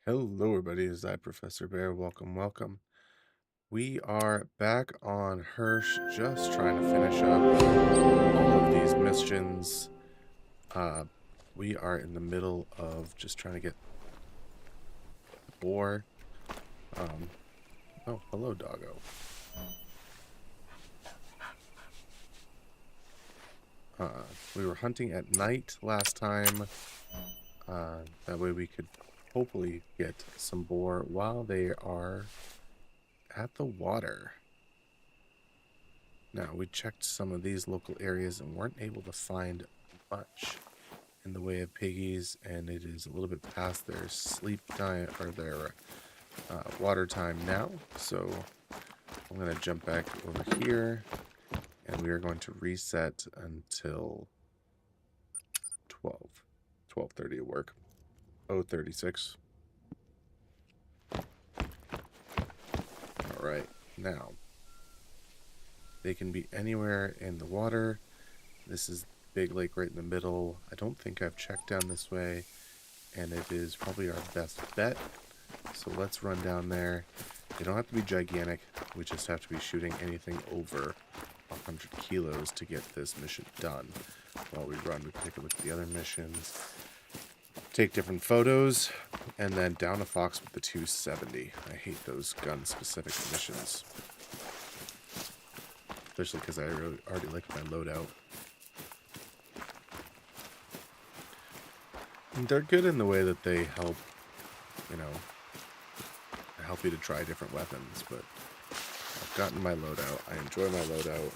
Hello, everybody. It's I, Professor Bear. Welcome, welcome. We are back on Hersh, just trying to finish up all of these missions. We are in the middle of just trying to get the boar. Oh, hello, doggo. We were hunting at night last time. That way we could hopefully get some boar while they are at the water. Now, we checked some of these local areas and weren't able to find much in the way of piggies, and it is a little bit past their sleep time or their water time now. So I'm going to jump back over here, and we are going to reset until 12:30 at work. 0:36. All right, now they can be anywhere in the water. This is big lake right in the middle. I don't think I've checked down this way, and it is probably our best bet. So let's run down there. They don't have to be gigantic. We just have to be shooting anything over 100 kilos to get this mission done. While we run, we can take a look at the other missions, take different photos, and then down a fox with the 270. I hate those gun-specific missions, especially because I already like my loadout. And they're good in the way that they help, help you to try different weapons, but I've gotten my loadout. I enjoy my loadout.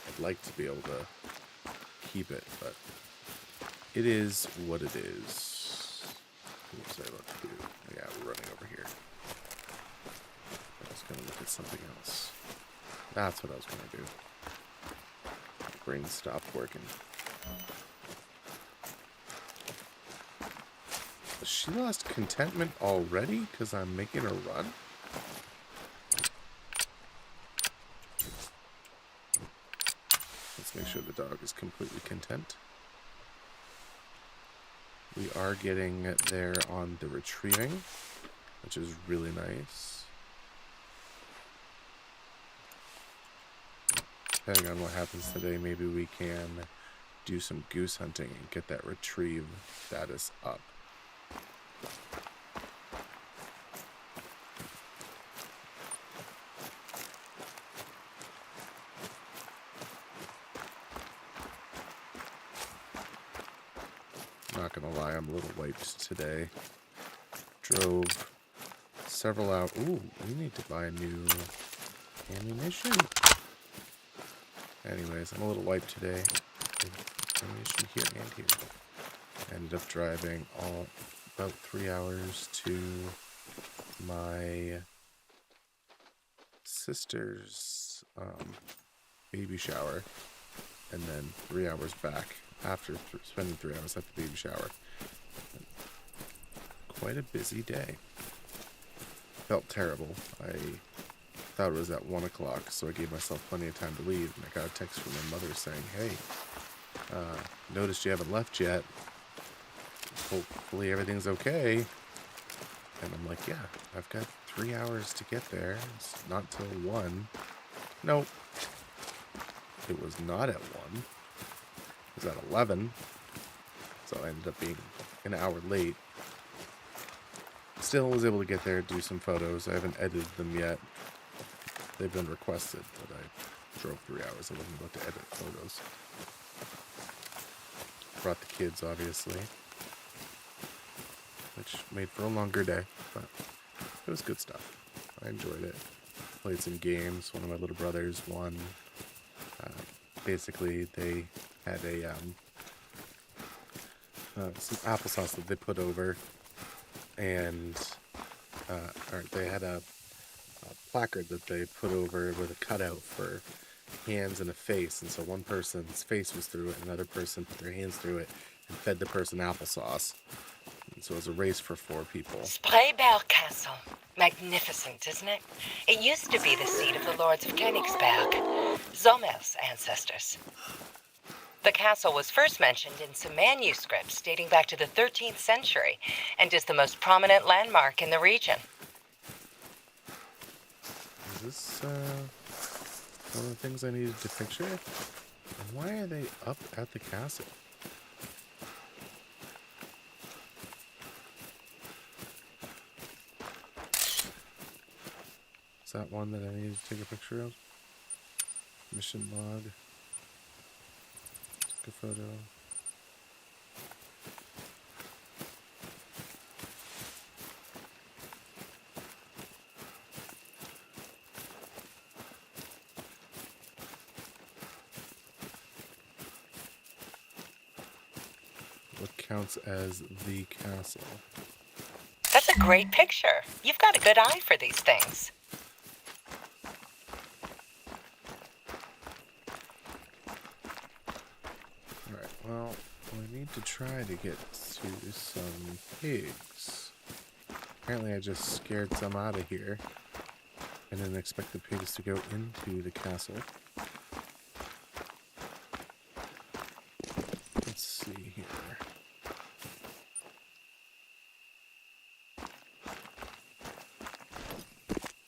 I'd like to be able to keep it, but it is what it is. What was I about to do? Yeah, we're running over here. I was going to look at something else. That's what I was going to do. My brain stopped working. Has she lost contentment already because I'm making her run? Let's make sure the dog is completely content. We are getting there on the retrieving, which is really nice. Depending on what happens today, maybe we can do some goose hunting and get that retrieve status up. Not gonna lie, I'm a little wiped today. Drove several hours. Ooh, we need to buy new ammunition. Anyways, I'm a little wiped today. Ammunition here and here. Ended up driving about 3 hours to my sister's baby shower, and then 3 hours back after spending 3 hours at the baby shower. Quite a busy day. Felt terrible. I thought it was at 1 o'clock, so I gave myself plenty of time to leave, and I got a text from my mother saying, hey, noticed you haven't left yet. Hopefully everything's okay. And I'm like, yeah, I've got 3 hours to get there. It's not till 1. Nope. It was not at 1. It was at 11. So I ended up being an hour late. Still was able to get there, do some photos. I haven't edited them yet. They've been requested, but I drove 3 hours. I wasn't about to edit photos. Brought the kids, obviously, which made for a longer day, but it was good stuff. I enjoyed it. Played some games. One of my little brothers won. Basically, they had some applesauce that they put over, and they had a placard that they put over with a cutout for hands and a face, and so one person's face was through it, and another person put their hands through it and fed the person applesauce. And so it was a race for 4 people. Sprayberg Castle. Magnificent, isn't it? It used to be the seat of the Lords of Königsberg, Sommer's ancestors. The castle was first mentioned in some manuscripts dating back to the 13th century and is the most prominent landmark in the region. Is this one of the things I needed to picture? And why are they up at the castle? Is that one that I needed to take a picture of? Mission log. Took a photo. What counts as the castle? That's a great picture. You've got a good eye for these things. Alright, well, we need to try to get to some pigs. Apparently I just scared some out of here. I didn't expect the pigs to go into the castle. Let's see here.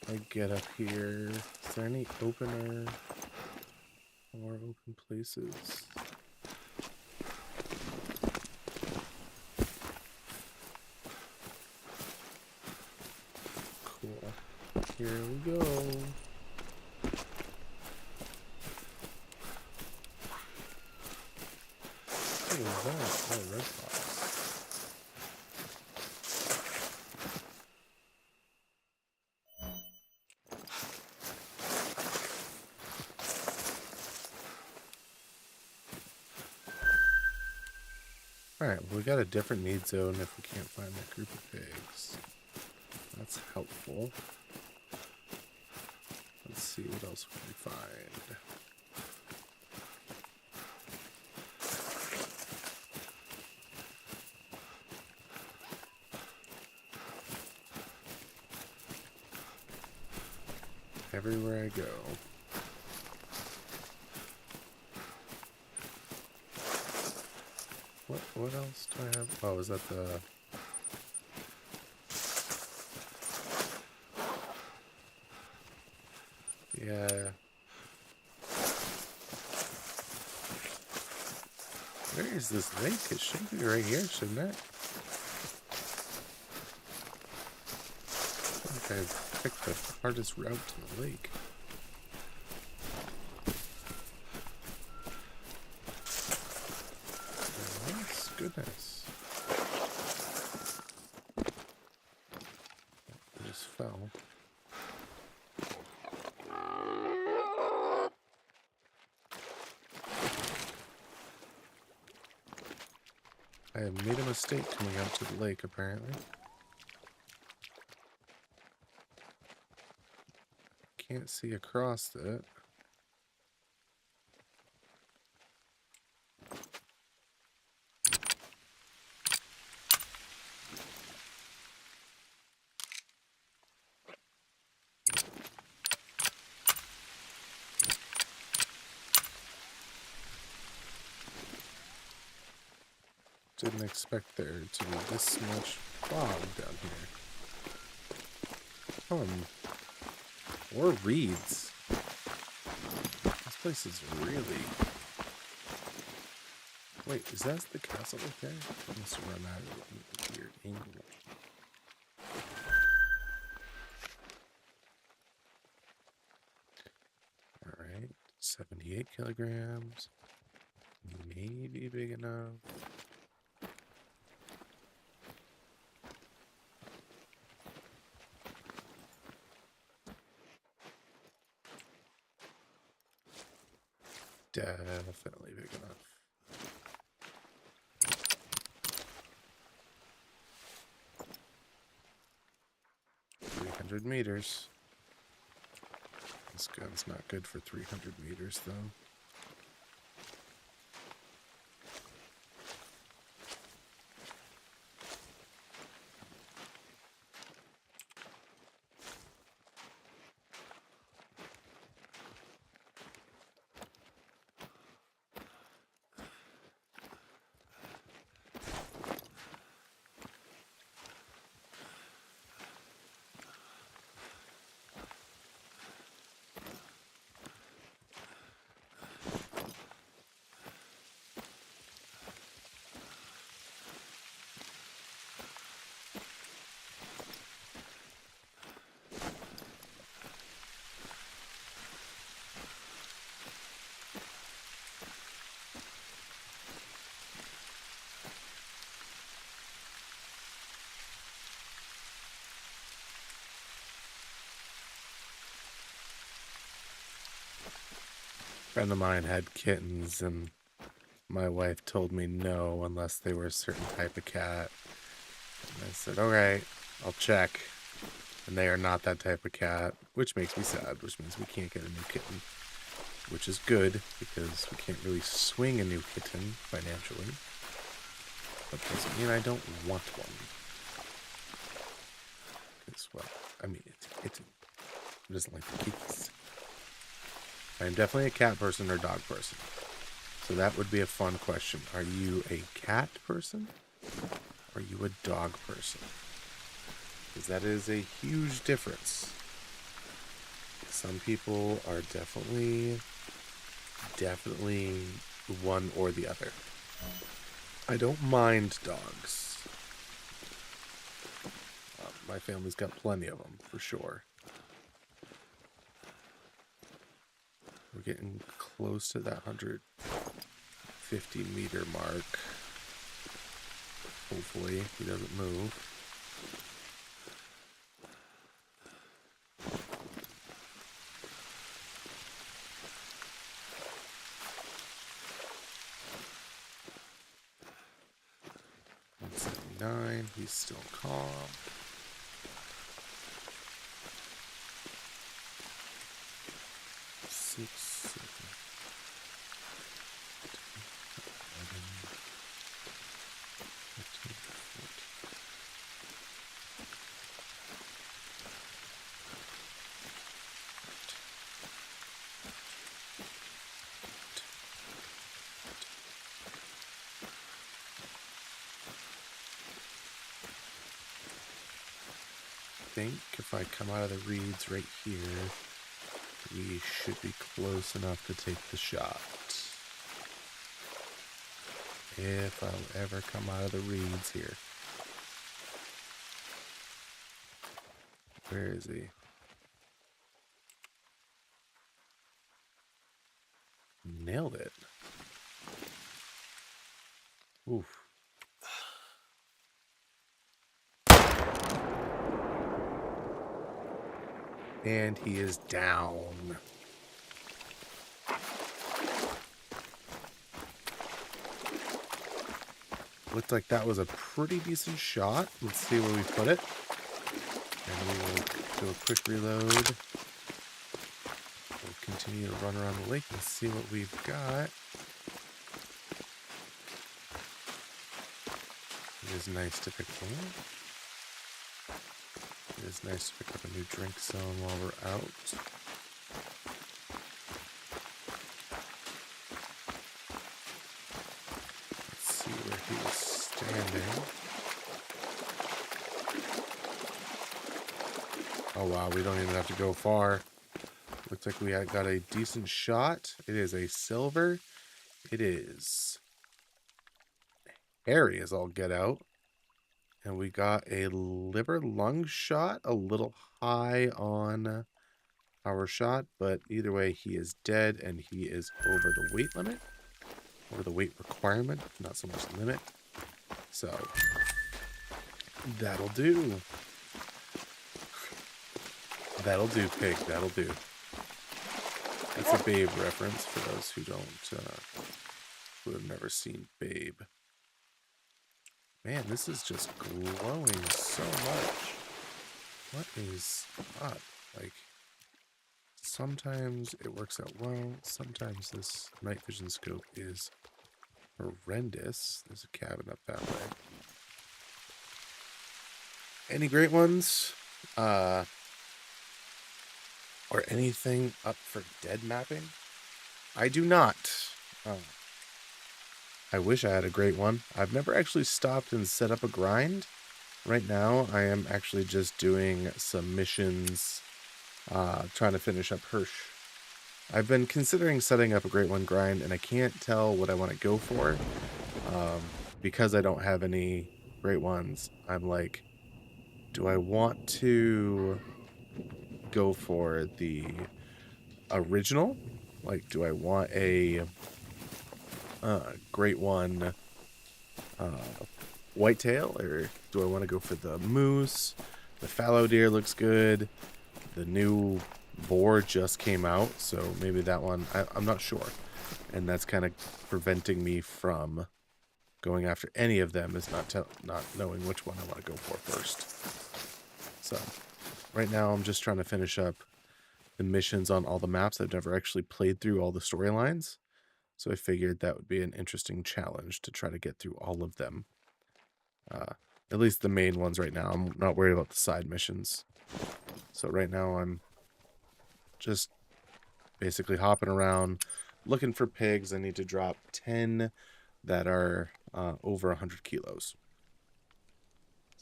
I get up here. Is there any opener or open places? Cool. Here we go. What is that? Oh, red box. Alright, well, we got a different need zone if we can't find that group of pigs. That's helpful. Let's see what else we can find. Everywhere I go. What else do I have? Oh, is that the... Yeah. Where is this lake? It should be right here, shouldn't it? I think I picked the hardest route to the lake. Oh, goodness. I just fell. I have made a mistake coming out to the lake, apparently. Can't see across it. Didn't expect there to be this much fog down here. Or reeds. This place is really... Wait, is that the castle right there? I must have run out of a weird angle. Alright, 78 kilograms. Maybe big enough. Definitely big enough. 300 meters. This gun's not good for 300 meters, though. friend of mine had kittens, and my wife told me no unless they were a certain type of cat. And I said, alright, I'll check. And they are not that type of cat, which makes me sad, which means we can't get a new kitten. Which is good, because we can't really swing a new kitten financially. But doesn't mean I don't want one. Because, well, I mean, it's a kitten. It doesn't like the kitties. I am definitely a cat person or dog person. So that would be a fun question. Are you a cat person? Or are you a dog person? Because that is a huge difference. Some people are definitely one or the other. I don't mind dogs. My family's got plenty of them, for sure. We're getting close to that 150-meter mark. Hopefully, he doesn't move. He's still calm. Six, 7, 11, 13, 14. I think if I come out of the reeds right here, we should be close enough to take the shot. If I'll ever come out of the reeds here. Where is he? Nailed it. Oof. And he is down. Looked like that was a pretty decent shot. Let's see where we put it. And we will do a quick reload. We'll continue to run around the lake and see what we've got. It is nice to pick one. It is nice to pick up a new drink zone while we're out. Let's see where he was standing. Oh wow, we don't even have to go far. Looks like we got a decent shot. It is a silver. It is hairy as all get out. And we got a liver lung shot, a little high on our shot, but either way, he is dead and he is over the weight limit, or the weight requirement, not so much limit. So, that'll do. That'll do, pig, that'll do. That's a Babe reference for those who don't, who have never seen Babe. Man, this is just glowing so much. What is up? Like, sometimes it works out well. Sometimes this night vision scope is horrendous. There's a cabin up that way. Any great ones? Or anything up for dead mapping? I do not. I wish I had a great one. I've never actually stopped and set up a grind. Right now, I am actually just doing some missions, trying to finish up Hersh. I've been considering setting up a Great One grind, and I can't tell what I want to go for. Because I don't have any Great Ones, I'm like, do I want to go for the original? Like, do I want a Great One whitetail, or do I want to go for the moose? The fallow deer looks good. The new boar just came out, so maybe that one, I'm not sure. And that's kind of preventing me from going after any of them, is not knowing which one I want to go for first. So right now I'm just trying to finish up the missions on all the maps. I've never actually played through all the storylines, so I figured that would be an interesting challenge to try to get through all of them. At least the main ones right now. I'm not worried about the side missions. So right now I'm just basically hopping around looking for pigs. I need to drop 10 that are over 100 kilos.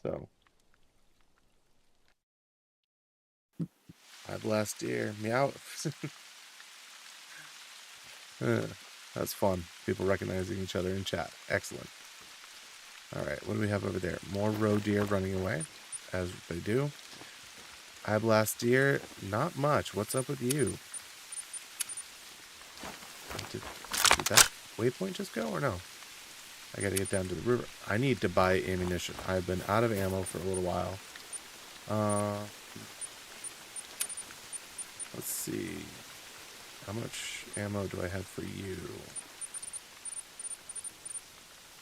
So I blast deer. Meow. That's fun. People recognizing each other in chat. Excellent. All right, what do we have over there? More roe deer running away, as they do. I blast deer. Not much. What's up with you? Did that waypoint just go or no? I gotta get down to the river. I need to buy ammunition. I've been out of ammo for a little while. Let's see. How much ammo do I have for you?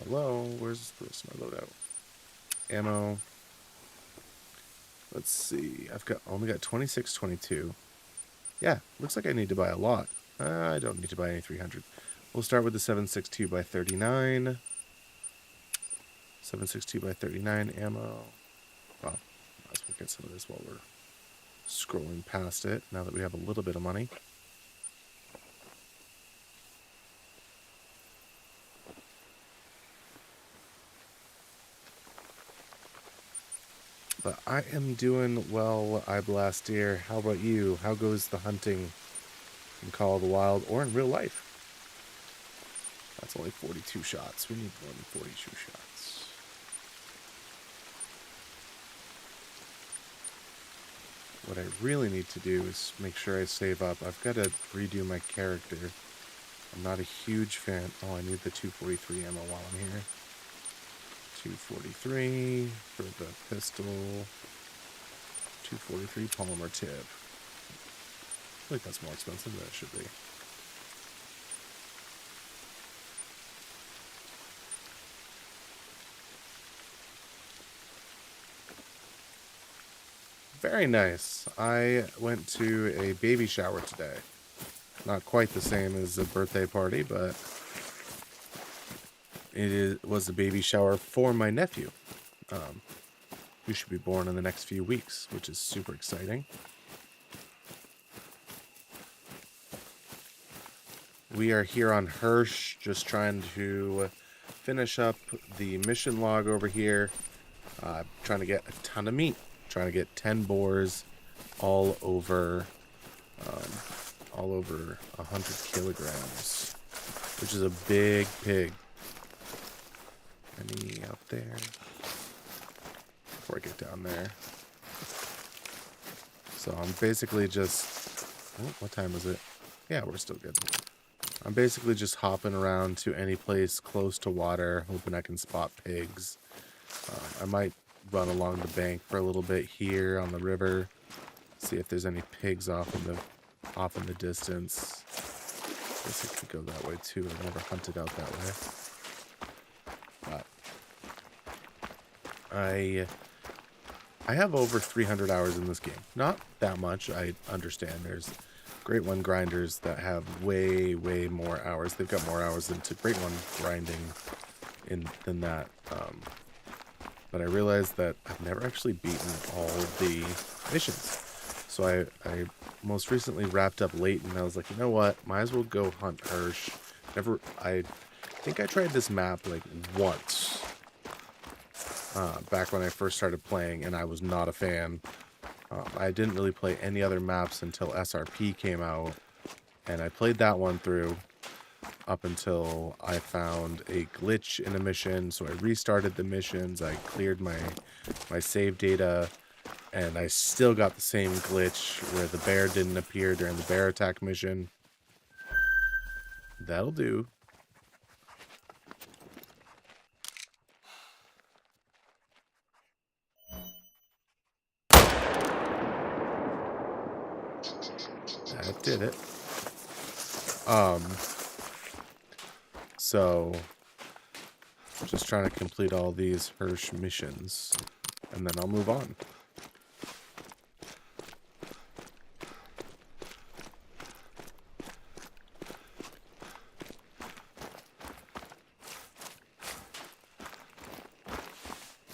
Hello? Where's my loadout? Ammo. Let's see. Only got 26, 22. Yeah, looks like I need to buy a lot. I don't need to buy any 300. We'll start with the 7.62 by 39. 7.62 by 39 ammo. Well, might as well get some of this while we're scrolling past it, now that we have a little bit of money. But I am doing well, I blast deer. How about you? How goes the hunting in Call of the Wild or in real life? That's only 42 shots. We need more than 42 shots. What I really need to do is make sure I save up. I've got to redo my character. I'm not a huge fan. Oh, I need the 243 ammo while I'm here. 243 for the pistol. 243 polymer tip. I feel like that's more expensive than it should be. Very nice. I went to a baby shower today. Not quite the same as a birthday party, but was a baby shower for my nephew, who should be born in the next few weeks, which is super exciting. We are here on Hersh, just trying to finish up the mission log over here. Trying to get a ton of meat. Trying to get 10 boars, all over 100 kilograms, which is a big pig. Any out there? Before I get down there. So I'm basically just... Oh, what time is it? Yeah, we're still good. I'm basically just hopping around to any place close to water, hoping I can spot pigs. I might run along the bank for a little bit here on the river, see if there's any pigs off in the distance. I guess I could go that way too. I've never hunted out that way. But I have over 300 hours in this game. Not that much. I understand there's Great One grinders that have way more hours. They've got more hours into Great One grinding than that. But I realized that I've never actually beaten all the missions. So I most recently wrapped up late, and I was like, you know what? Might as well go hunt Hersh. I think I tried this map like once back when I first started playing, and I was not a fan. I didn't really play any other maps until SRP came out, and I played that one through up until I found a glitch in a mission, so I restarted the missions, I cleared my save data, and I still got the same glitch where the bear didn't appear during the bear attack mission. That'll do. did it. So just trying to complete all these Hersh missions, and then I'll move on.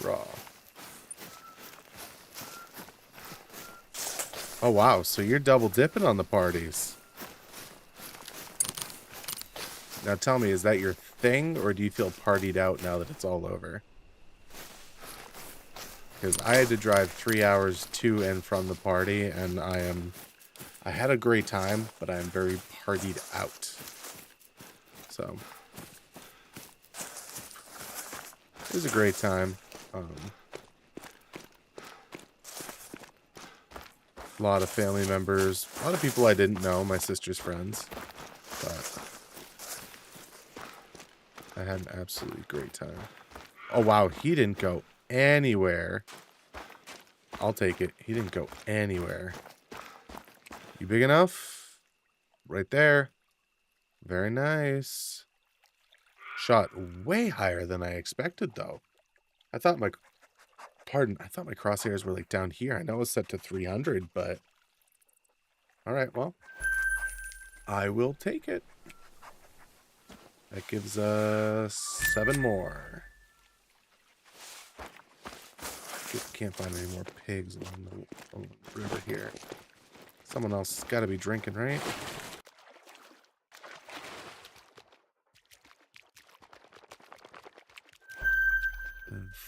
Raw. Oh wow, so you're double dipping on the parties. Now tell me, is that your thing, or do you feel partied out now that it's all over? Because I had to drive 3 hours to and from the party, and I had a great time, but I am very partied out. So it was a great time. A lot of family members, a lot of people I didn't know, my sister's friends, but I had an absolutely great time. Oh wow, he didn't go anywhere. I'll take it. He didn't go anywhere. You big enough? Right there. Very nice. Shot way higher than I expected, though. I thought my crosshairs were like down here. I know it's set to 300, but all right, well, I will take it. That gives us 7 more. Can't find any more pigs along the river here. Someone else has got to be drinking, right?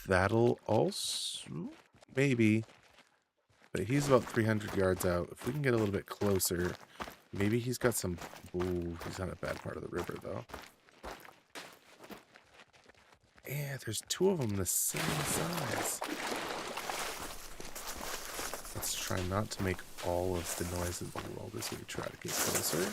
That'll also... maybe. But he's about 300 yards out. If we can get a little bit closer, maybe he's got some... Ooh, he's not a bad part of the river, though. Yeah, there's 2 of them the same size. Let's try not to make all of the noises in the world as we try to get closer.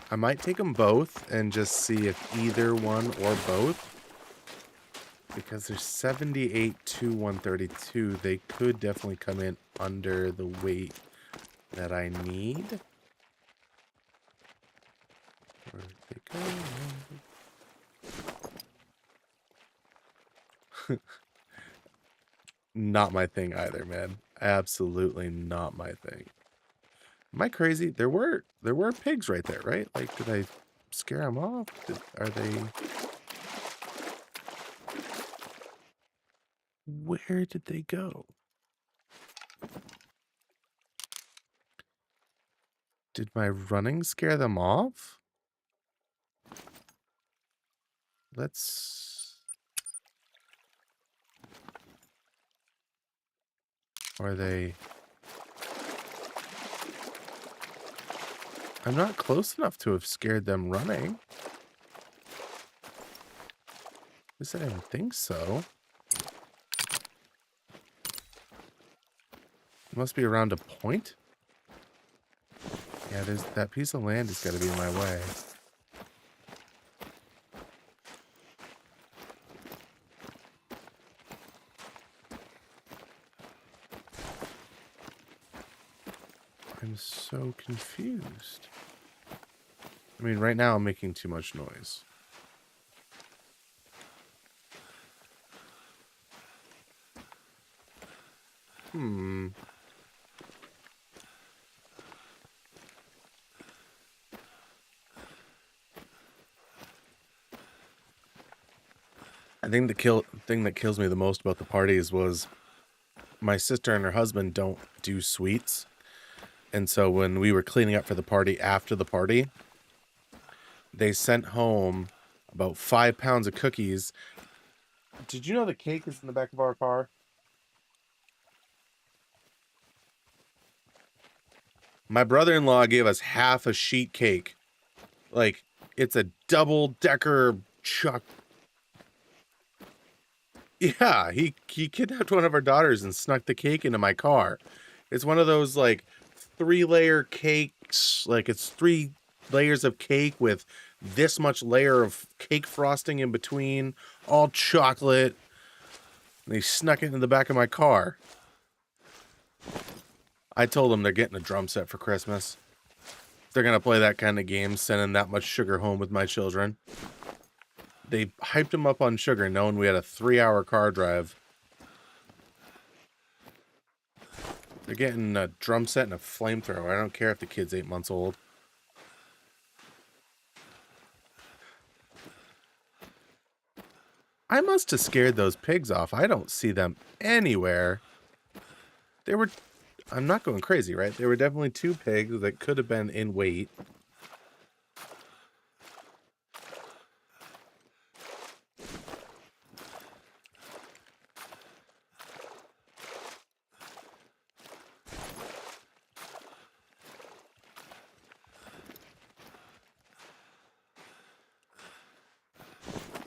I might take them both and just see if either one or both. Because there's 78 to 132. They could definitely come in under the weight that I need. Where did they go? Not my thing either, man. Absolutely not my thing. Am I crazy? There were pigs right there, right? Like, did I scare them off? Are they... Where did they go? Did my running scare them off? Let's... Are they... I'm not close enough to have scared them running. At least I didn't think so. It must be around a point. Yeah, there's that piece of land has got to be in my way. I'm so confused. I mean, right now I'm making too much noise. I think the thing that kills me the most about the parties was my sister and her husband don't do sweets. And so when we were cleaning up for the party after the party, they sent home about 5 pounds of cookies. Did you know the cake is in the back of our car? My brother-in-law gave us half a sheet cake. Like, it's a double-decker chuck. Yeah, he kidnapped one of our daughters and snuck the cake into my car. It's one of those, like, 3-layer cakes. Like, it's 3 layers of cake with this much layer of cake frosting in between, all chocolate. And they snuck it in the back of my car. I told them they're getting a drum set for Christmas. They're going to play that kind of game, sending that much sugar home with my children. They hyped them up on sugar, knowing we had a 3-hour car drive. They're getting a drum set and a flamethrower. I don't care if the kid's 8 months old. I must have scared those pigs off. I don't see them anywhere. They were... I'm not going crazy, right? There were definitely 2 pigs that could have been in weight.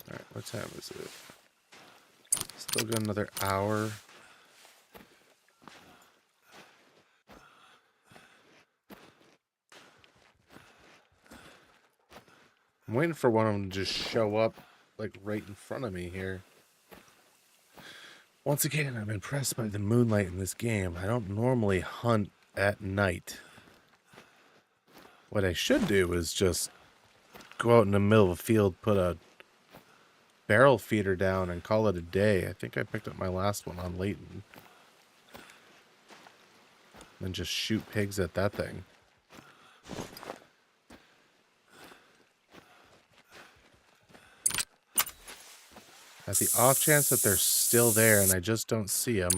Alright, what time is it? Still got another hour. I'm waiting for one of them to just show up, like, right in front of me here. Once again, I'm impressed by the moonlight in this game. I don't normally hunt at night. What I should do is just go out in the middle of a field, put a barrel feeder down, and call it a day. I think I picked up my last one on Leighton. And just shoot pigs at that thing. At the off chance that they're still there and I just don't see them.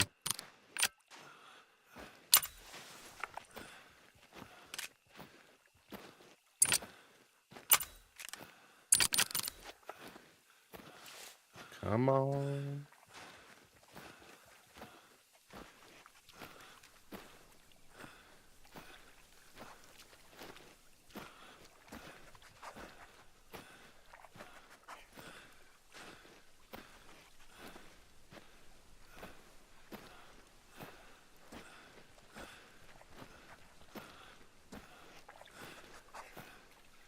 Come on.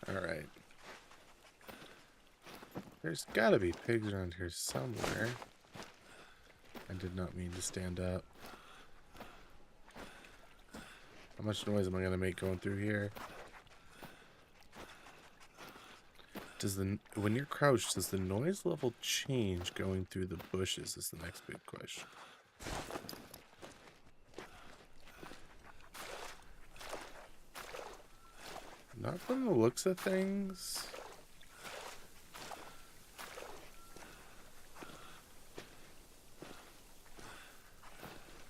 Alright. There's gotta be pigs around here somewhere. I did not mean to stand up. How much noise am I gonna make going through here? When you're crouched, does the noise level change going through the bushes is the next big question. Not from the looks of things.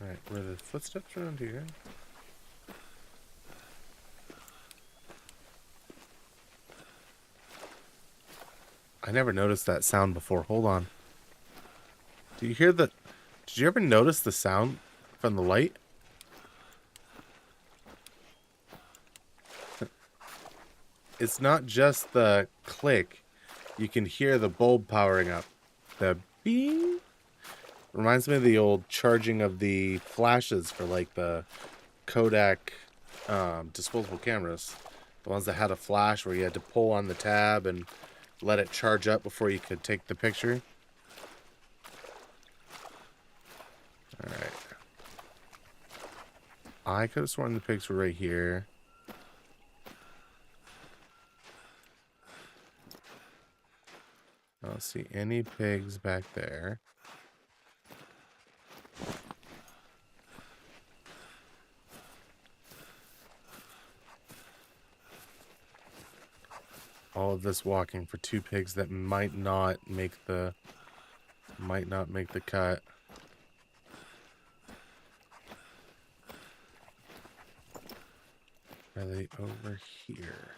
Alright, were the footsteps around here? I never noticed that sound before. Hold on. Do you hear the... Did you ever notice the sound from the light? It's not just the click. You can hear the bulb powering up. The beep. Reminds me of the old charging of the flashes for like the Kodak disposable cameras. The ones that had a flash where you had to pull on the tab and let it charge up before you could take the picture. Alright. I could have sworn the pigs were right here. I don't see any pigs back there. All of this walking for 2 pigs that might not make the cut. Are they over here?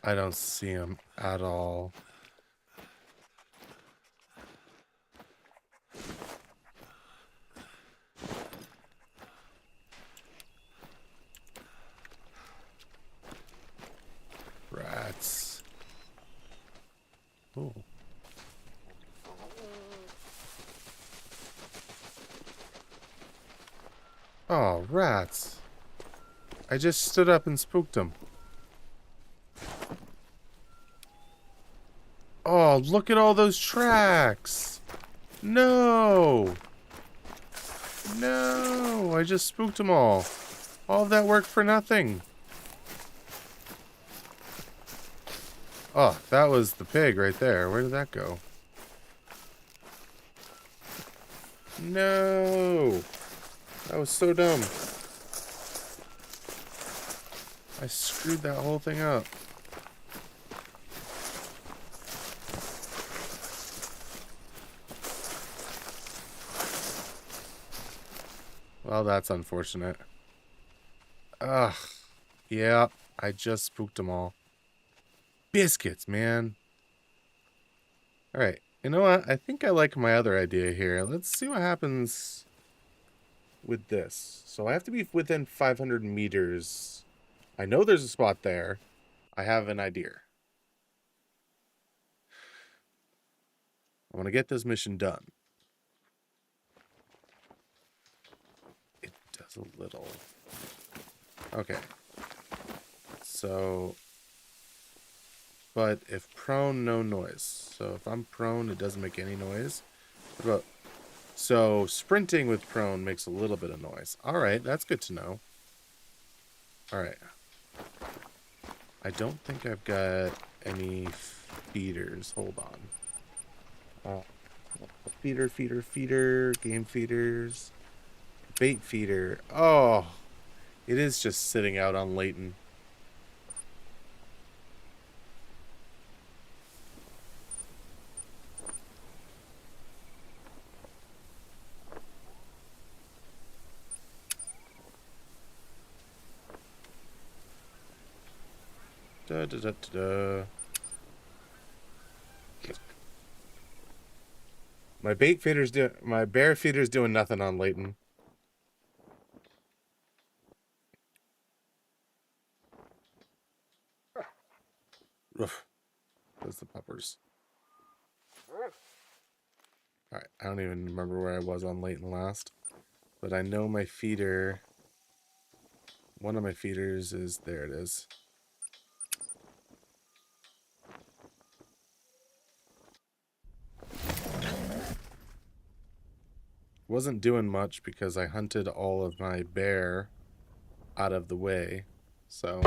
I don't see them at all. Rats. Oh. Oh, rats. I just stood up and spooked them. Oh, look at all those tracks. No. No, I just spooked them all. All of that work for nothing. Oh, that was the pig right there. Where did that go? No. That was so dumb. I screwed that whole thing up. Well, that's unfortunate. Ugh. Yeah, I just spooked them all. Biscuits, man. Alright, you know what? I think I like my other idea here. Let's see what happens with this. So I have to be within 500 meters. I know there's a spot there. I have an idea. I want to get this mission done. It does a little. Okay. So, but if prone, no noise. So if I'm prone, it doesn't make any noise. What about, so sprinting with prone makes a little bit of noise. All right, that's good to know. All right. I don't think I've got any feeders. Hold on. Feeder, game feeders, bait feeder. Oh, it is just sitting out on Layton. Da, da, da, da, da. My my bear feeder's doing nothing on Layton. Oof. Those the puppers. Alright, I don't even remember where I was on Layton last. But I know my feeder. One of my feeders is there. It is. Wasn't doing much because I hunted all of my bear out of the way. So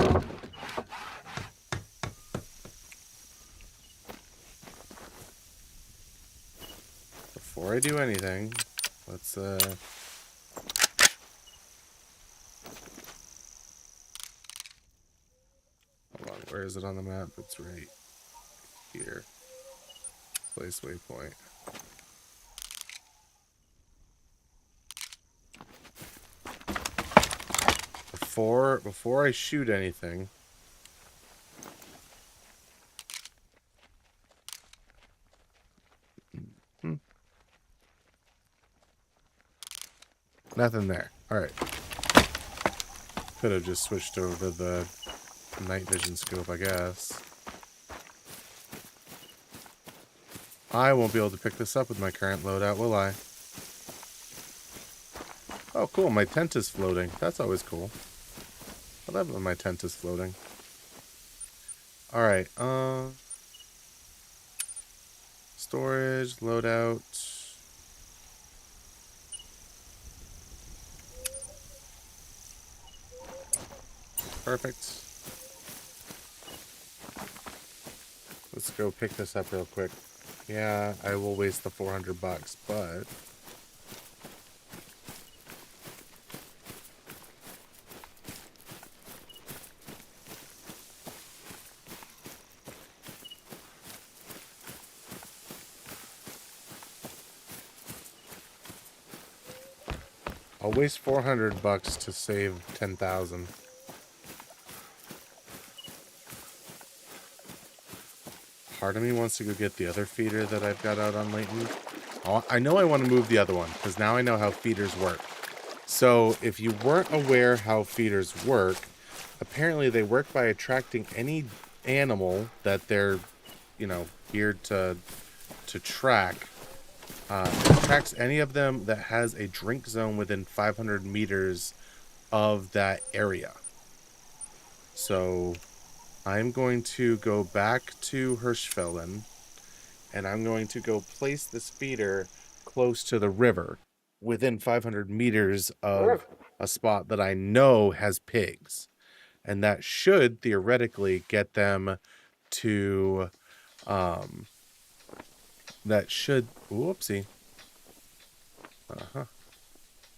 before I do anything, let's hold on, where is it on the map? It's right here. Place waypoint. Before I shoot anything, nothing there. Alright. Could have just switched over to the night vision scope, I guess. I won't be able to pick this up with my current loadout, will I? Oh, cool. My tent is floating. That's always cool. I love when my tent is floating. Alright, storage, loadout. Perfect. Let's go pick this up real quick. Yeah, I will waste the $400, but I'll waste $400 to save 10,000. Part of me wants to go get the other feeder that I've got out on Layton. I know I want to move the other one, because now I know how feeders work. So, if you weren't aware how feeders work, apparently they work by attracting any animal that they're, geared to track. It tracks any of them that has a drink zone within 500 meters of that area. So I'm going to go back to Hirschfelden, and I'm going to go place this feeder close to the river within 500 meters of a spot that I know has pigs. And that should theoretically get them to, that should, whoopsie.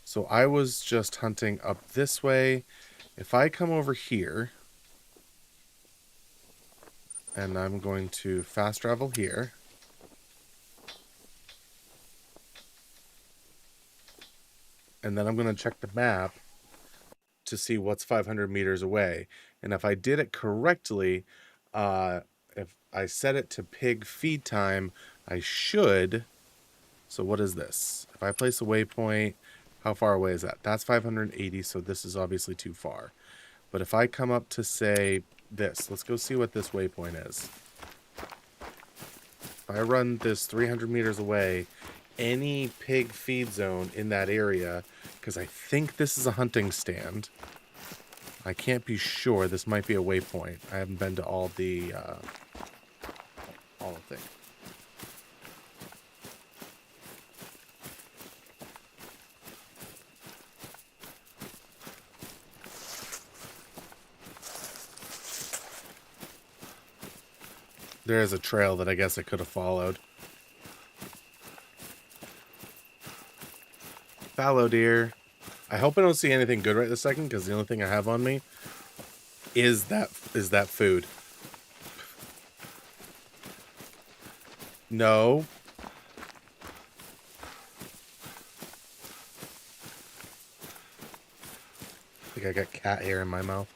So I was just hunting up this way. If I come over here, and I'm going to fast travel here, and then I'm going to check the map to see what's 500 meters away. And if I did it correctly, if I set it to pig feed time, I should. So what is this? If I place a waypoint, how far away is that? That's 580, so this is obviously too far. But if I come up to, say, this, let's go see what this waypoint is. If I run this 300 meters away, any pig feed zone in that area, because I think this is a hunting stand. I can't be sure. This might be a waypoint. I haven't been to all the things. There is a trail that I guess I could have followed. Fallow deer. I hope I don't see anything good right this second, because the only thing I have on me is that food. No. I think I got cat hair in my mouth.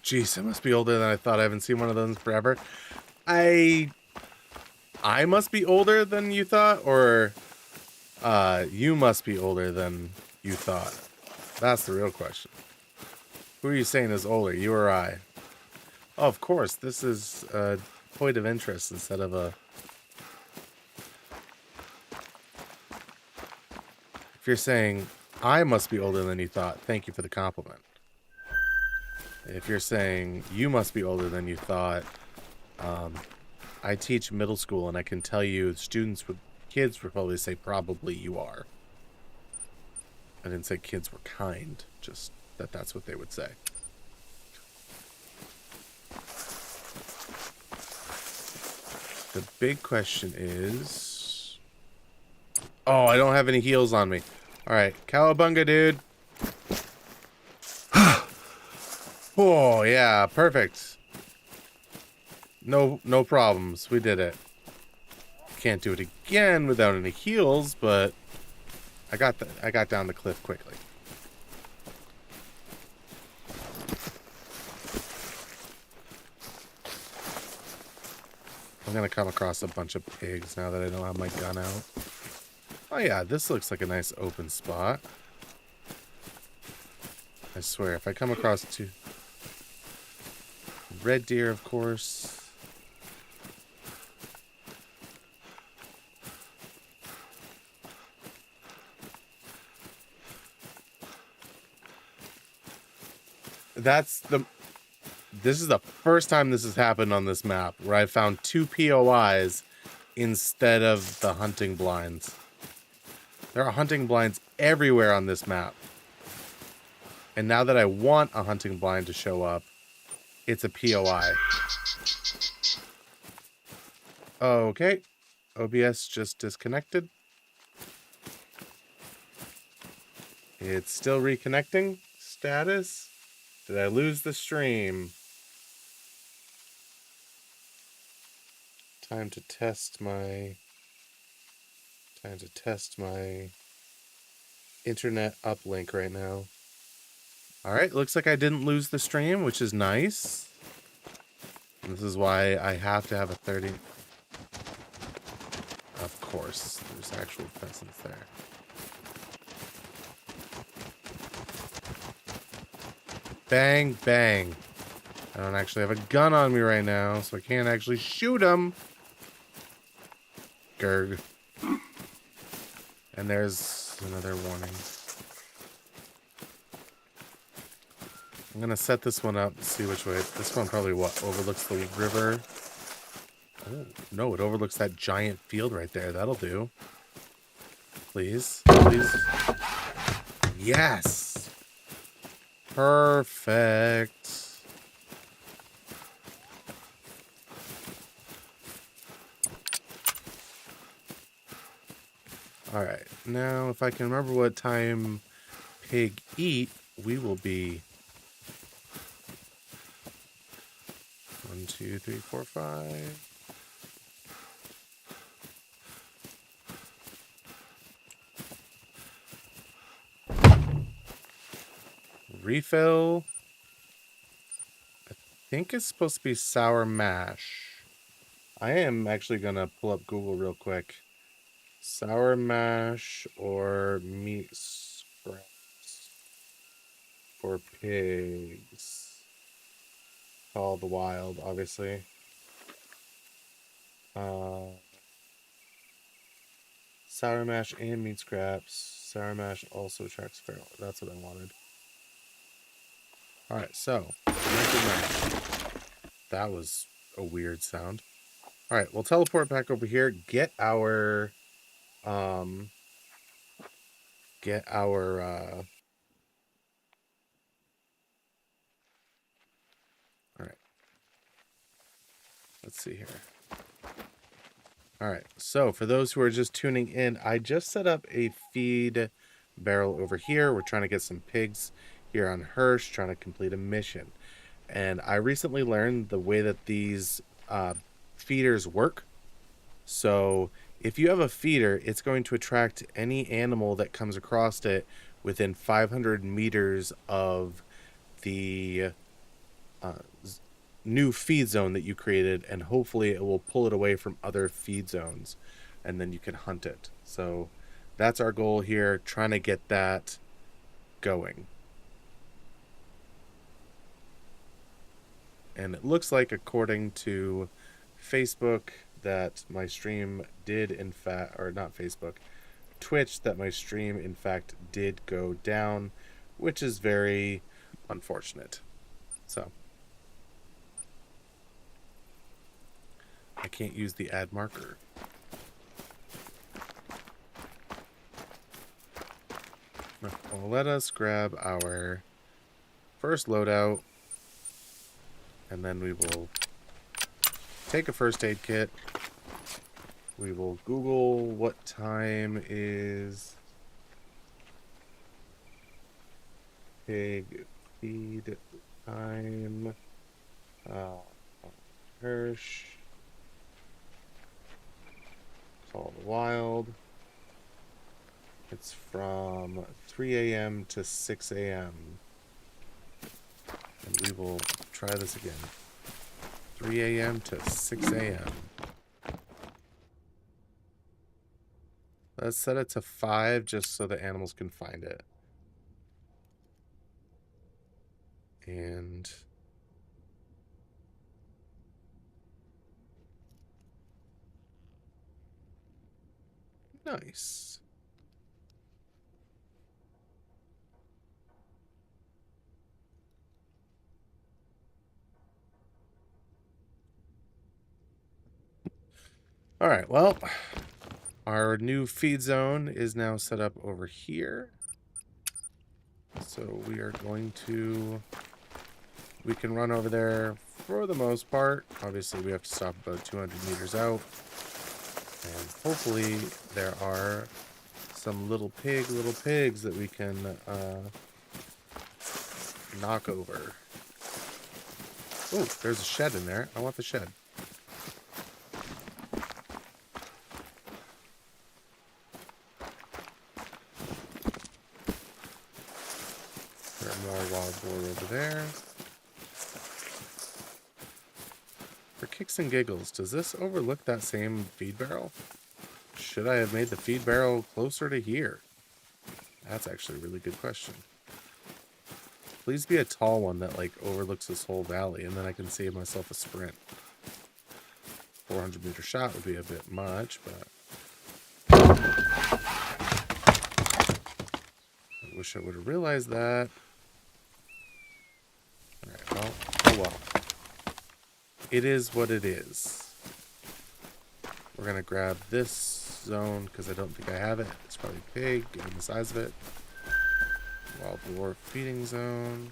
Jeez, I must be older than I thought. I haven't seen one of those forever. I must be older than you thought, or you must be older than you thought. That's the real question. Who are you saying is older, you or I? Oh, of course, this is a point of interest instead of a... If you're saying I must be older than you thought, thank you for the compliment. If you're saying you must be older than you thought, I teach middle school, and I can tell you kids would probably say probably you are. I didn't say kids were kind, just that's what they would say. The big question is... Oh, I don't have any heals on me. Alright, cowabunga, dude. Oh, yeah, perfect. No problems. We did it. Can't do it again without any heals, but I got down the cliff quickly. I'm gonna come across a bunch of pigs now that I don't have my gun out. Oh yeah, this looks like a nice open spot. I swear, if I come across two... Red deer, of course. This is the first time this has happened on this map, where I found 2 POIs instead of the hunting blinds. There are hunting blinds everywhere on this map. And now that I want a hunting blind to show up, it's a POI. Okay. OBS just disconnected. It's still reconnecting. Status. Did I lose the stream? Time to test my internet uplink right now. Alright, looks like I didn't lose the stream, which is nice. And this is why I have to have a 30... Of course, there's actual pheasants there. Bang, bang. I don't actually have a gun on me right now, so I can't actually shoot them. Gerg. And there's another warning. I'm gonna set this one up, see which way. This one probably overlooks the river. Oh, no, it overlooks that giant field right there. That'll do. Please. Please. Yes! Perfect. Alright, now if I can remember what time pig eat, we will be 1, 2, 3, 4, 5. Refill. I think it's supposed to be sour mash. I am actually gonna pull up Google real quick. Sour mash or meat scraps for pigs. Call the wild, obviously. Sour mash and meat scraps. Sour mash also attracts feral. That's what I wanted. Alright, so that was a weird sound. Alright, we'll teleport back over here, get our alright. Let's see here. Alright, so for those who are just tuning in, I just set up a feed barrel over here. We're trying to get some pigs here on Hersh, trying to complete a mission. And I recently learned the way that these feeders work. So if you have a feeder, it's going to attract any animal that comes across it within 500 meters of the new feed zone that you created, and hopefully it will pull it away from other feed zones, and then you can hunt it. So that's our goal here, trying to get that going. And it looks like, according to Facebook, that my stream did in fact, or not Facebook, Twitch, that my stream in fact did go down, which is very unfortunate. So I can't use the add marker. Well, let us grab our first loadout, and then we will take a first aid kit. We will Google what time is pig feed time. Hersh. Call the wild. It's from 3 a.m. to 6 a.m. And we will try this again. 3 a.m. to 6 a.m. Let's set it to 5 just so the animals can find it. And nice. All right, well, our new feed zone is now set up over here. So we are going to, we can run over there for the most part. Obviously, we have to stop about 200 meters out. And hopefully there are some little pigs that we can knock over. Oh, there's a shed in there. I want the shed. There are more wild boar over there. For kicks and giggles, does this overlook that same feed barrel? Should I have made the feed barrel closer to here? That's actually a really good question. Please be a tall one that, like, overlooks this whole valley, and then I can save myself a sprint. 400-meter shot would be a bit much, but... I wish I would have realized that. Alright, well, oh well. It is what it is. We're gonna grab this zone, because I don't think I have it. It's probably big, given the size of it. Wild boar feeding zone.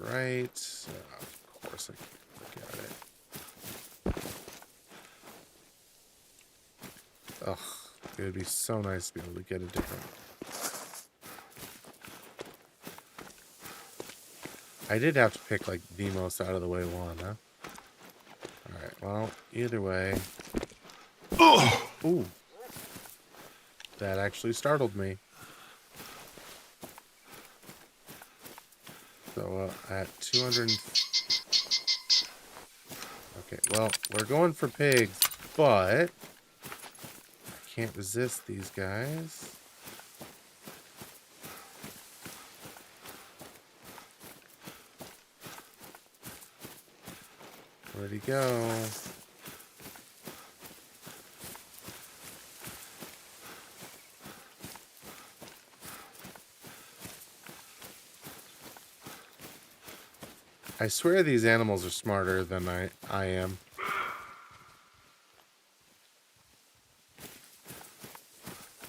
Alright. Of course I can't look at it. Ugh, it would be so nice to be able to get a different... I did have to pick, like, the most out of the way one, huh? Alright, well, either way... Ooh! That actually startled me. So, at 200... Okay, well, we're going for pigs, but... I can't resist these guys. Where'd he go? I swear these animals are smarter than I am.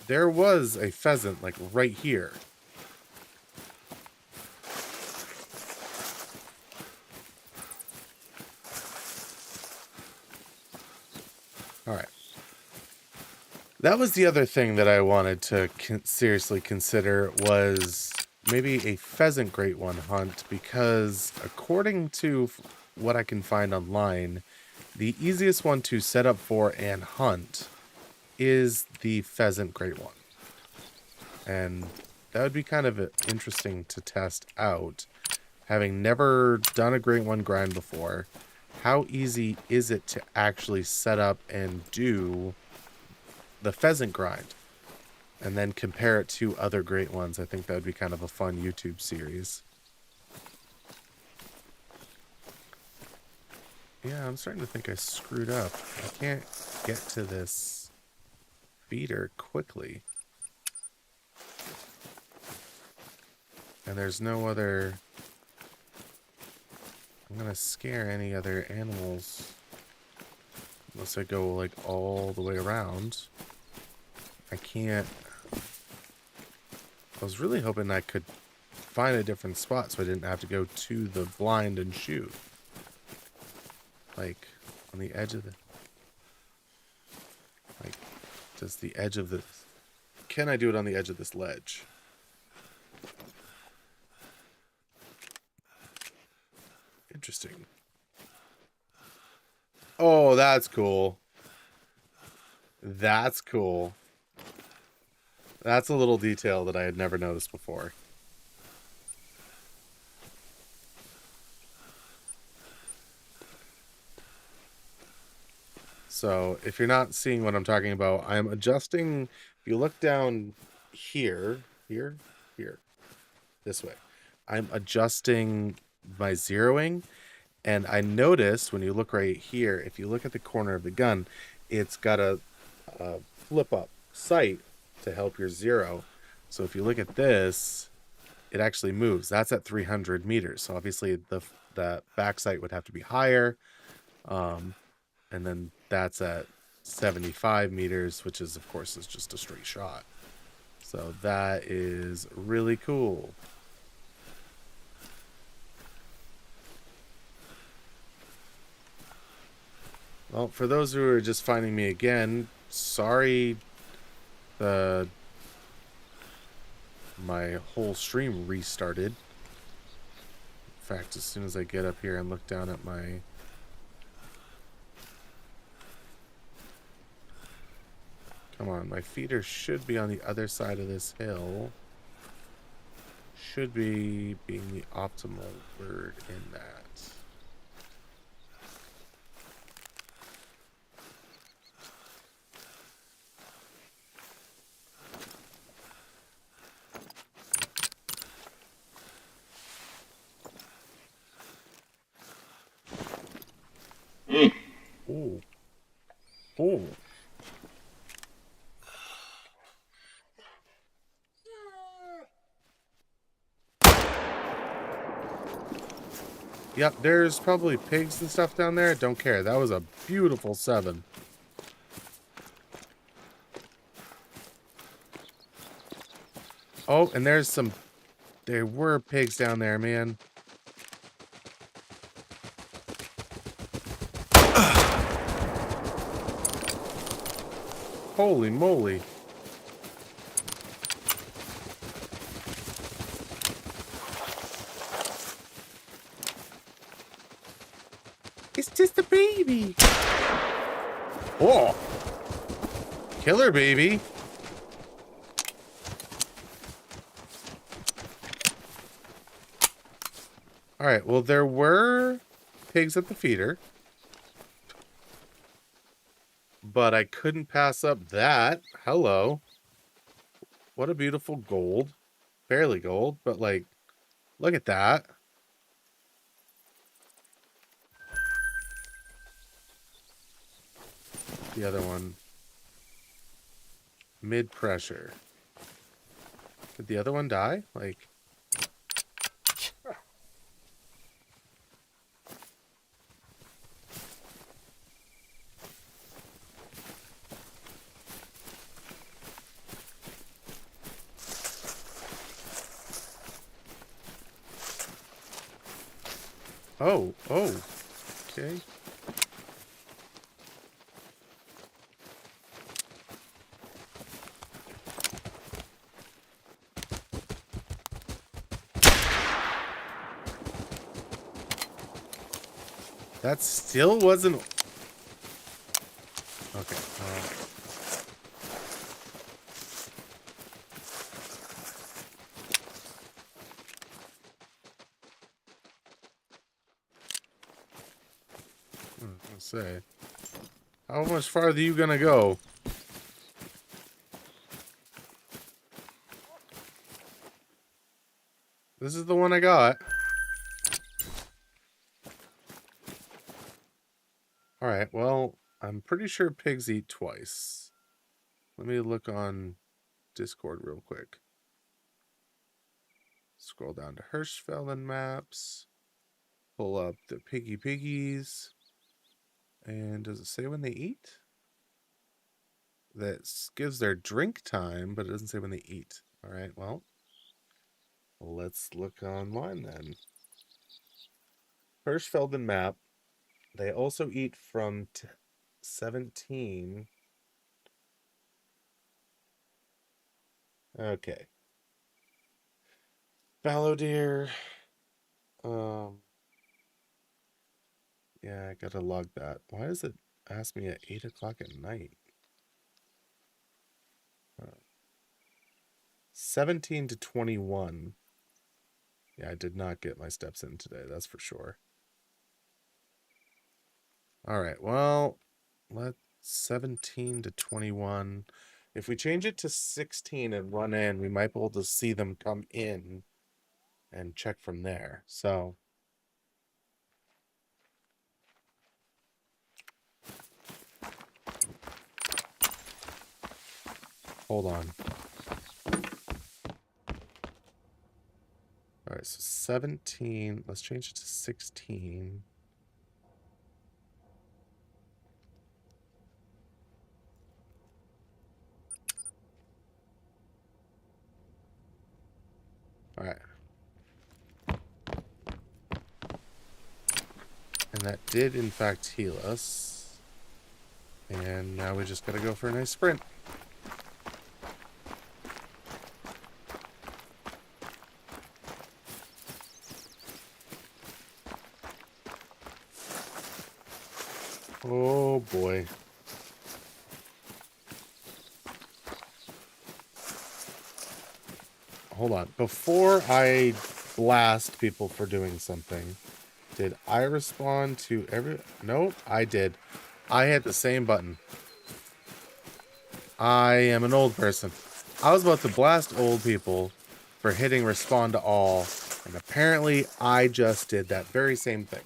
There was a pheasant, like, right here. Alright. That was the other thing that I wanted to seriously consider, was maybe a pheasant great one hunt, because according to what I can find online, the easiest one to set up for and hunt is the pheasant great one. And that would be kind of interesting to test out. Having never done a great one grind before, how easy is it to actually set up and do the pheasant grind? And then compare it to other great ones. I think that would be kind of a fun YouTube series. Yeah, I'm starting to think I screwed up. I can't get to this feeder quickly. And there's no other... I'm gonna scare any other animals. Unless I go, like, all the way around. I can't... I was really hoping I could find a different spot so I didn't have to go to the blind and shoot. Like, on the edge of the... Like, just the edge of the... Can I do it on the edge of this ledge? Interesting. Oh, that's cool. That's cool. That's a little detail that I had never noticed before. So, if you're not seeing what I'm talking about, I'm adjusting... If you look down here, this way, I'm adjusting my zeroing, and I noticed when you look right here, if you look at the corner of the gun, it's got a flip up sight to help your zero. So if you look at this, it actually moves. That's at 300 meters. So obviously the back sight would have to be higher. And then that's at 75 meters, which is, of course, is just a straight shot. So that is really cool. Well, for those who are just finding me again, sorry my whole stream restarted. In fact, as soon as I get up here and look down at my... Come on, my feeder should be on the other side of this hill. Should be being the optimal word in that. Yep, there's probably pigs and stuff down there. Don't care. That was a beautiful 7. Oh, and there's some... There were pigs down there, man. Holy moly. It's just a baby. Oh. Killer baby. Alright, well, there were pigs at the feeder. But I couldn't pass up that. Hello. What a beautiful gold. Barely gold, but like, look at that. The other one. Mid pressure. Did the other one die? Like... Oh, okay. That still wasn't... Okay. Let's say. How much farther are you gonna go? This is the one I got. Alright, well, I'm pretty sure pigs eat twice. Let me look on Discord real quick. Scroll down to Hirschfelden maps. Pull up the piggies. And does it say when they eat? That gives their drink time, but it doesn't say when they eat. Alright, well, let's look online then. Hirschfelden map. They also eat from 17. Okay. Fallow deer. Yeah, I gotta log that. Why does it ask me at 8 o'clock at night? 17 to 21. Yeah, I did not get my steps in today, that's for sure. Alright, well, let's 17 to 21. If we change it to 16 and run in, we might be able to see them come in and check from there. So, hold on. Alright, so 17. Let's change it to 16. Alright. And that did, in fact, heal us. And now we just gotta go for a nice sprint. Oh boy. Hold on. Before I blast people for doing something, did I respond to every... Nope, I did. I hit the same button. I am an old person. I was about to blast old people for hitting respond to all, and apparently I just did that very same thing.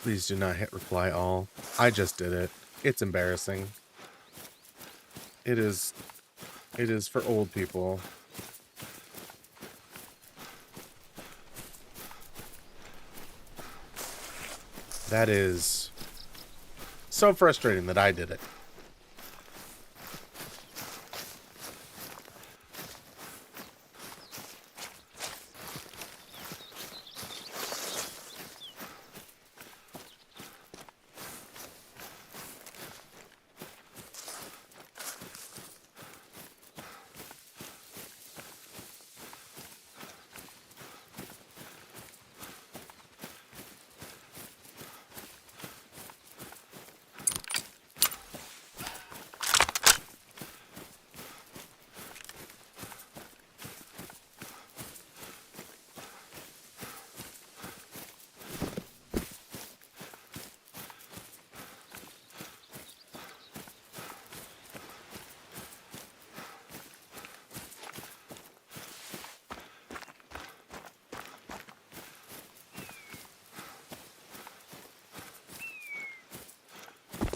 Please do not hit reply all. I just did it. It's embarrassing. It is for old people. That is so frustrating that I did it.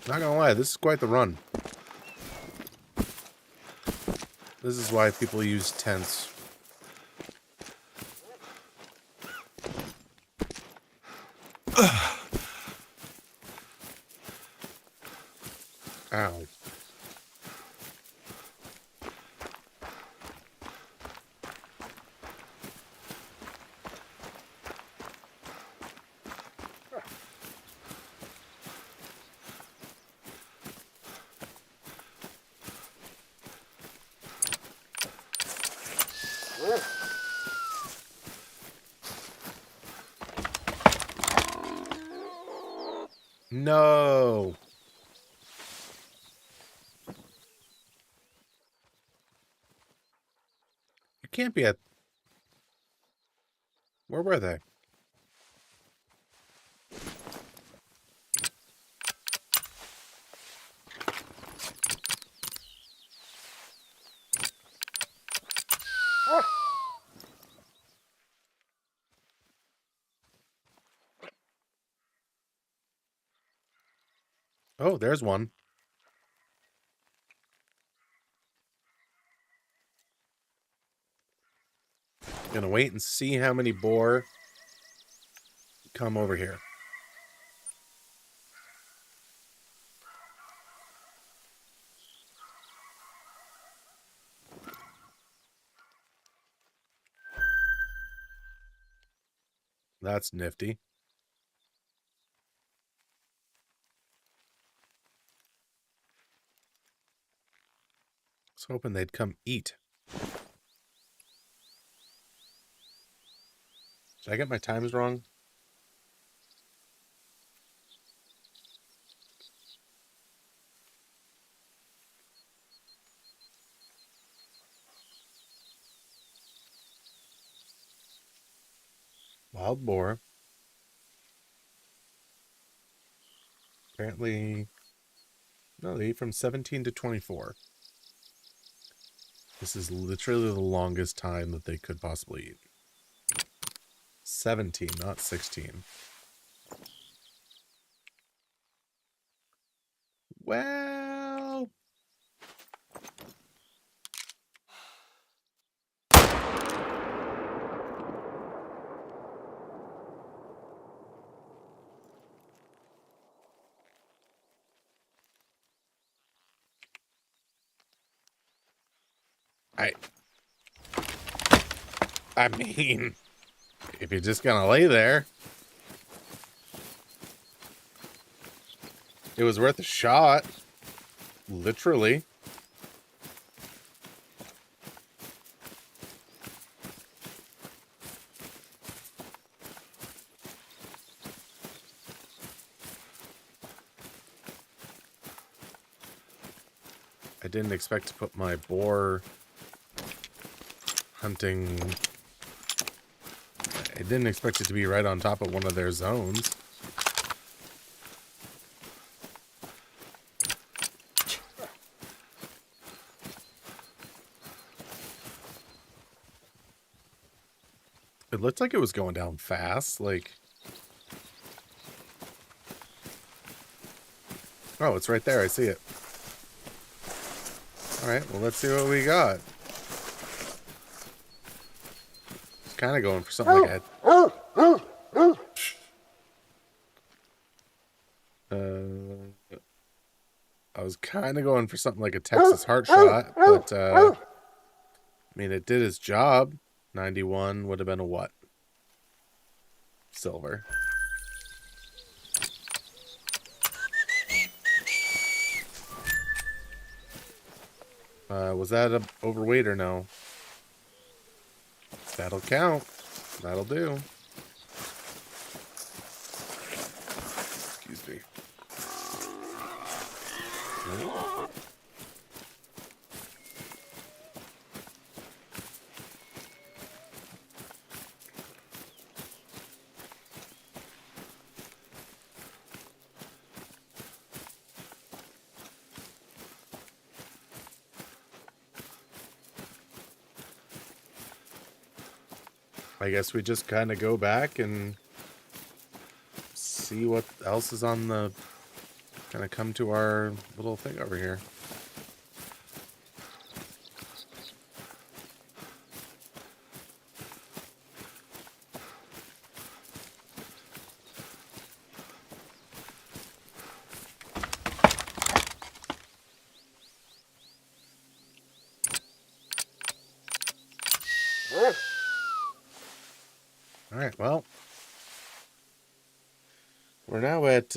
Not gonna lie, this is quite the run. This is why people use tents. Ow. No. You can't be at... Where were they? Oh, there's one. Gonna wait and see how many boar come over here. That's nifty. I was hoping they'd come eat. Did I get my times wrong? Wild boar. Apparently... No, they eat from 17 to 24. This is literally the longest time that they could possibly eat. 17, not 16. Well... I mean, if you're just gonna lay there, it was worth a shot. Literally. I didn't expect to put my boar hunting... I didn't expect it to be right on top of one of their zones. It looked like it was going down fast, like... Oh, it's right there, I see it. Alright, well, let's see what we got. It's kind of going for something like I was kind of going for something like a Texas heart shot, but, I mean, it did its job. 91 would have been a what? Silver. Was that a overweight or no? That'll count. That'll do. Excuse me. I guess we just kind of go back and see what else is on the... kind of come to our little thing over here. Alright, well, we're now at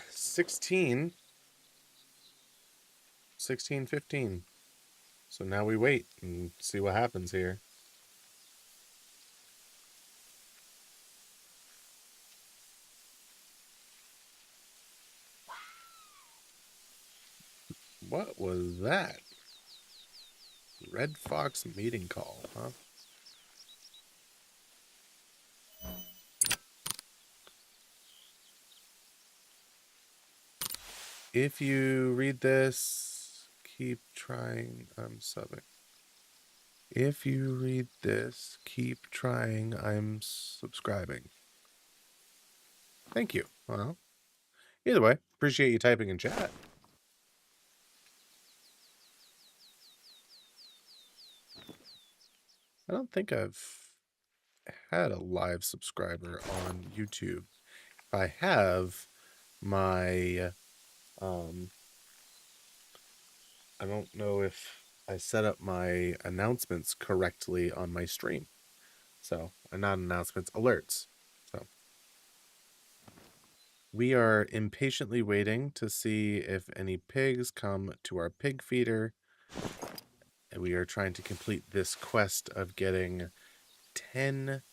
16, 15. So now we wait and see what happens here. What was that? Red Fox meeting call, huh? If you read this, keep trying. I'm subbing. If you read this, keep trying. I'm subscribing. Thank you. Well, either way, appreciate you typing in chat. I don't think I've had a live subscriber on YouTube. If I have, my I don't know if I set up my announcements correctly on my stream. So, not announcements, alerts. So, we are impatiently waiting to see if any pigs come to our pig feeder. And we are trying to complete this quest of getting 10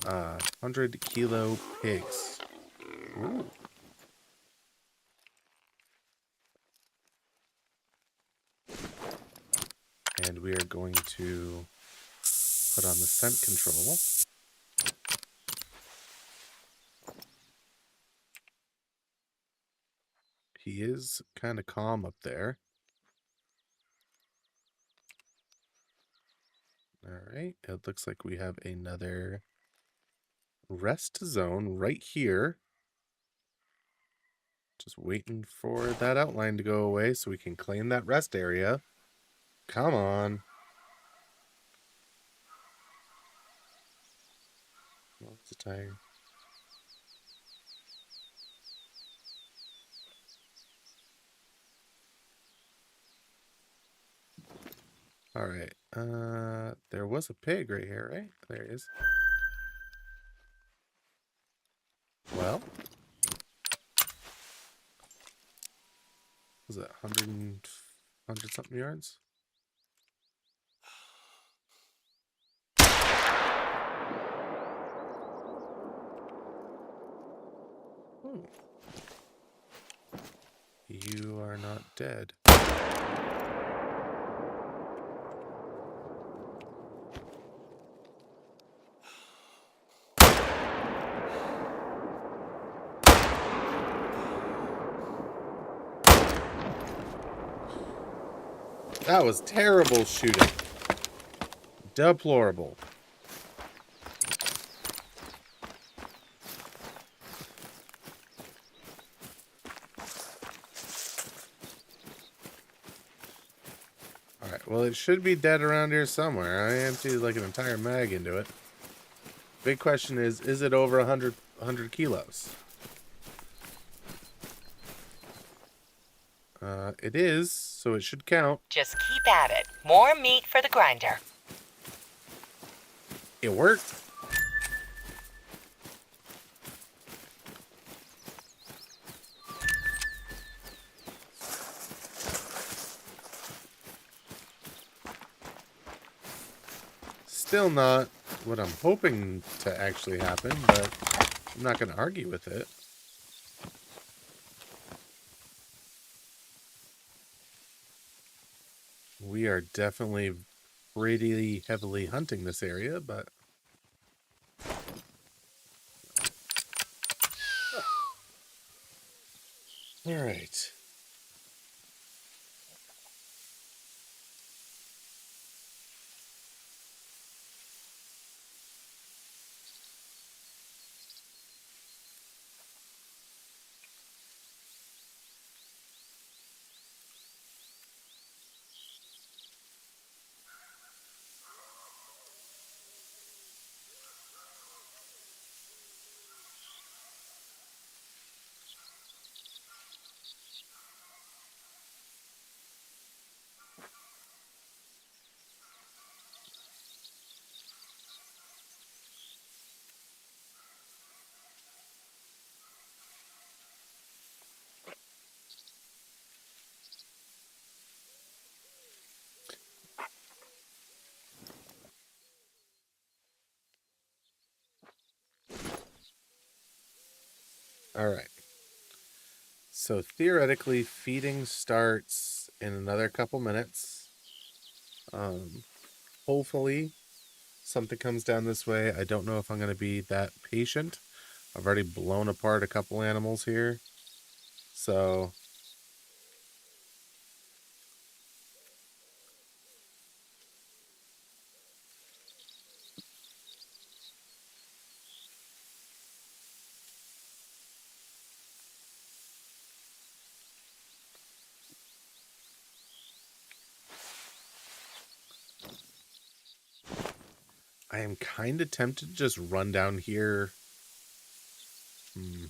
100-kilo pigs. Ooh. And we are going to put on the scent control. He is kind of calm up there. Alright, it looks like we have another rest zone right here. Just waiting for that outline to go away so we can claim that rest area. Come on. What's the tire? Alright, there was a pig right here, right? There he is. Well, was it 100 something yards? Oh. You are not dead. That was terrible shooting. Deplorable. Well, it should be dead around here somewhere. I emptied like an entire mag into it. Big question is it over 100 kilos? It is, so it should count. Just keep at it. More meat for the grinder. It worked. Still not what I'm hoping to actually happen, but I'm not going to argue with it. We are definitely pretty heavily hunting this area, but... Alright. Alright. So theoretically, feeding starts in another couple minutes. Hopefully, something comes down this way. I don't know if I'm going to be that patient. I've already blown apart a couple animals here. So... I am kind of tempted to just run down here. I'm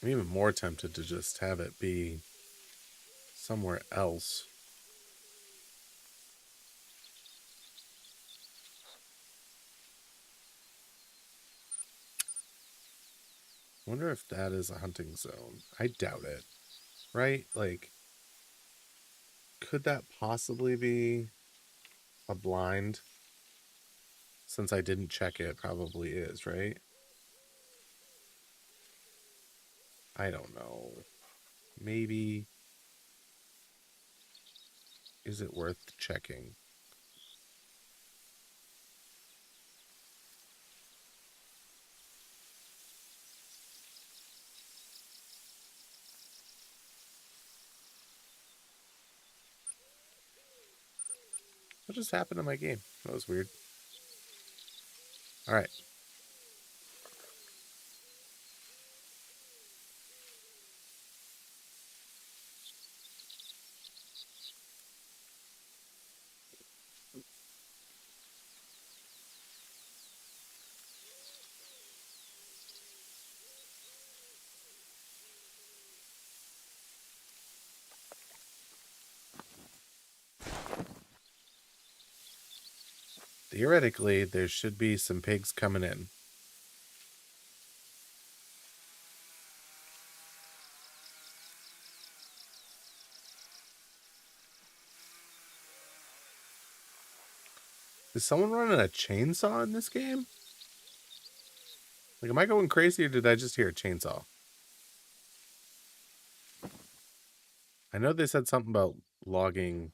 even more tempted to just have it be somewhere else. Wonder if that is a hunting zone. I doubt it. Right? Like, could that possibly be a blind? Since I didn't check it, probably is, right? I don't know. Maybe. Is it worth checking? What just happened to my game? That was weird. Alright. Theoretically, there should be some pigs coming in. Is someone running a chainsaw in this game? Like, am I going crazy or did I just hear a chainsaw? I know they said something about logging.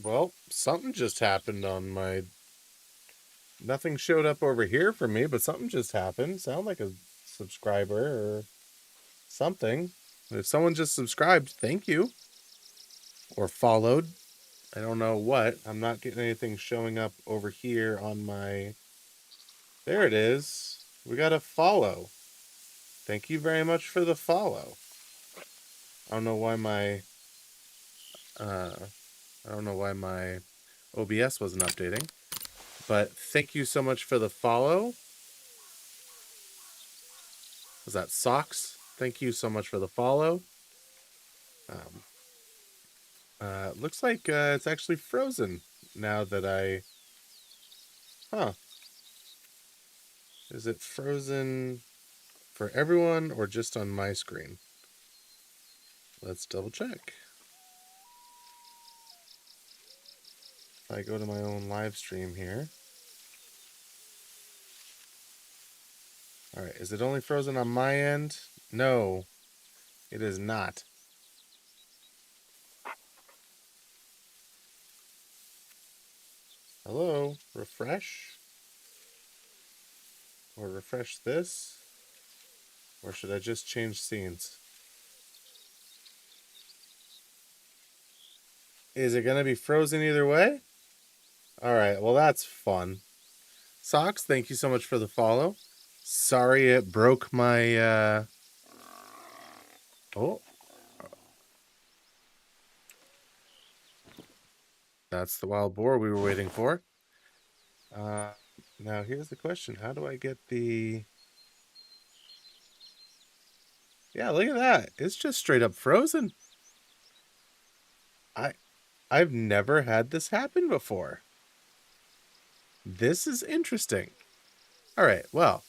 Well, something just happened on my... Nothing showed up over here for me, but something just happened. Sound like a subscriber or something. If someone just subscribed, thank you. or followed. I don't know what. I'm not getting anything showing up over here on my... There it is. We got a follow. Thank you very much for the follow. I don't know why my... Uh, I don't know why my OBS wasn't updating. But thank you so much for the follow. Was that Socks? Thank you so much for the follow. Looks like it's actually frozen now that I... Huh. Is it frozen for everyone or just on my screen? Let's double check. If I go to my own live stream here. All right, is it only frozen on my end? No, it is not. Hello, refresh? Or refresh this? Or should I just change scenes? Is it gonna be frozen either way? All right, well that's fun. Socks, thank you so much for the follow. Sorry it broke my, Oh. That's the wild boar we were waiting for. Now here's the question. How do I get the... Yeah, look at that. It's just straight up frozen. I've never had this happen before. This is interesting. All right, well,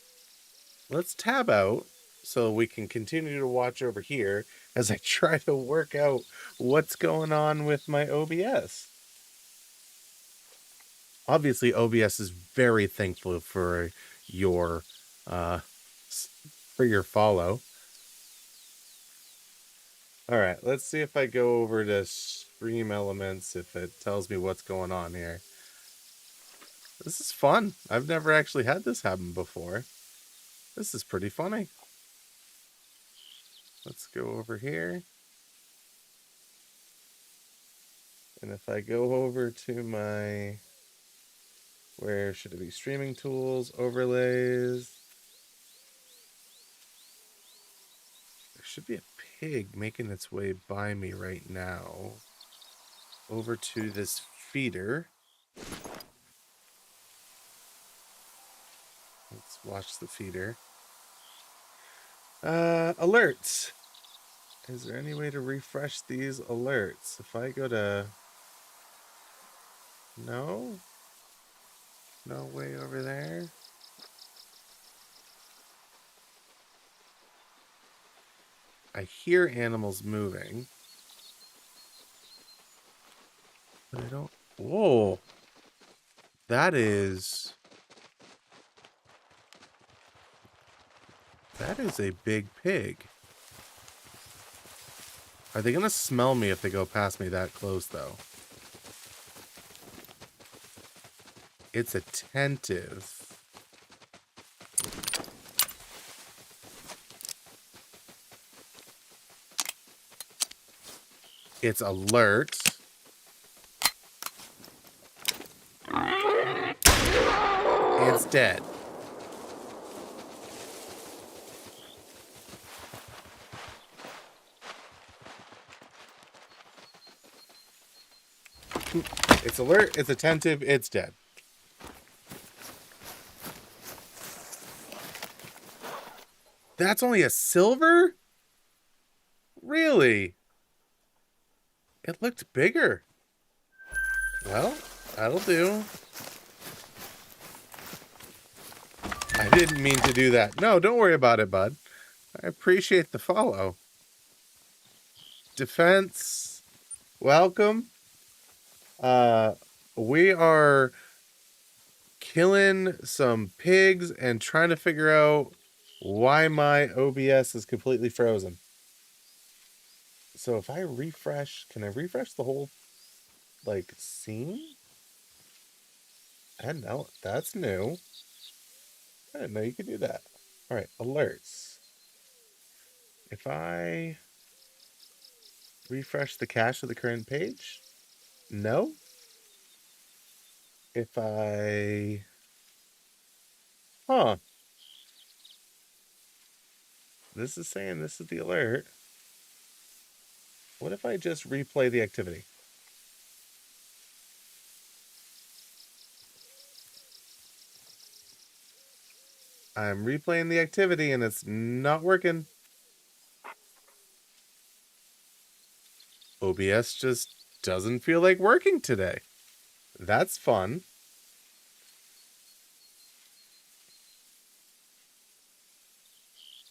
let's tab out so we can continue to watch over here as I try to work out what's going on with my OBS. Obviously, OBS is very thankful for your follow. All right, let's see if I go over to Stream Elements, if it tells me what's going on here. This is fun. I've never actually had this happen before. This is pretty funny. Let's go over here. And if I go over to my... Where should it be? Streaming tools, overlays. There should be a pig making its way by me right now. Over to this feeder. Let's watch the feeder. Alerts. Is there any way to refresh these alerts? If I go to... No? No way over there? I hear animals moving. But I don't... Whoa! That is a big pig. Are they gonna smell me if they go past me that close, though? It's attentive. It's alert. It's dead. It's alert, it's attentive, it's dead. That's only a silver? Really? It looked bigger. Well, that'll do. I didn't mean to do that. No, don't worry about it, bud. I appreciate the follow. Defense, welcome. We are killing some pigs and trying to figure out why my OBS is completely frozen. So if I refresh, can I refresh the whole, like, scene? I know, that's new. I didn't know you could do that. All right, alerts. If I refresh the cache of the current page? No. If I... Huh. This is saying this is the alert. What if I just replay the activity? I'm replaying the activity and it's not working. OBS just doesn't feel like working today. That's fun.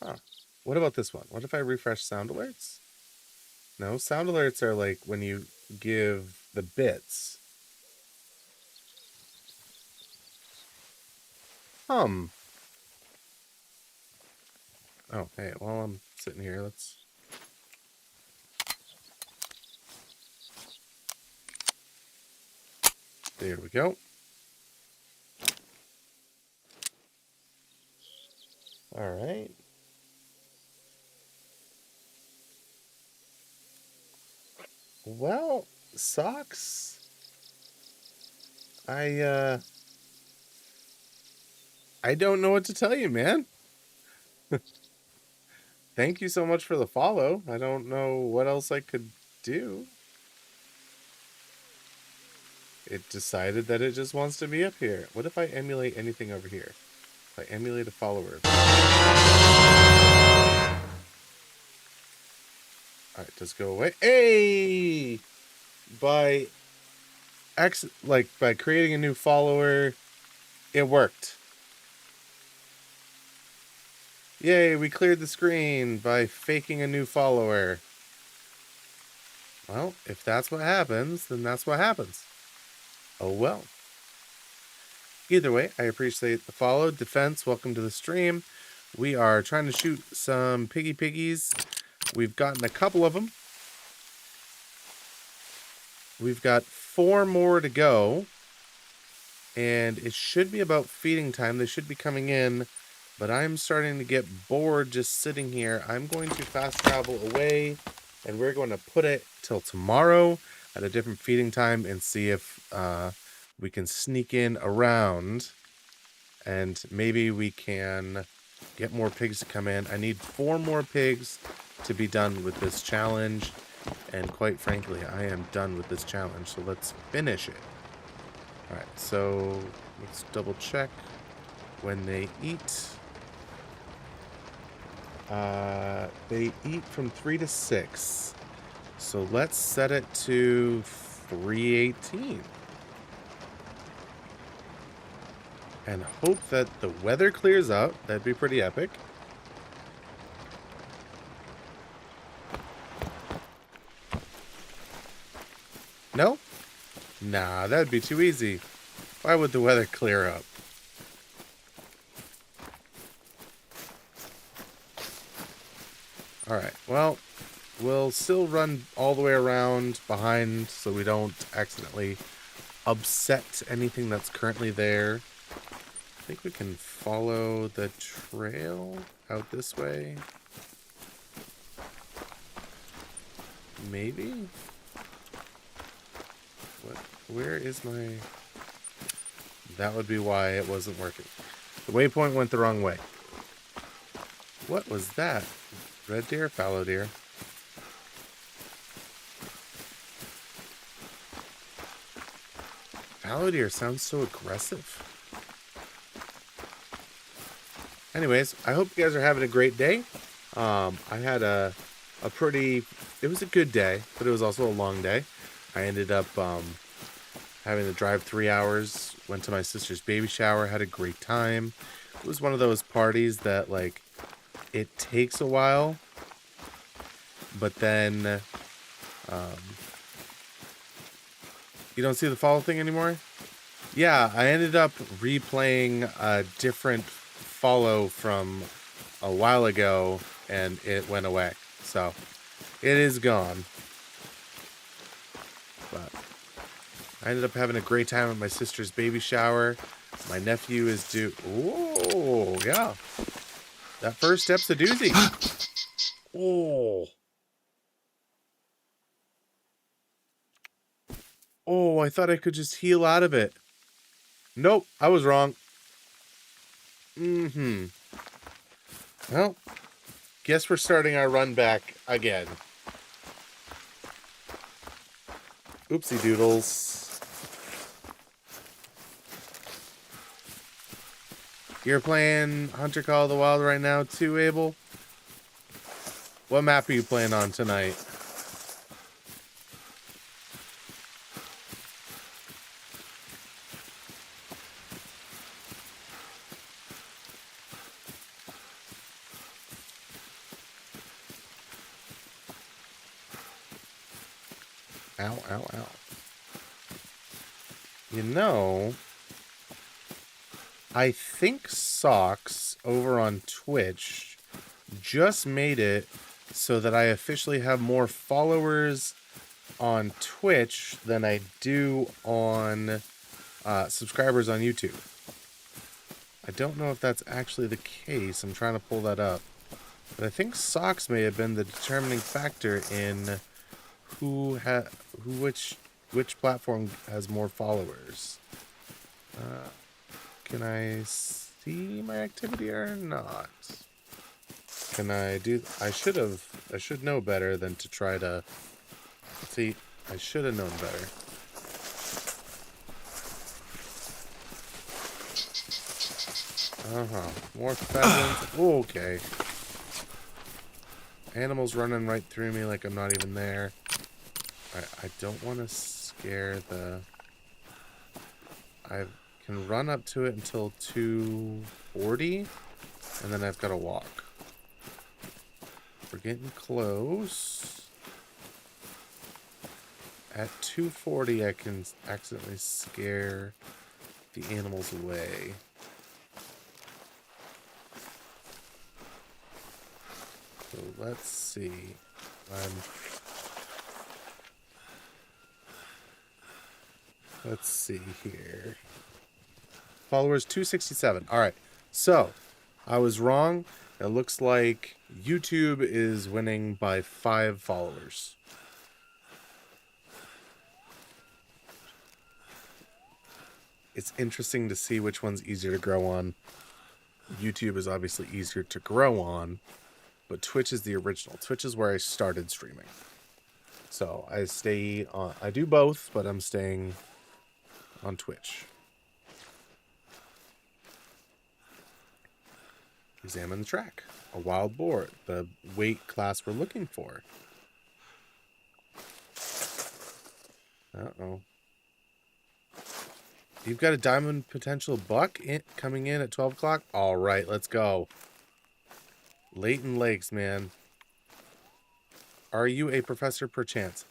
Huh. What about this one? What if I refresh sound alerts? No, sound alerts are like when you give the bits. Oh, hey, while I'm sitting here, let's... There we go. All right. Well, socks. I don't know what to tell you, man. Thank you so much for the follow. I don't know what else I could do. It decided that it just wants to be up here. What if I emulate anything over here? If I emulate a follower. Alright, just go away. Hey! By creating a new follower, it worked. Yay, we cleared the screen by faking a new follower. Well, if that's what happens, then that's what happens. Oh well. Either way, I appreciate the follow. Defense, welcome to the stream. We are trying to shoot some piggies. We've gotten a couple of them. We've got 4 more to go. And it should be about feeding time. They should be coming in. But I'm starting to get bored just sitting here. I'm going to fast travel away. And we're going to put it till tomorrow at a different feeding time and see if we can sneak in around. And maybe we can get more pigs to come in. I need 4 more pigs to be done with this challenge. And quite frankly, I am done with this challenge. So let's finish it. Alright, so let's double check when they eat. They eat from 3 to 6. So let's set it to 3:18. And hope that the weather clears out. That'd be pretty epic. No? Nah, that'd be too easy. Why would the weather clear up? Alright, well, we'll still run all the way around behind so we don't accidentally upset anything that's currently there. I think we can follow the trail out this way. Maybe? What? Where is my... That would be why it wasn't working. The waypoint went the wrong way. What was that? Red deer, fallow deer. Fallow deer sounds so aggressive. Anyways, I hope you guys are having a great day. I had a pretty... It was a good day, but it was also a long day. I ended up having to drive 3 hours. Went to my sister's baby shower. Had a great time. It was one of those parties that, like, it takes a while. But then... you don't see the follow thing anymore? Yeah, I ended up replaying a different follow from a while ago, and it went away. So, it is gone. But I ended up having a great time at my sister's baby shower. My nephew is due... Oh, yeah. That first step's a doozy. Oh. Oh, I thought I could just heal out of it. Nope, I was wrong. Mm-hmm. Well, guess we're starting our run back again. Oopsie doodles. You're playing Hunter Call of the Wild right now too, Abel? What map are you playing on tonight? Ow, ow, ow. You know, I think Socks over on Twitch just made it so that I officially have more followers on Twitch than I do on subscribers on YouTube. I don't know if that's actually the case. I'm trying to pull that up. But I think Socks may have been the determining factor in which platform has more followers. Can I see my activity or not? Can I do? I should know better than to try to see. I should have known better. More pheasants. Okay. Animals running right through me like I'm not even there. I don't want to scare the... I can run up to it until 240, and then I've got to walk. We're getting close. At 240, I can accidentally scare the animals away. So let's see. Let's see here. Followers 267. All right. So I was wrong. It looks like YouTube is winning by 5 followers. It's interesting to see which one's easier to grow on. YouTube is obviously easier to grow on, but Twitch is the original. Twitch is where I started streaming. So I stay on, I do both, but I'm staying on Twitch. Examine the track. A wild boar. The weight class we're looking for. Uh-oh. You've got a diamond potential buck coming in at 12 o'clock? All right, let's go. Leighton Lakes, man. Are you a professor perchance?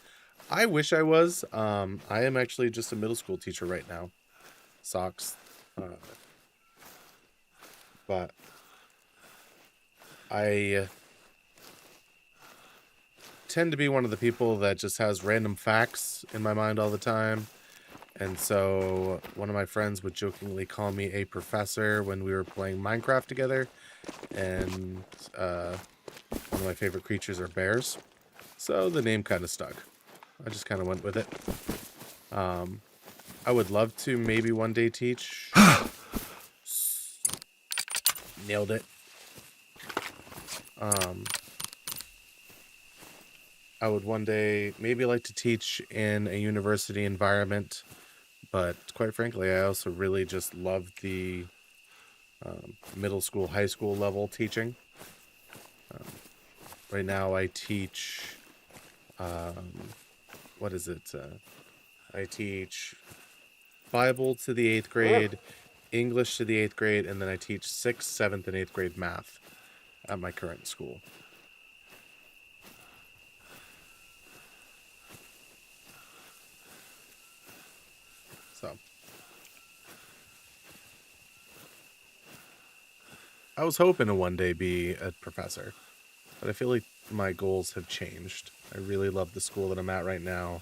I wish I was. I am actually just a middle school teacher right now. Socks. But I tend to be one of the people that just has random facts in my mind all the time. And so one of my friends would jokingly call me a professor when we were playing Minecraft together. And one of my favorite creatures are bears. So the name kind of stuck. I just kind of went with it. I would love to maybe one day teach. Nailed it. I would one day maybe like to teach in a university environment. But quite frankly, I also really just love the middle school, high school level teaching. Right now I teach, what is it? I teach Bible to the 8th grade, English to the 8th grade, and then I teach 6th, 7th, and 8th grade math at my current school. So I was hoping to one day be a professor, but I feel like my goals have changed. I really love the school that I'm at right now,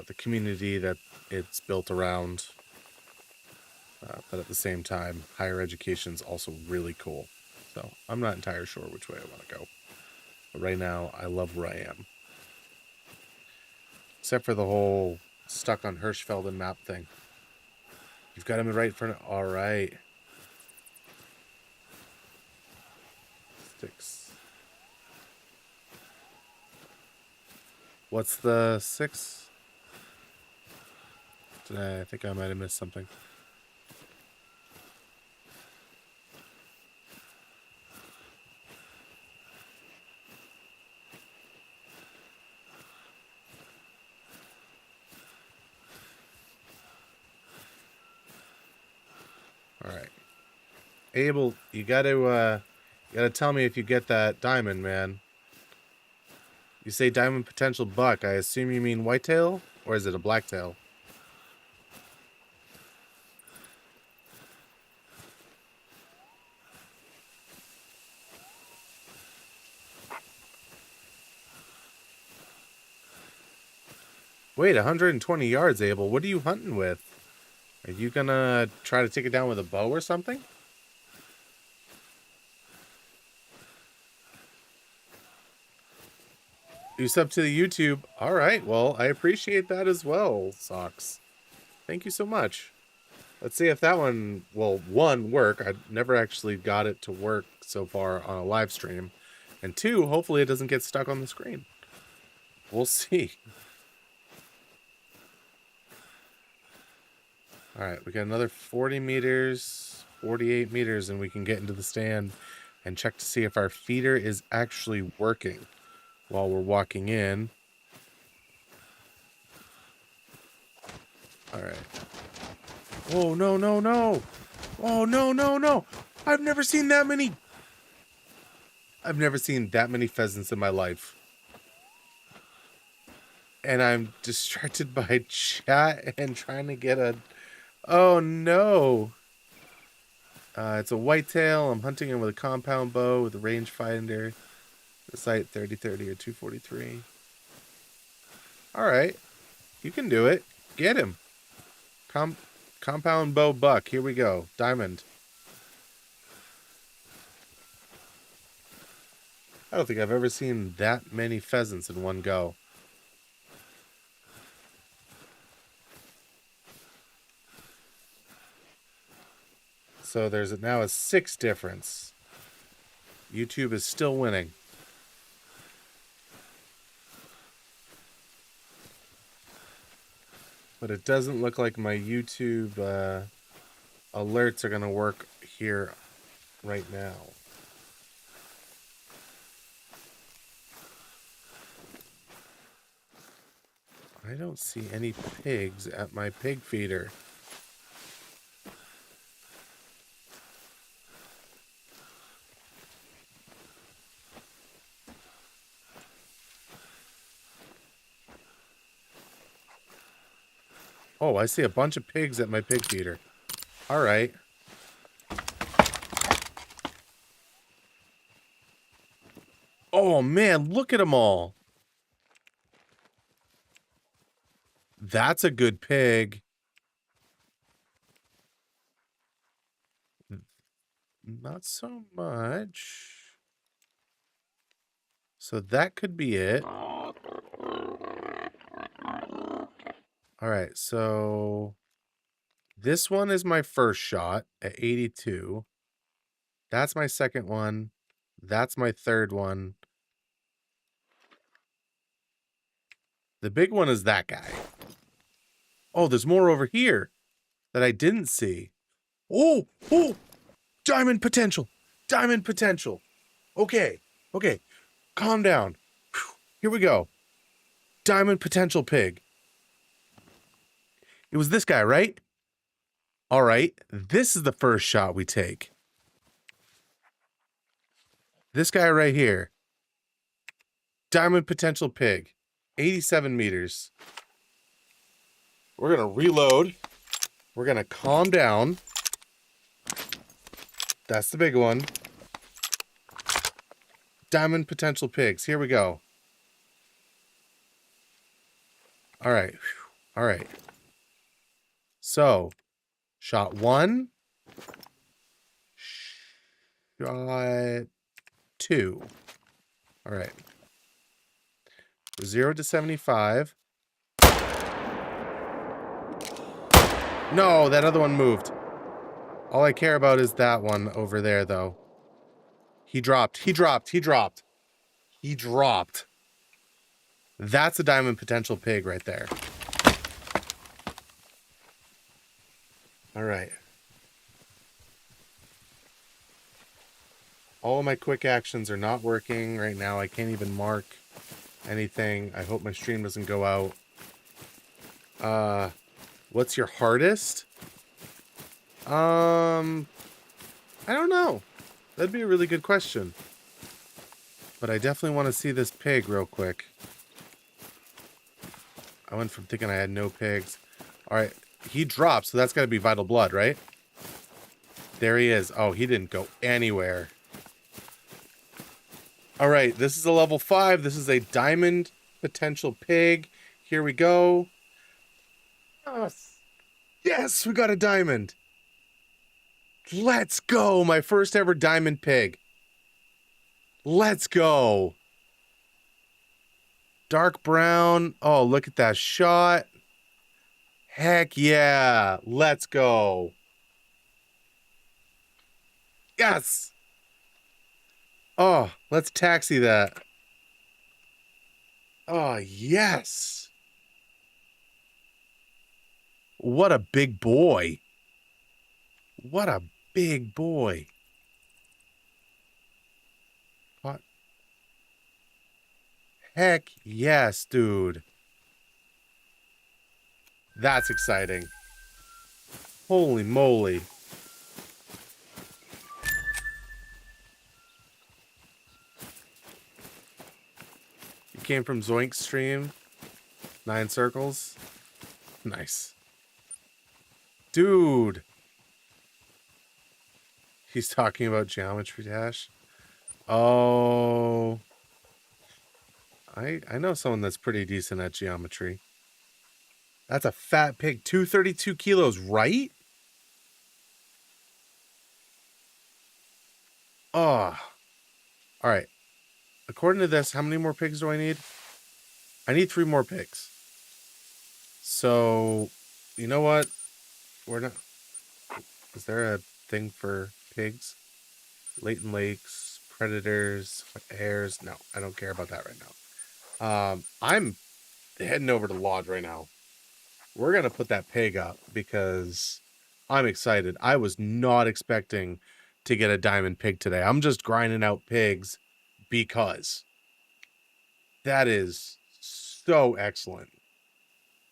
the community that it's built around, but at the same time, higher education is also really cool. So I'm not entirely sure which way I want to go. But right now, I love where I am. Except for the whole stuck on Hirschfelden map thing. You've got him right in front of... All right. Sticks. What's the 6? I think I might have missed something. All right. Abel, you gotta tell me if you get that diamond, man. You say diamond potential buck. I assume you mean whitetail, or is it a blacktail? Wait, 120 yards, Abel. What are you hunting with? Are you gonna try to take it down with a bow or something? You sub to the YouTube. All right, well, I appreciate that as well, Socks. Thank you so much. Let's see if that one will, one, work. I never actually got it to work so far on a live stream. And two, hopefully it doesn't get stuck on the screen. We'll see. All right, we got another 40 meters, 48 meters, and we can get into the stand and check to see if our feeder is actually working while we're walking in. All right. Oh, no, no, no. Oh, no, no, no. I've never seen that many pheasants in my life. And I'm distracted by chat and trying to get a... Oh, no. It's a whitetail. I'm hunting him with a compound bow with a rangefinder. The sight 30-30 or 243. All right. You can do it. Get him. Compound bow buck. Here we go. Diamond. I don't think I've ever seen that many pheasants in one go. So there's now a 6 difference. YouTube is still winning. But it doesn't look like my YouTube alerts are going to work here right now. I don't see any pigs at my pig feeder. Oh, I see a bunch of pigs at my pig feeder. All right. Oh, man, look at them all. That's a good pig. Not so much. So that could be it. All right, so this one is my first shot at 82. That's my second one. That's my third one. The big one is that guy. Oh, there's more over here that I didn't see. Oh, diamond potential. Diamond potential. Okay. Calm down. Whew. Here we go. Diamond potential pig. It was this guy, right? All right. This is the first shot we take. This guy right here. Diamond potential pig. 87 meters. We're going to reload. We're going to calm down. That's the big one. Diamond potential pigs. Here we go. All right. All right. So, shot 1. Shot 2. All right. 0 to 75. No, that other one moved. All I care about is that one over there, though. He dropped. He dropped. He dropped. He dropped. That's a diamond potential pig right there. All right. All of my quick actions are not working right now. I can't even mark anything. I hope my stream doesn't go out. What's your hardest? I don't know. That'd be a really good question. But I definitely want to see this pig real quick. I went from thinking I had no pigs. All right, he dropped, so that's got to be Vital Blood, right? There he is. Oh, he didn't go anywhere. All right, this is a level 5. This is a diamond potential pig. Here we go. Yes, we got a diamond. Let's go. My first ever diamond pig. Let's go. Dark brown. Oh, look at that shot. Heck yeah. Let's go. Yes. Oh, let's taxi that. Oh, yes. What a big boy. What a big boy. Heck yes, dude. That's exciting. Holy moly. You came from Zoink's stream? 9 circles? Nice. Dude. He's talking about Geometry Dash. Oh. I know someone that's pretty decent at geometry. That's a fat pig. 232 kilos, right? Oh. All right. According to this, how many more pigs do I need? I need 3 more pigs. So, you know what? We're not... Is there a thing for pigs? Latent lakes, predators, hares? No, I don't care about that right now. I'm heading over to Lodge right now. We're going to put that pig up because I'm excited. I was not expecting to get a diamond pig today. I'm just grinding out pigs because that is so excellent.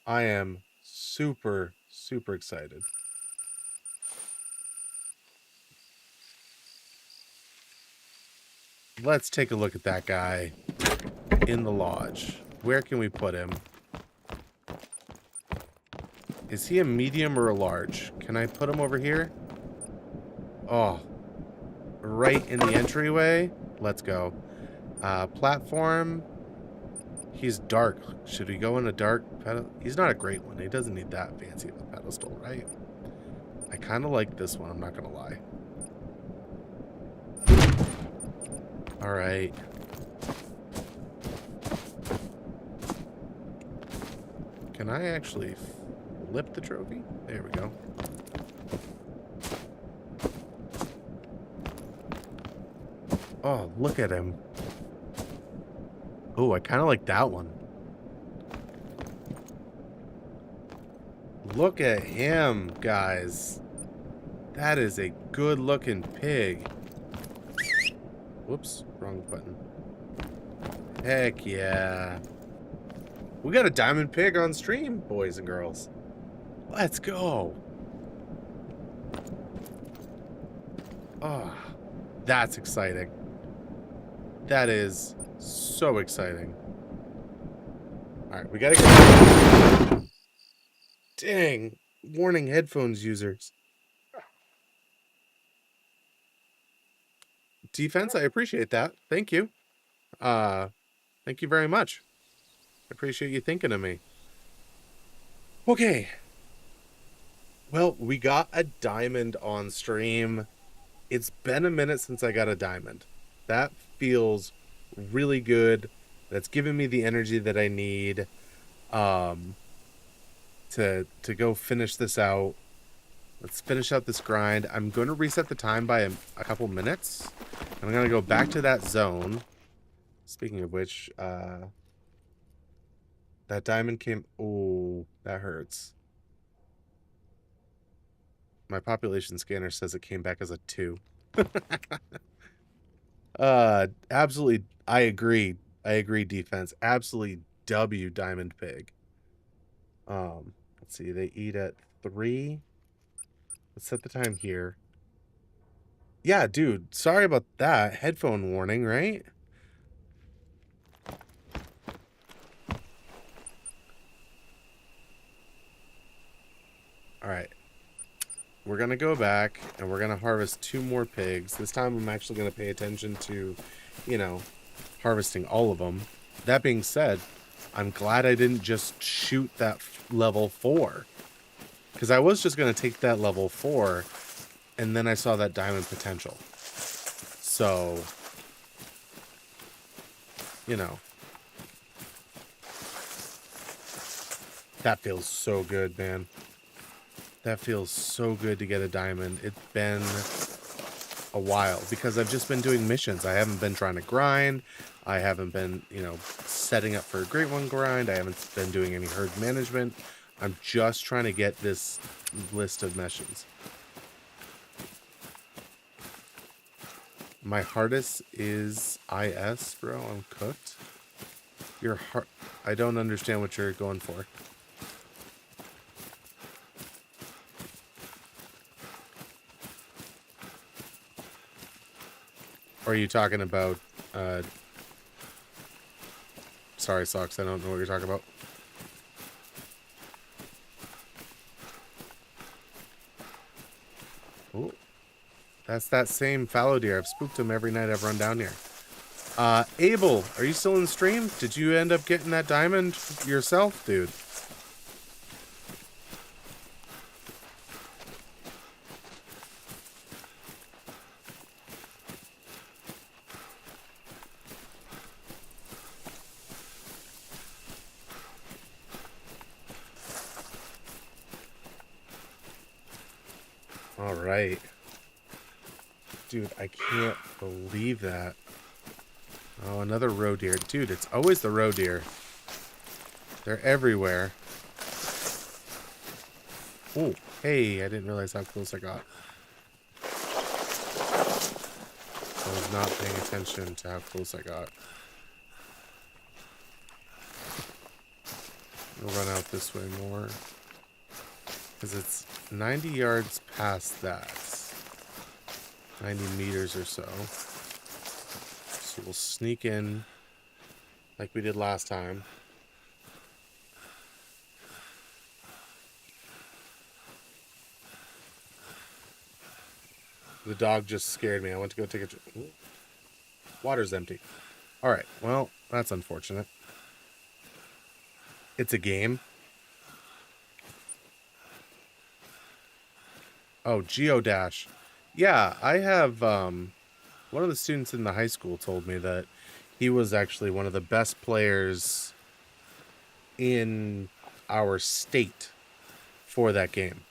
I am super, super excited. Let's take a look at that guy in the lodge. Where can we put him? Is he a medium or a large? Can I put him over here? Oh, right in the entryway. Let's go. Platform. He's dark. Should we go in a dark pedestal? He's not a great one. He doesn't need that fancy of a pedestal, right? I kind of like this one. I'm not going to lie. All right. Can I actually flip the trophy? There we go. Oh, look at him. Oh, I kind of like that one. Look at him, guys. That is a good-looking pig. Whoops, wrong button. Heck yeah. We got a diamond pig on stream, boys and girls. Let's go. Oh, that's exciting. That is so exciting. All right, we gotta go. Dang. Warning headphones users. Defense, I appreciate that. Thank you. Thank you very much. I appreciate you thinking of me. Okay. Well, we got a diamond on stream. It's been a minute since I got a diamond. That feels really good. That's giving me the energy that I need to go finish this out. Let's finish out this grind. I'm going to reset the time by a couple minutes. I'm going to go back to that zone. Speaking of which, that diamond came... Oh, that hurts. My population scanner says it came back as a 2. Absolutely, I agree. I agree, defense. Absolutely W Diamond Pig. Let's see, they eat at 3. Let's set the time here. Yeah, dude, sorry about that. Headphone warning, right? All right. We're going to go back and we're going to harvest 2 more pigs. This time I'm actually going to pay attention to, you know, harvesting all of them. That being said, I'm glad I didn't just shoot that level 4. Because I was just going to take that level 4, and then I saw that diamond potential. So, you know. That feels so good, man. That feels so good to get a diamond. It's been a while because I've just been doing missions. I haven't been trying to grind. I haven't been, you know, setting up for a great one grind. I haven't been doing any herd management. I'm just trying to get this list of missions. My hardest is IS, bro. I'm cooked. Your heart. I don't understand what you're going for. Or are you talking about, sorry, Socks, I don't know what you're talking about. Oh, that's that same fallow deer. I've spooked him every night I've run down here. Abel, are you still in the stream? Did you end up getting that diamond yourself, dude? All right. Dude, I can't believe that. Oh, another roe deer. Dude, it's always the roe deer. They're everywhere. Oh, hey, I didn't realize how close I got. I was not paying attention to how close I got. We'll run out this way more. Because it's 90 yards past that. 90 meters or so. So we'll sneak in like we did last time. The dog just scared me. I went to go take a... Ooh. Water's empty. Alright, well, that's unfortunate. It's a game. Oh, Geodash. Yeah, I have, one of the students in the high school told me that he was actually one of the best players in our state for that game.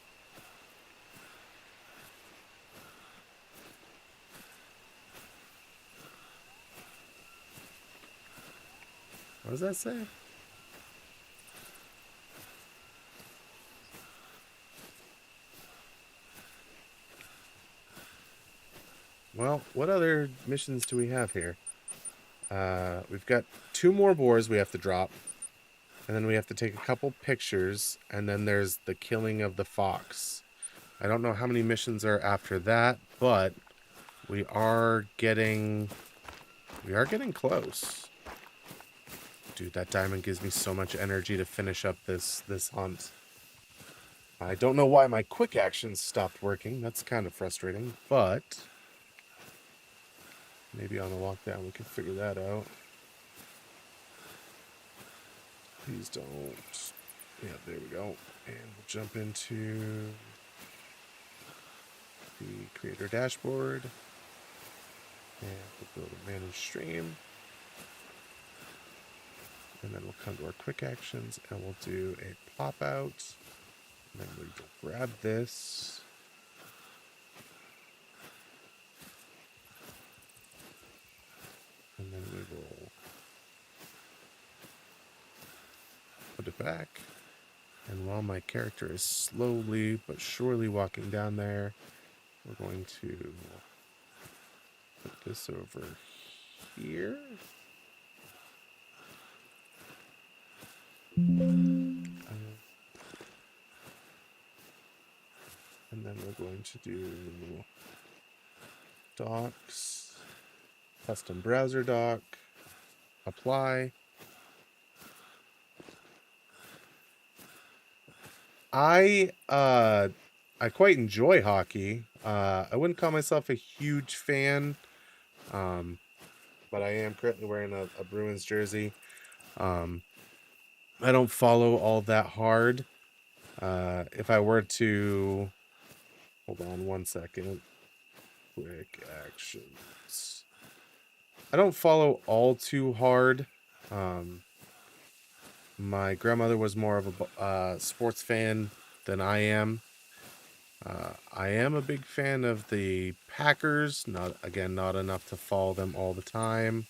What does that say? Well, what other missions do we have here? We've got 2 more boars we have to drop. And then we have to take a couple pictures. And then there's the killing of the fox. I don't know how many missions are after that, but we are getting close. Dude, that diamond gives me so much energy to finish up this hunt. I don't know why my quick actions stopped working. That's kind of frustrating, but maybe on the lockdown we can figure that out. Please don't. Yeah, there we go. And we'll jump into the creator dashboard. And we'll build a managed stream. And then we'll come to our quick actions and we'll do a plop out. And then we'll grab this. back. And while my character is slowly but surely walking down there, we're going to put this over here. And then we're going to do docs, custom browser doc, apply. I quite enjoy hockey. I wouldn't call myself a huge fan, but I am currently wearing a Bruins jersey. I don't follow all that hard. If I were to, hold on one second, quick actions. I don't follow all too hard. My grandmother was more of a sports fan than I am. I am a big fan of the Packers. Not enough to follow them all the time,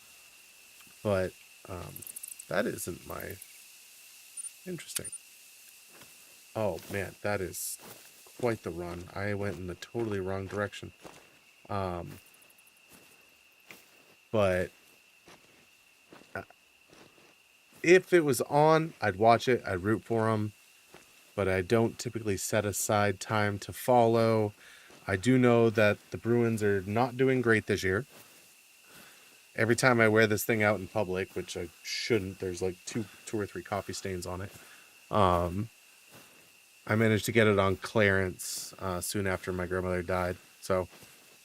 but that isn't my interesting. Oh man, that is quite the run. I went in the totally wrong direction. But if it was on, I'd watch it. I'd root for them. But I don't typically set aside time to follow. I do know that the Bruins are not doing great this year. Every time I wear this thing out in public, which I shouldn't, there's like two or three coffee stains on it. I managed to get it on clearance soon after my grandmother died. So,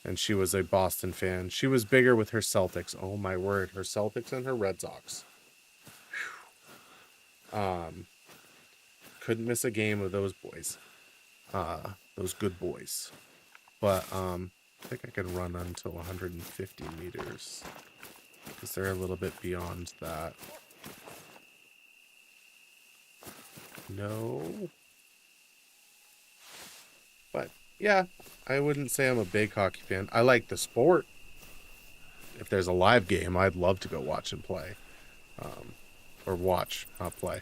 and she was a Boston fan. She was bigger with her Celtics. Oh my word, her Celtics and her Red Sox. Couldn't miss a game of those boys. Those good boys. But I think I could run until 150 meters because they're a little bit beyond that. No. But yeah, I wouldn't say I'm a big hockey fan. I like the sport. If there's a live game, I'd love to go watch and play. Or watch, not play.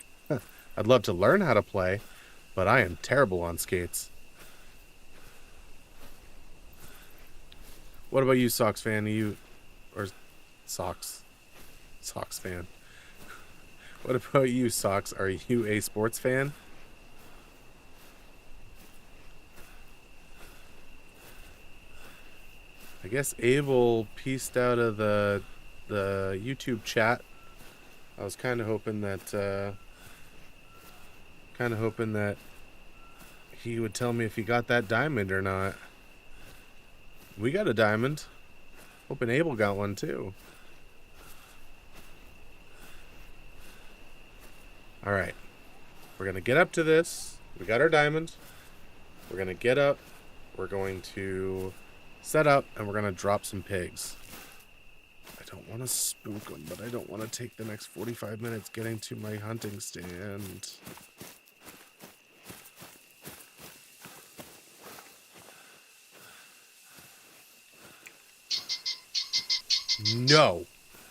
I'd love to learn how to play, but I am terrible on skates. What about you, Sox fan? Or Sox fan? What about you, Sox? Are you a sports fan? I guess Abel pieced out of the YouTube chat. I was kind of hoping that he would tell me if he got that diamond or not. We got a diamond. Hoping Abel got one too. All right. We're going to get up to this. We got our diamond. We're going to get up. We're going to set up, and we're going to drop some pigs. I don't want to spook them, but I don't want to take the next 45 minutes getting to my hunting stand. No,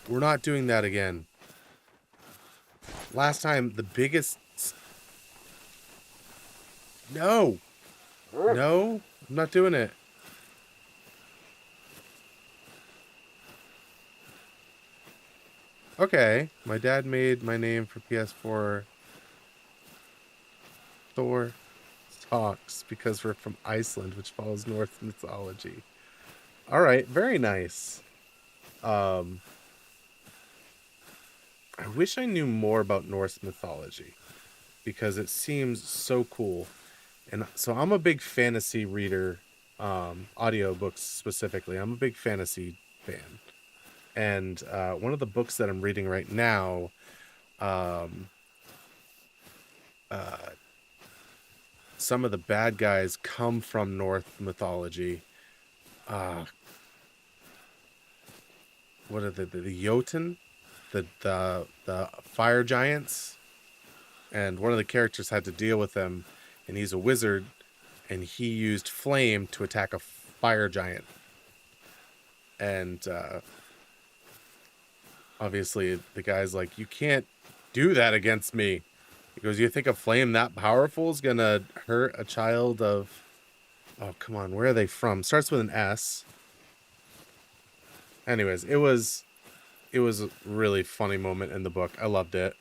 we're not doing that again. Last time, the biggest... No, I'm not doing it. Okay, my dad made my name for PS4 Thor Socks because we're from Iceland, which follows Norse mythology. All right, very nice. I wish I knew more about Norse mythology because it seems so cool. And so I'm a big fantasy reader, audiobooks specifically. I'm a big fantasy fan. And one of the books that I'm reading right now, some of the bad guys come from Norse mythology. What are the Jotun? The fire giants? And one of the characters had to deal with them, and he's a wizard, and he used flame to attack a fire giant. And obviously the guy's like, you can't do that against me. He goes, you think a flame that powerful is going to hurt a child of... Oh, come on. Where are they from? Starts with an S. Anyways, it was a really funny moment in the book. I loved it.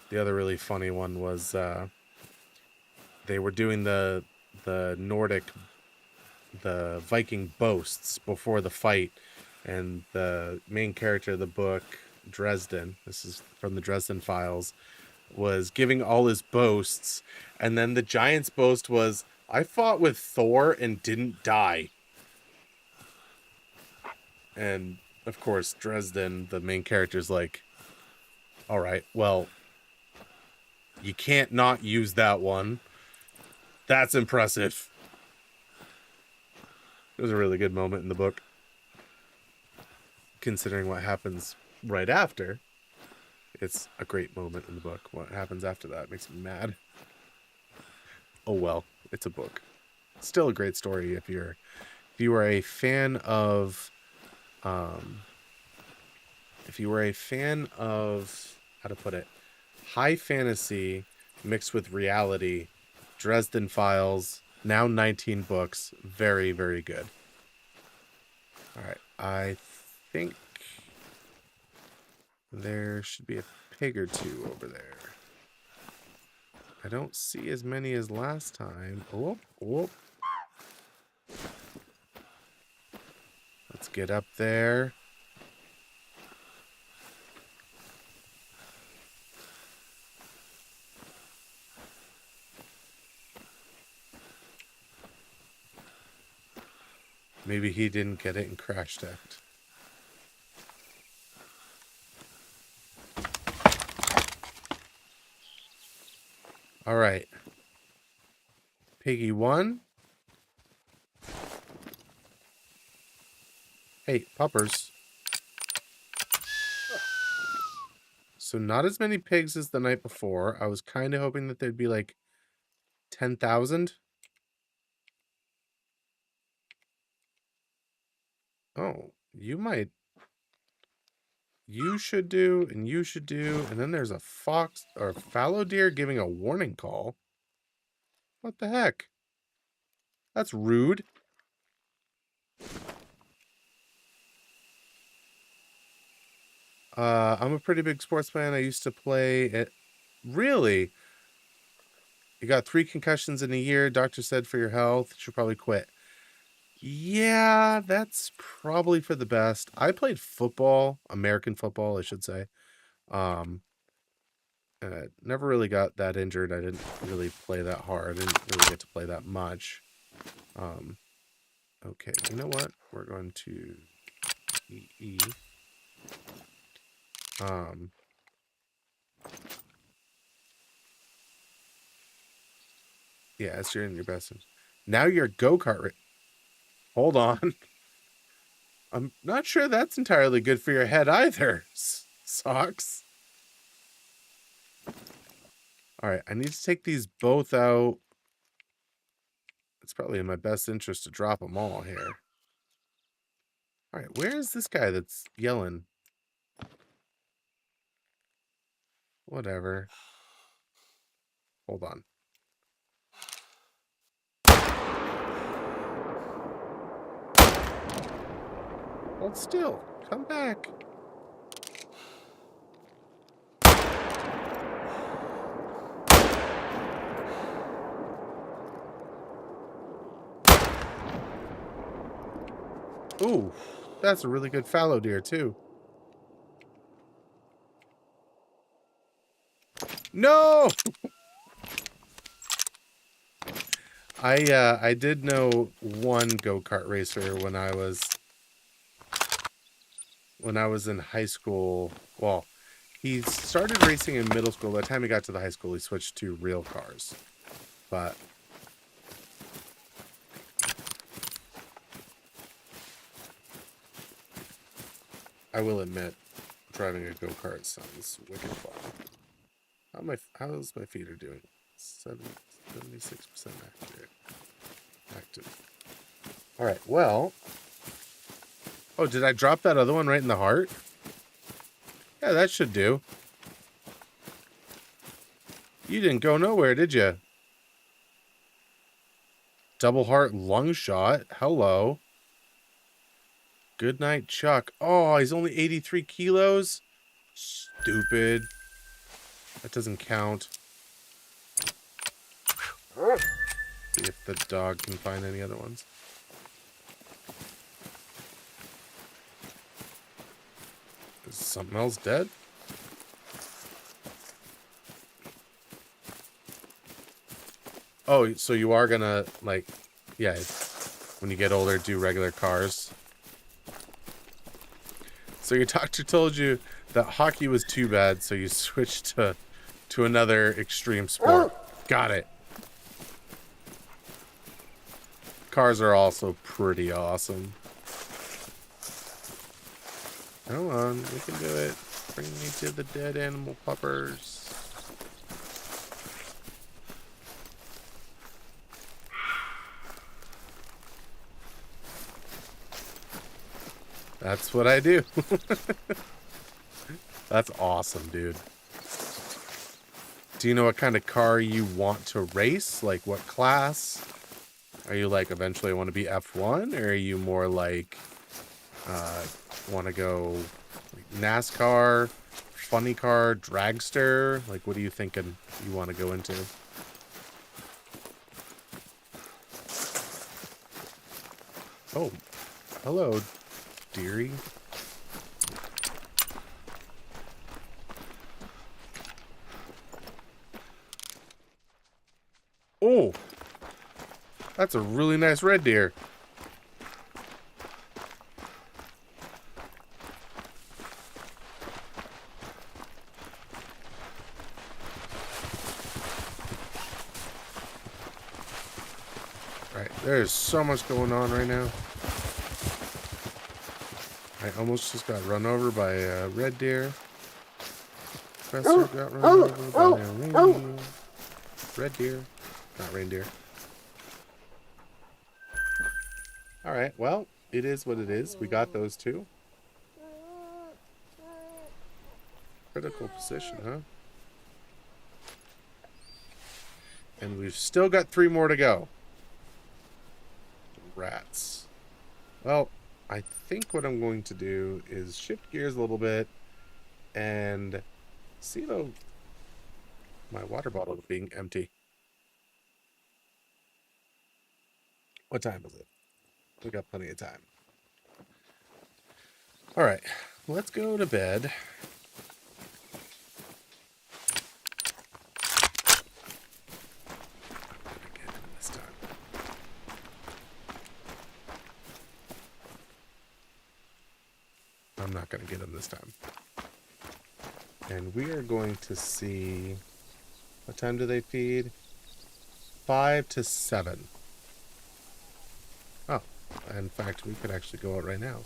The other really funny one was they were doing the Nordic, the Viking boasts before the fight, and the main character of the book, Dresden, this is from the Dresden Files, was giving all his boasts, and then the giant's boast was, I fought with Thor and didn't die. And of course, Dresden, the main character, is like, all right, well, you can't not use that one. That's impressive. It was a really good moment in the book, considering what happens right after. It's a great moment in the book. What happens after that makes me mad. Oh well, it's a book. Still a great story if you are a fan of if you were a fan of, how to put it, high fantasy mixed with reality, Dresden Files, now 19 books, very, very good. All right, I think there should be a pig or two over there. I don't see as many as last time. Oh, oh. Let's get up there. Maybe he didn't get it and crashed it. All right. Piggy 1. Hey, puppers. So not as many pigs as the night before. I was kind of hoping that there'd be like 10,000. Oh, you might. You should do, and you should do. And then there's a fox or fallow deer giving a warning call. What the heck? That's rude. I'm a pretty big sports fan. I used to play it. Really? You got 3 concussions in a year. Doctor said for your health, you should probably quit. Yeah, that's probably for the best. I played football, American football, I should say. Never really got that injured. I didn't really play that hard. I didn't really get to play that much. Okay, you know what? We're going to E. Yeah, it's in your best. Now you're a go-kart. Hold on. I'm not sure that's entirely good for your head either, Socks. All right, I need to take these both out. It's probably in my best interest to drop them all here. All right, where is this guy that's yelling? Whatever. Hold on. Hold still. Come back. Ooh, that's a really good fallow deer too. No! I did know one go-kart racer when I was in high school. Well, he started racing in middle school. By the time he got to the high school, he switched to real cars. But I will admit, driving a go-kart sounds wicked fun. How's my feet are doing? 76% active. All right, well. Oh, did I drop that other one right in the heart? Yeah, that should do. You didn't go nowhere, did you? Double heart lung shot. Hello. Good night, Chuck. Oh, he's only 83 kilos? Stupid. That doesn't count. See if the dog can find any other ones. Is something else dead? Oh, so you are gonna, like, yeah, when you get older, do regular cars. So your doctor told you that hockey was too bad, so you switched to another extreme sport. Got it. Cars are also pretty awesome. Come on, we can do it. Bring me to the dead animal puppers. That's what I do. That's awesome, dude. Do you know what kind of car you want to race? Like what class? Are you like eventually want to be F1? Or are you more like want to go like NASCAR, funny car, dragster? Like what are you thinking you want to go into? Oh, hello, dearie. Oh, that's a really nice red deer. Right, there's so much going on right now. I almost just got run over by a red deer. Professor got run over by a reindeer. Red deer, not reindeer. Alright, well, it is what it is. We got those two. Critical position, huh? And we've still got 3 more to go. Rats. Well, I think what I'm going to do is shift gears a little bit and see about my water bottle being empty. What time is it? We got plenty of time. All right, let's go to bed. I'm not going to get him this time. And we are going to see... What time do they feed? 5 to 7. Oh, in fact, we could actually go out right now.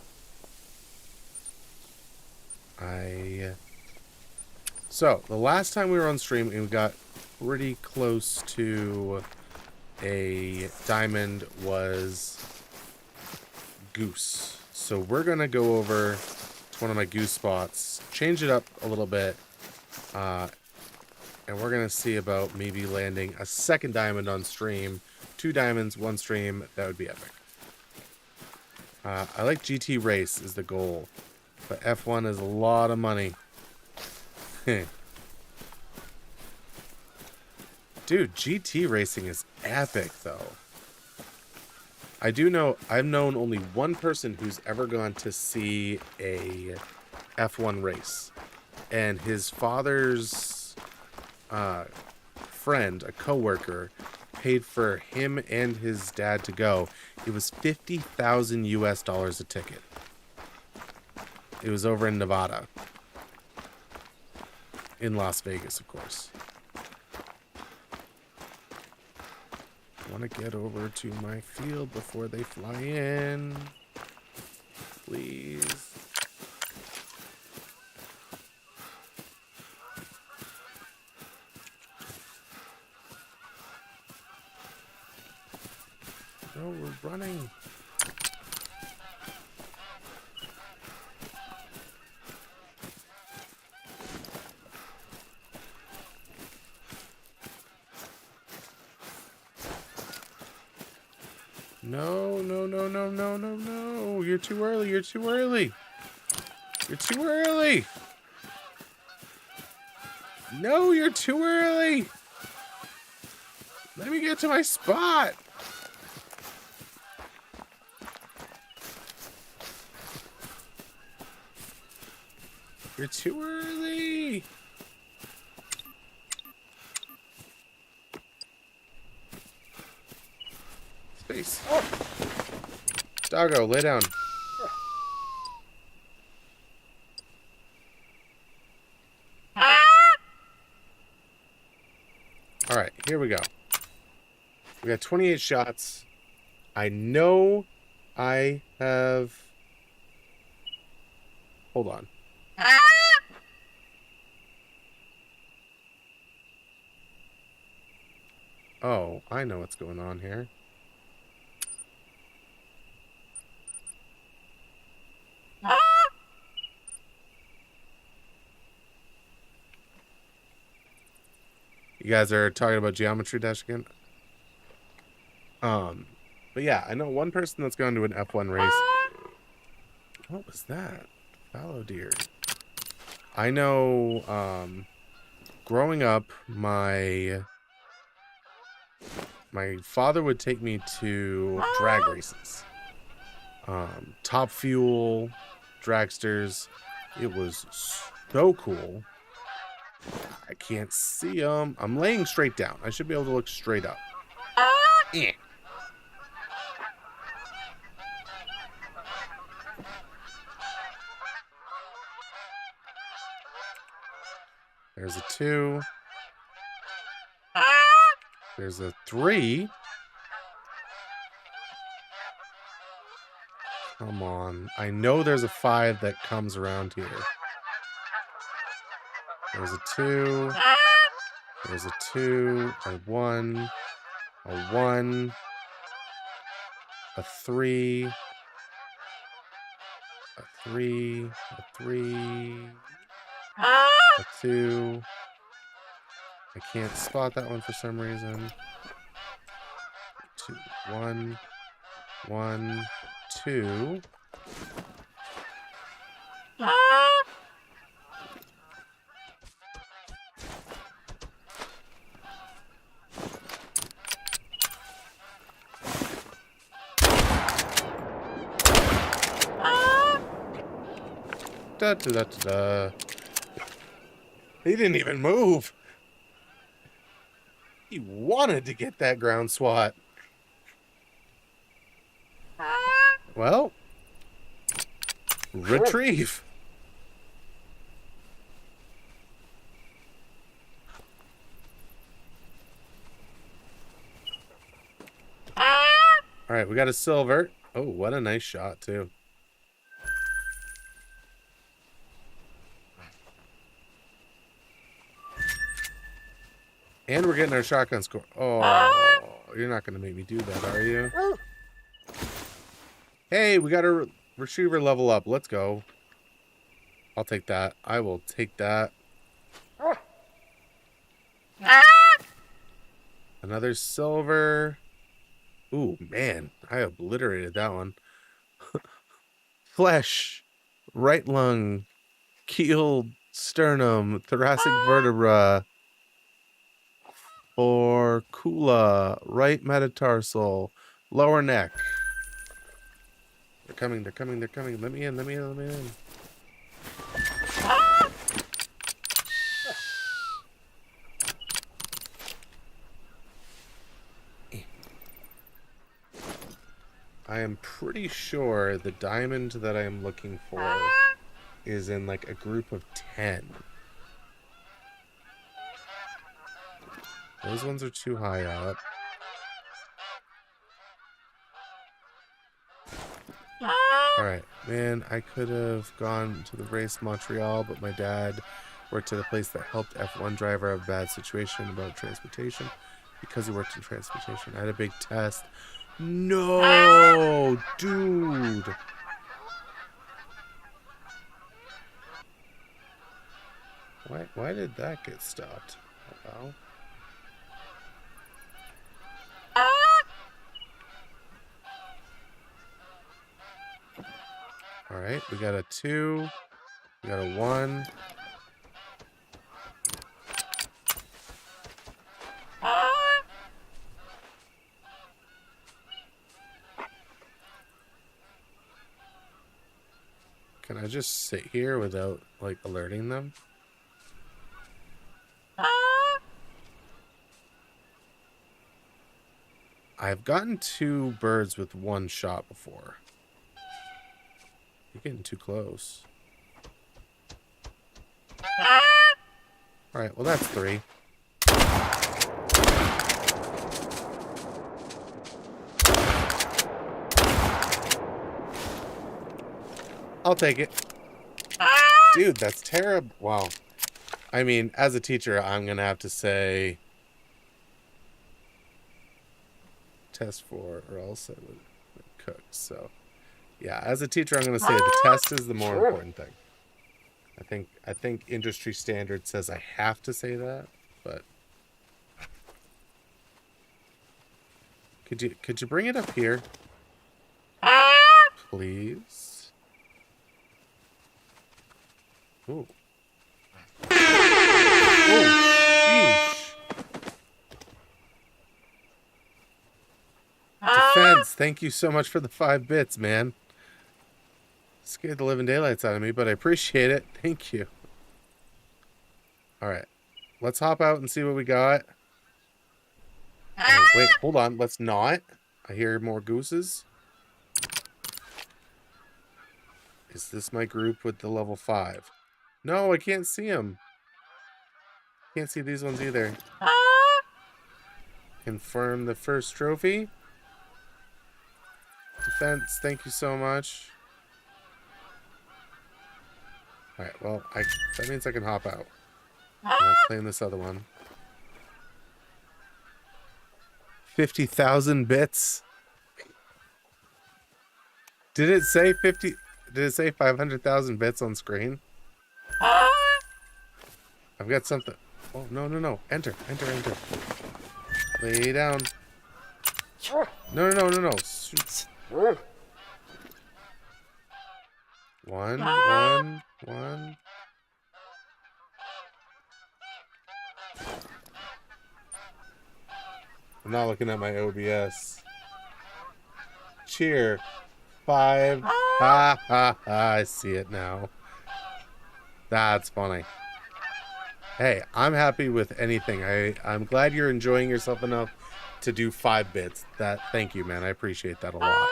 So, the last time we were on stream, we got pretty close to a diamond was goose. So we're going to go over to one of my goose spots, change it up a little bit, and we're going to see about maybe landing a second diamond on stream. 2 diamonds, 1 stream. That would be epic. I like GT race is the goal, but F1 is a lot of money. Dude, GT racing is epic, though. I do know, I've known only one person who's ever gone to see a F1 race. And his father's friend, a coworker, paid for him and his dad to go. It was $50,000 US a ticket. It was over in Nevada. In Las Vegas, of course. I want to get over to my field before they fly in. Please. No, we're running. No, no, no, no, no, no, no. You're too early. You're too early. You're too early. No, you're too early. Let me get to my spot. You're too early. Space. Doggo, lay down. Alright, here we go. We got 28 shots. I know I have... Hold on. Oh, I know what's going on here. You guys are talking about Geometry Dash again? But yeah, I know one person that's going to an F1 race. What was that? Fallow deer. I know, growing up, my father would take me to drag races. Top Fuel, dragsters. It was so cool. I can't see them. I'm laying straight down. I should be able to look straight up. Eh. There's a 2. There's a 3. Come on. I know there's a 5 that comes around here. There's a 2. There's a 2. A 1. A 1. A 3. A 3. A 3. A 2. I can't spot that one for some reason. 2. 1. 1. 2. Da, da, da, da, da. He didn't even move. He wanted to get that ground swat. Well, retrieve. All right, we got a silver. Oh, what a nice shot, too. And we're getting our shotgun score. Oh, you're not going to make me do that, are you? Hey, we got a retriever level up. Let's go. I'll take that. I will take that. Another silver. Ooh, man. I obliterated that one. Flesh. Right lung. Keel. Sternum. Thoracic vertebra. Orcula. Right metatarsal. Lower neck. They're coming, they're coming, they're coming. Let me in, let me in, let me in. I am pretty sure the diamond that I am looking for is in like a group of 10. Those ones are too high up. Alright, man, I could have gone to the race Montreal, but my dad worked at a place that helped F1 driver have a bad situation about transportation. Because he worked in transportation, I had a big test. No, dude. Why did that get stopped? Oh. Alright, we got a 2. We got a 1. Can I just sit here without, like, alerting them? I've gotten 2 birds with 1 shot before. You're getting too close. Alright, well that's 3. I'll take it. Dude, that's terrible. Wow. I mean, as a teacher, I'm going to have to say test 4 or else I would cook. So, yeah, as a teacher, I'm going to say the test is the more important thing. I think industry standard says I have to say that, but could you bring it up here? Please. Ooh. Oh, sheesh. Defense, thank you so much for the 5 bits, man. Scared the living daylights out of me, but I appreciate it. Thank you. Alright. Let's hop out and see what we got. Oh, wait, hold on. Let's not. I hear more gooses. Is this my group with the level 5? No, I can't see them. Can't see these ones either. Confirm the first trophy. Defense, thank you so much. Alright, well, that means I can hop out. I'll claim this other one. 50,000 bits? Did it say 50? Did it say 500,000 bits on screen? I've got something. Oh, no, no, no. Enter, enter, enter. Lay down. No, no, no, no, no. Shoot. 1, 1, 1. I'm not looking at my OBS. Cheer. 5. Ha, ha, ha. I see it now. That's funny. Hey, I'm happy with anything. I'm glad you're enjoying yourself enough to do 5 bits. Thank you, man. I appreciate that a lot.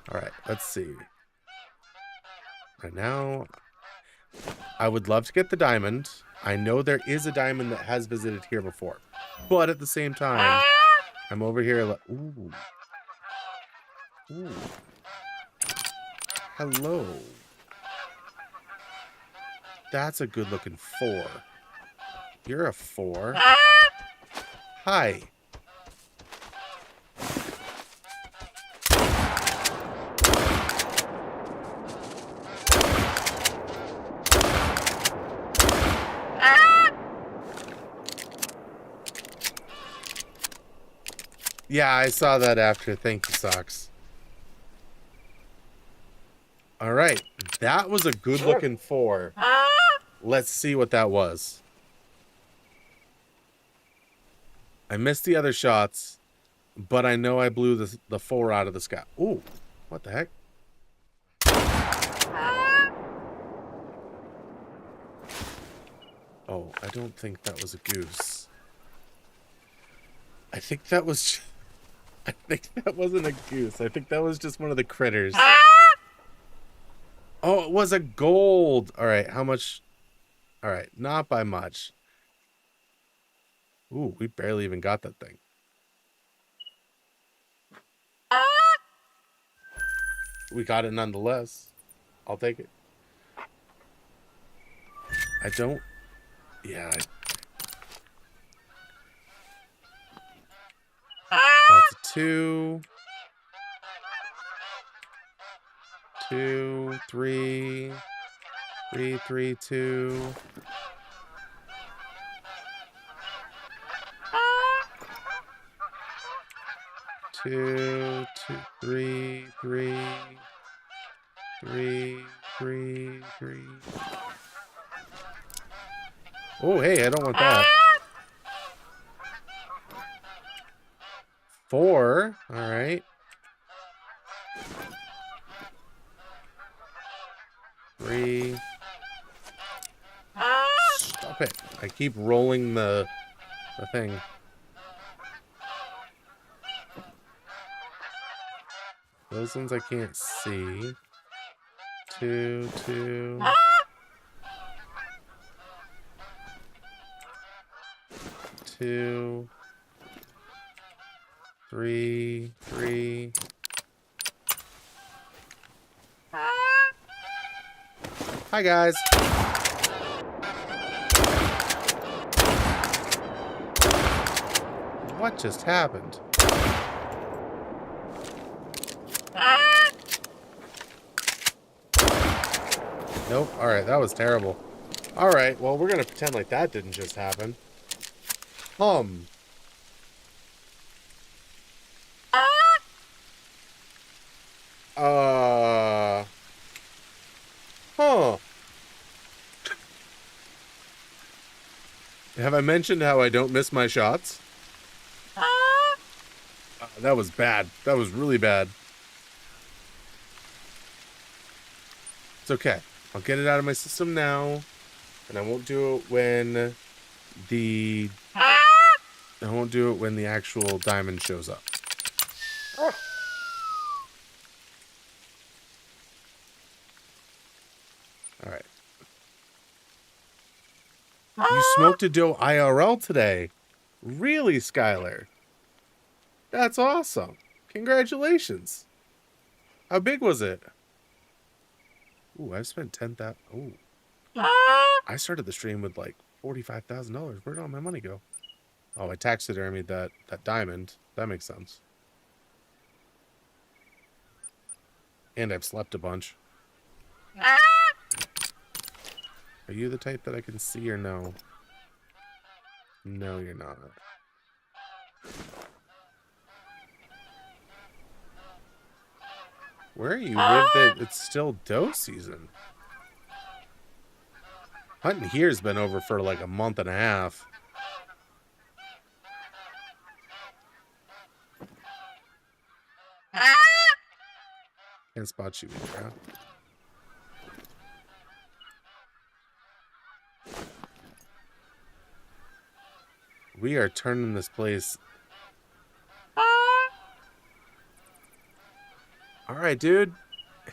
Alright, let's see. Right now, I would love to get the diamond. I know there is a diamond that has visited here before. But at the same time, I'm over here like, ooh. Ooh. Hello. That's a good looking 4. You're a 4. Hi. Yeah, I saw that after. Thank you, Socks. Alright, that was a good looking 4. Let's see what that was. I missed the other shots, but I know I blew the 4 out of the sky. Ooh, what the heck? Oh, I don't think that was a goose. I think that was... I think that wasn't a goose. I think that was just one of the critters. Oh, it was a gold. All right, how much? All right, not by much. Ooh, we barely even got that thing. We got it nonetheless. I'll take it. I don't... Yeah. That's a 2. 2, 3. 3, 3, 2. Two, 3, 3. 3, 3, 3. Oh, hey, I don't want that. 4. All right. 3. Stop it. I keep rolling the thing. Those ones I can't see. 2, 2. 2. 3, 3. Hi, guys. What just happened? Nope. Alright, that was terrible. Alright, well, we're gonna pretend like that didn't just happen. Huh. Huh. Have I mentioned how I don't miss my shots? That was bad. That was really bad. It's okay. I'll get it out of my system now. And I won't do it when the... I won't do it when the actual diamond shows up. Alright. You smoked a doe IRL today. Really, Skylar? That's awesome. Congratulations. How big was it? Ooh, I've spent 10,000. Ooh. I started the stream with like $45,000. Where'd all my money go? Oh, I taxidermied that diamond. That makes sense. And I've slept a bunch. Are you the type that I can see or no? No, you're not. Where are you with it? It's still doe season. Hunting here's been over for like a month and a half. Can't spot you either, huh? We are turning this place. Alright, dude.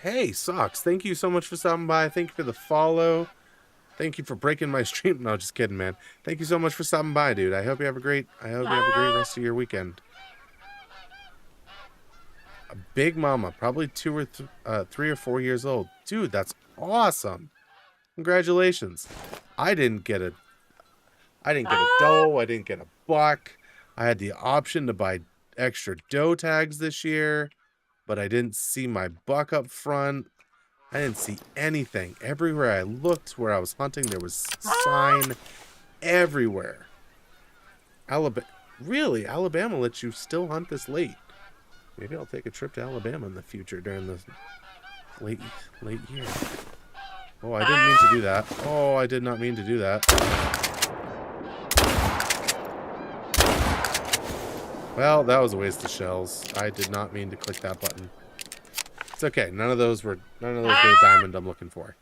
Hey, Socks. Thank you so much for stopping by. Thank you for the follow. Thank you for breaking my stream. No, just kidding, man. Thank you so much for stopping by, dude. I hope you have a great rest of your weekend. A big mama, probably 3 or 4 years old. Dude, that's awesome. Congratulations. I didn't get a doe. I didn't get a buck. I had the option to buy extra doe tags this year, but I didn't see my buck up front. I didn't see anything. Everywhere I looked where I was hunting, there was sign everywhere. Really? Alabama lets you still hunt this late. Maybe I'll take a trip to Alabama in the future during the late year. Oh, I didn't mean to do that. Oh, I did not mean to do that. Well, that was a waste of shells. I did not mean to click that button. It's okay. None of those were the diamond I'm looking for.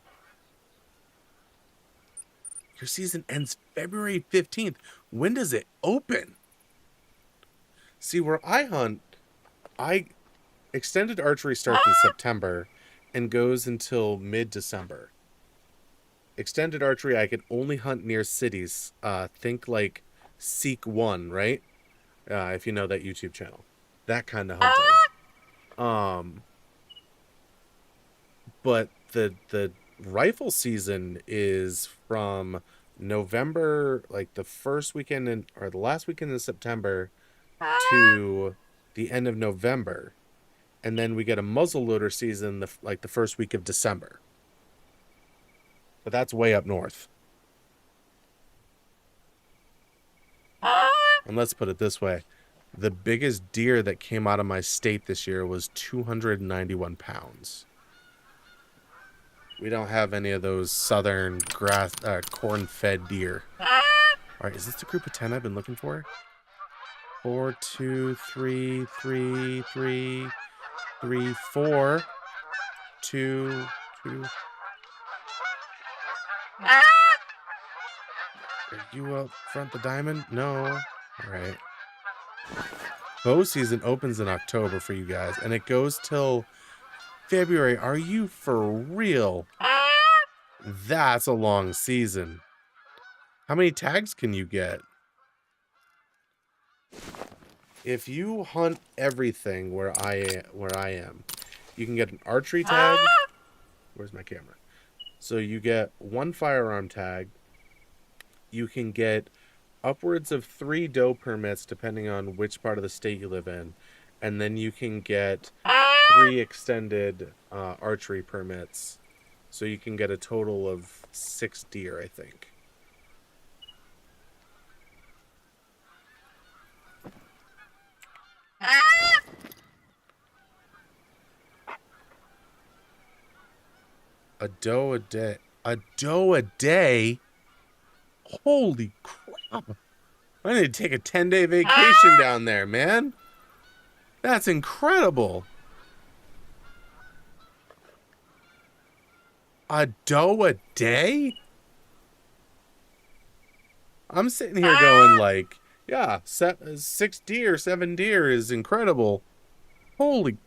Your season ends February 15th. When does it open? See, where I hunt, extended archery starts in September and goes until mid-December. Extended archery, I can only hunt near cities. Think like Seek One, right? If you know that YouTube channel. That kind of hunting. But the rifle season is from November, like the first weekend or the last weekend in September to the end of November. And then we get a muzzleloader season like the first week of December. But that's way up north. And let's put it this way. The biggest deer that came out of my state this year was 291 pounds. We don't have any of those southern grass, corn-fed deer. All right, is this the group of 10 I've been looking for? 4, 2, 3, 3, 3, 3, 4, 2, 2. Are you up front the diamond? No. All right. Bow season opens in October for you guys, and it goes till February. Are you for real? That's a long season. How many tags can you get? If you hunt everything where I am, you can get an archery tag. Where's my camera? So you get 1 firearm tag. You can get upwards of 3 doe permits depending on which part of the state you live in, and then you can get 3 extended archery permits. So you can get a total of 6 deer, I think. A doe a day. A doe a day? Holy crap. I need to take a 10-day vacation down there, man. That's incredible. A doe a day? I'm sitting here going like, yeah, 6 deer, 7 deer is incredible. Holy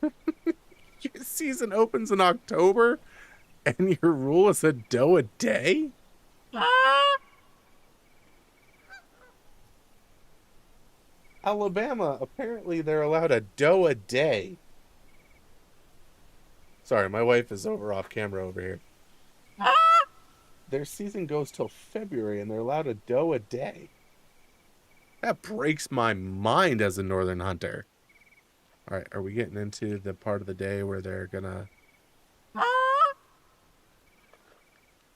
your season opens in October and your rule is a doe a day? Alabama, apparently they're allowed a doe a day. Sorry, my wife is off camera over here. Their season goes till February and they're allowed a doe a day. That breaks my mind as a northern hunter. All right, are we getting into the part of the day where they're gonna...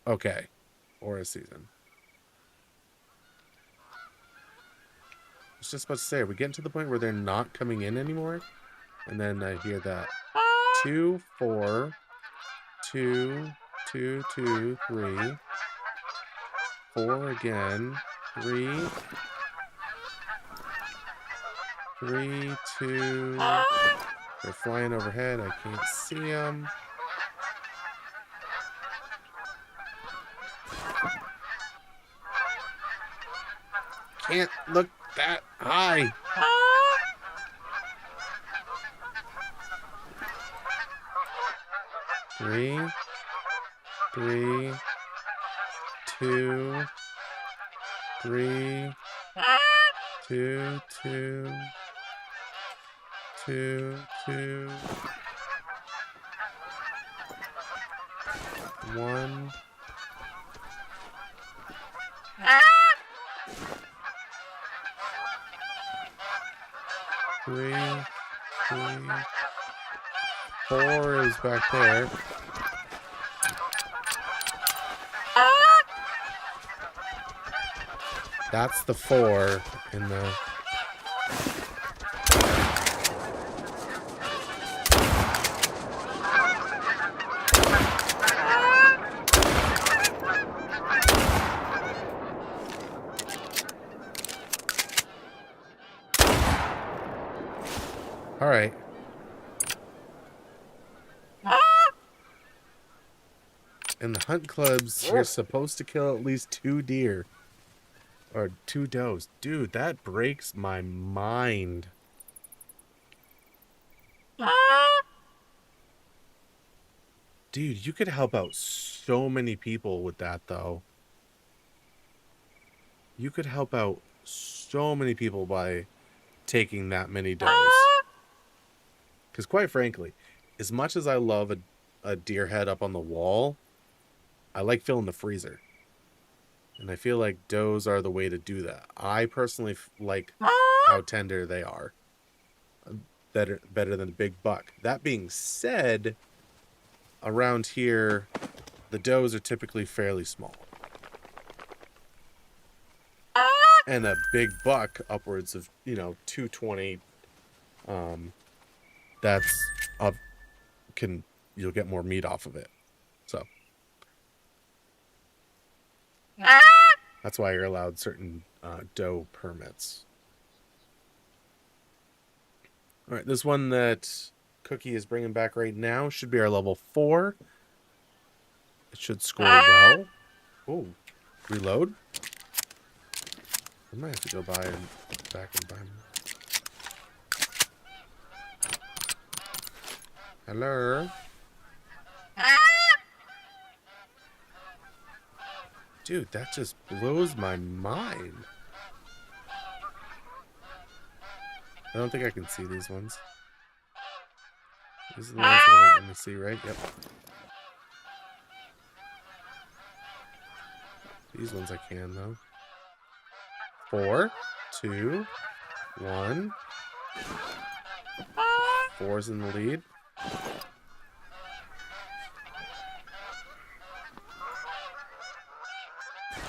Okay, or a season. I was just about to say, are we getting to the point where they're not coming in anymore? And then I hear that. 2, 4, 2, 2, 2, 3, 4 again, 3, 3, 2. They're flying overhead. I can't see them. Can't look that high. Three, 3, 2, 3, 2, 2, 2, 2, 1. Three, 4 is back there. That's the 4 in the... All right. In the hunt clubs, you're supposed to kill at least 2 deer. Or 2 does. Dude, that breaks my mind. Dude, you could help out so many people with that, though. You could help out so many people by taking that many does. Because quite frankly, as much as I love a deer head up on the wall, I like filling the freezer. And I feel like does are the way to do that. I personally like how tender they are. Better than a big buck. That being said, around here, the does are typically fairly small. And a big buck, upwards of, 220, that's you'll get more meat off of it. So that's why you're allowed certain doe permits. All right, this one that Cookie is bringing back right now should be our level 4. It should score well. Oh, reload. I might have to go back and buy more. Hello. Dude, that just blows my mind. I don't think I can see these ones. These are the ones that I want me to see, right? Yep. These ones I can, though. 4, 2, 1. 4's in the lead.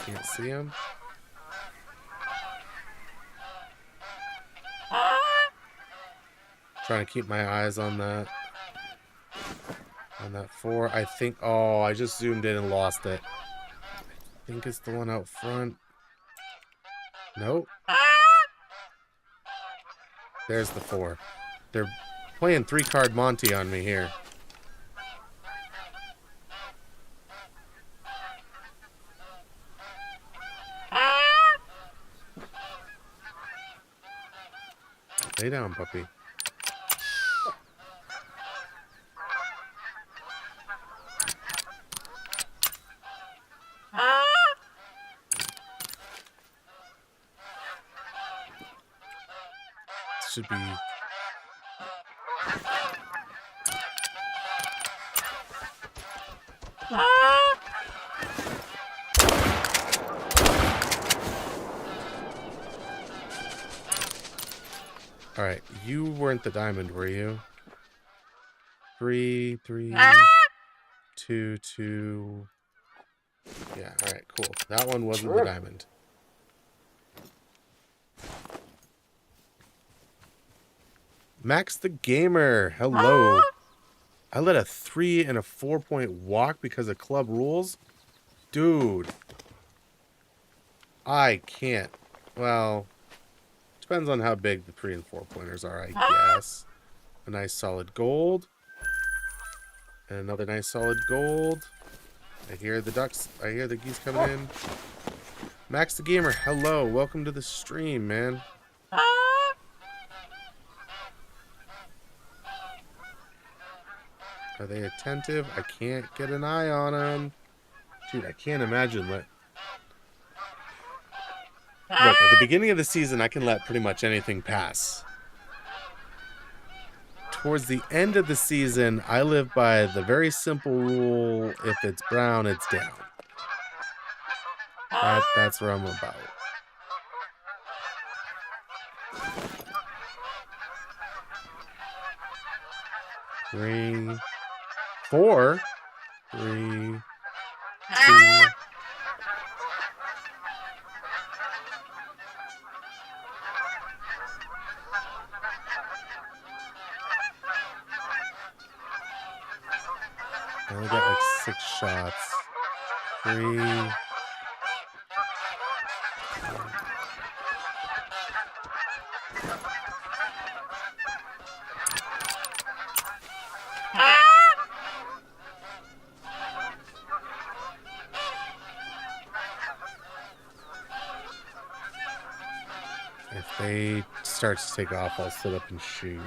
Can't see him. Trying to keep my eyes on that. On that 4. I think... Oh, I just zoomed in and lost it. I think it's the one out front. Nope. There's the 4. They're playing 3-card Monty on me here. Lay down, puppy. Should be... Alright, you weren't the diamond, were you? 3, 3, 2, 2. Yeah, alright, cool. That one wasn't the diamond. Max the Gamer, hello. I let a 3 and a 4-point walk because of club rules? Dude. I can't. Well, depends on how big the 3 and 4-pointers are, I guess. A nice solid gold. And another nice solid gold. I hear the ducks. I hear the geese coming in. Max the Gamer, hello. Welcome to the stream, man. Are they attentive? I can't get an eye on them. Dude, I can't imagine what... Look, at the beginning of the season, I can let pretty much anything pass. Towards the end of the season, I live by the very simple rule, if it's brown, it's down. That's what I'm about. Three, 4, 3, 2. I only got like 6 shots. 3. If they start to take off, I'll sit up and shoot.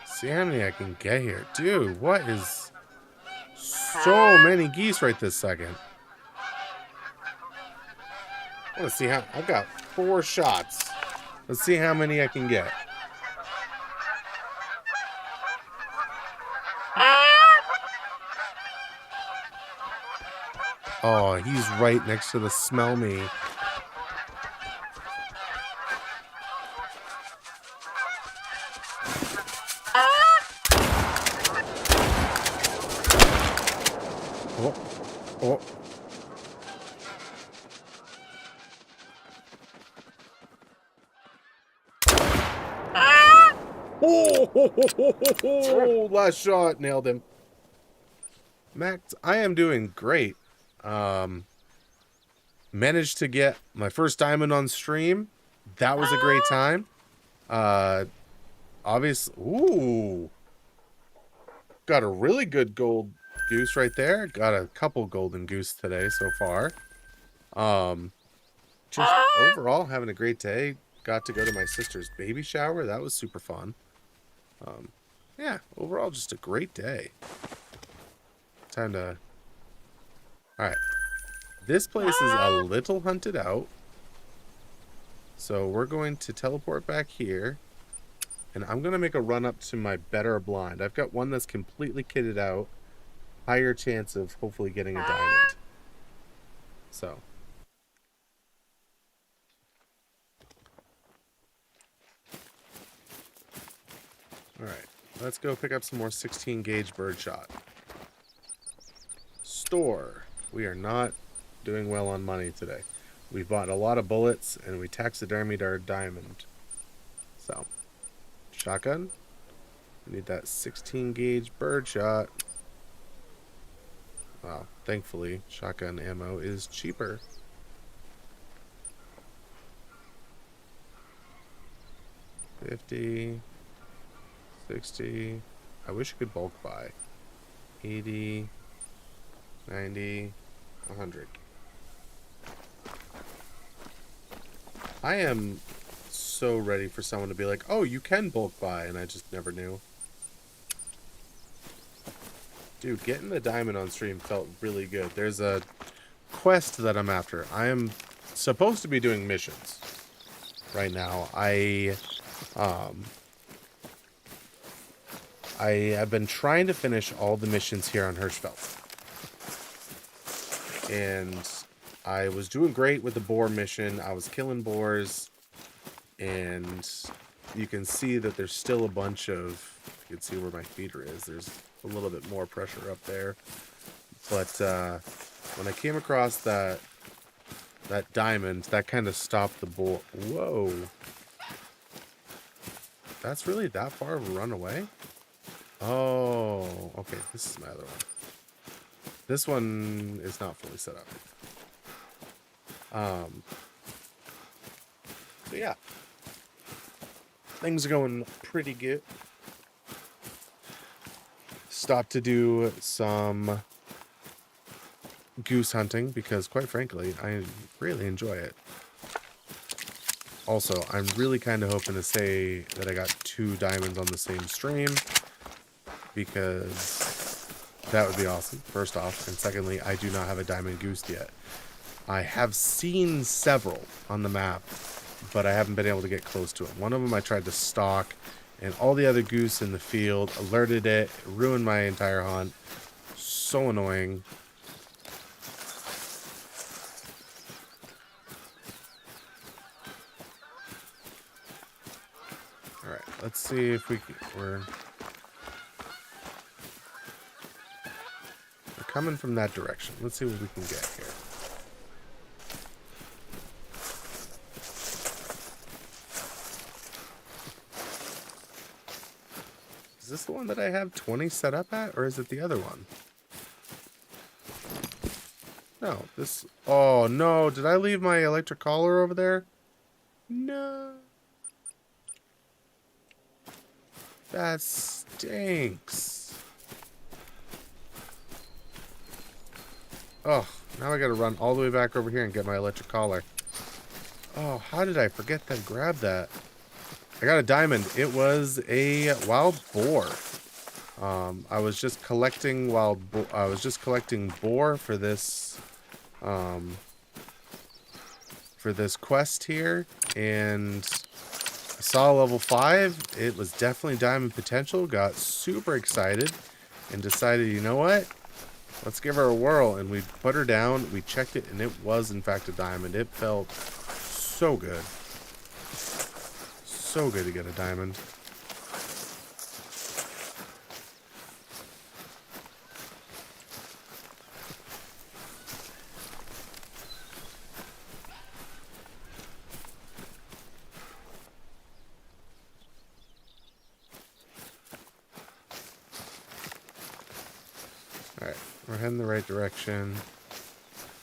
See how many I can get here. Dude, what is... So many geese right this second. I want to see how... I've got 4 shots. Let's see how many I can get. Oh, he's right next to the smell me. Oh, oh. Oh, last shot. Nailed him. Max, I am doing great. Managed to get my first diamond on stream. That was a great time. Obviously, ooh, got a really good gold goose right there. Got a couple golden goose today so far. Just overall having a great day. Got to go to my sister's baby shower. That was super fun. Yeah, overall just a great day. Time to... Alright. This place is a little hunted out. So we're going to teleport back here. And I'm going to make a run up to my better blind. I've got one that's completely kitted out. Higher chance of hopefully getting a diamond. So. Alright. Let's go pick up some more 16 gauge birdshot. Store. We are not doing well on money today. We bought a lot of bullets and we taxidermied our diamond. So. Shotgun. We need that 16 gauge birdshot. Wow, thankfully, shotgun ammo is cheaper. $50, $60. I wish I could bulk buy. $80, $90, $100. I am so ready for someone to be like, oh, you can bulk buy, and I just never knew. Dude, getting the diamond on stream felt really good. There's a quest that I'm after. I am supposed to be doing missions right now. I have been trying to finish all the missions here on Hirschfeld. And I was doing great with the boar mission. I was killing boars. And you can see that there's still a bunch of... You can see where my feeder is. There's a little bit more pressure up there. But when I came across that diamond, that kind of stopped the boar. Whoa. That's really that far of a run away? Oh, okay. This is my other one. This one is not fully set up. But yeah. Things are going pretty good. Stopped to do some goose hunting because, quite frankly, I really enjoy it. Also, I'm really kind of hoping to say that I got 2 diamonds on the same stream because that would be awesome, first off. And secondly, I do not have a diamond goose yet. I have seen several on the map, but I haven't been able to get close to it. One of them I tried to stalk, and all the other goose in the field alerted it, ruined my entire hunt. So annoying. Alright, let's see if we're coming from that direction. Let's see what we can get here. Is this the one that I have 20 set up at, or is it the other one? No, this... Oh, no. Did I leave my electric collar over there? No. That stinks. Oh, now I gotta run all the way back over here and get my electric collar. Oh, how did I forget to grab that? I got a diamond. It was a wild boar. I was just collecting boar for this quest here, and I saw level 5. It was definitely diamond potential. Got super excited and decided, you know what? Let's give her a whirl. And we put her down. We checked it, and it was in fact a diamond. It felt so good. So good to get a diamond. We're heading the right direction.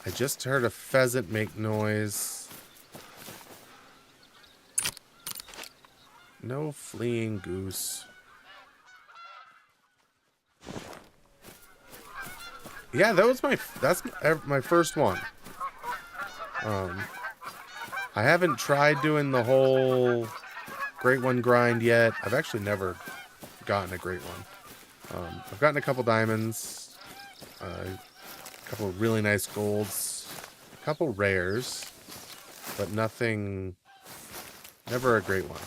I just heard a pheasant make noise. No fleeing goose. Yeah, that's my first one. I haven't tried doing the whole great one grind yet. I've actually never gotten a great one. I've gotten a couple diamonds, a couple of really nice golds, a couple rares, but nothing, never a great one.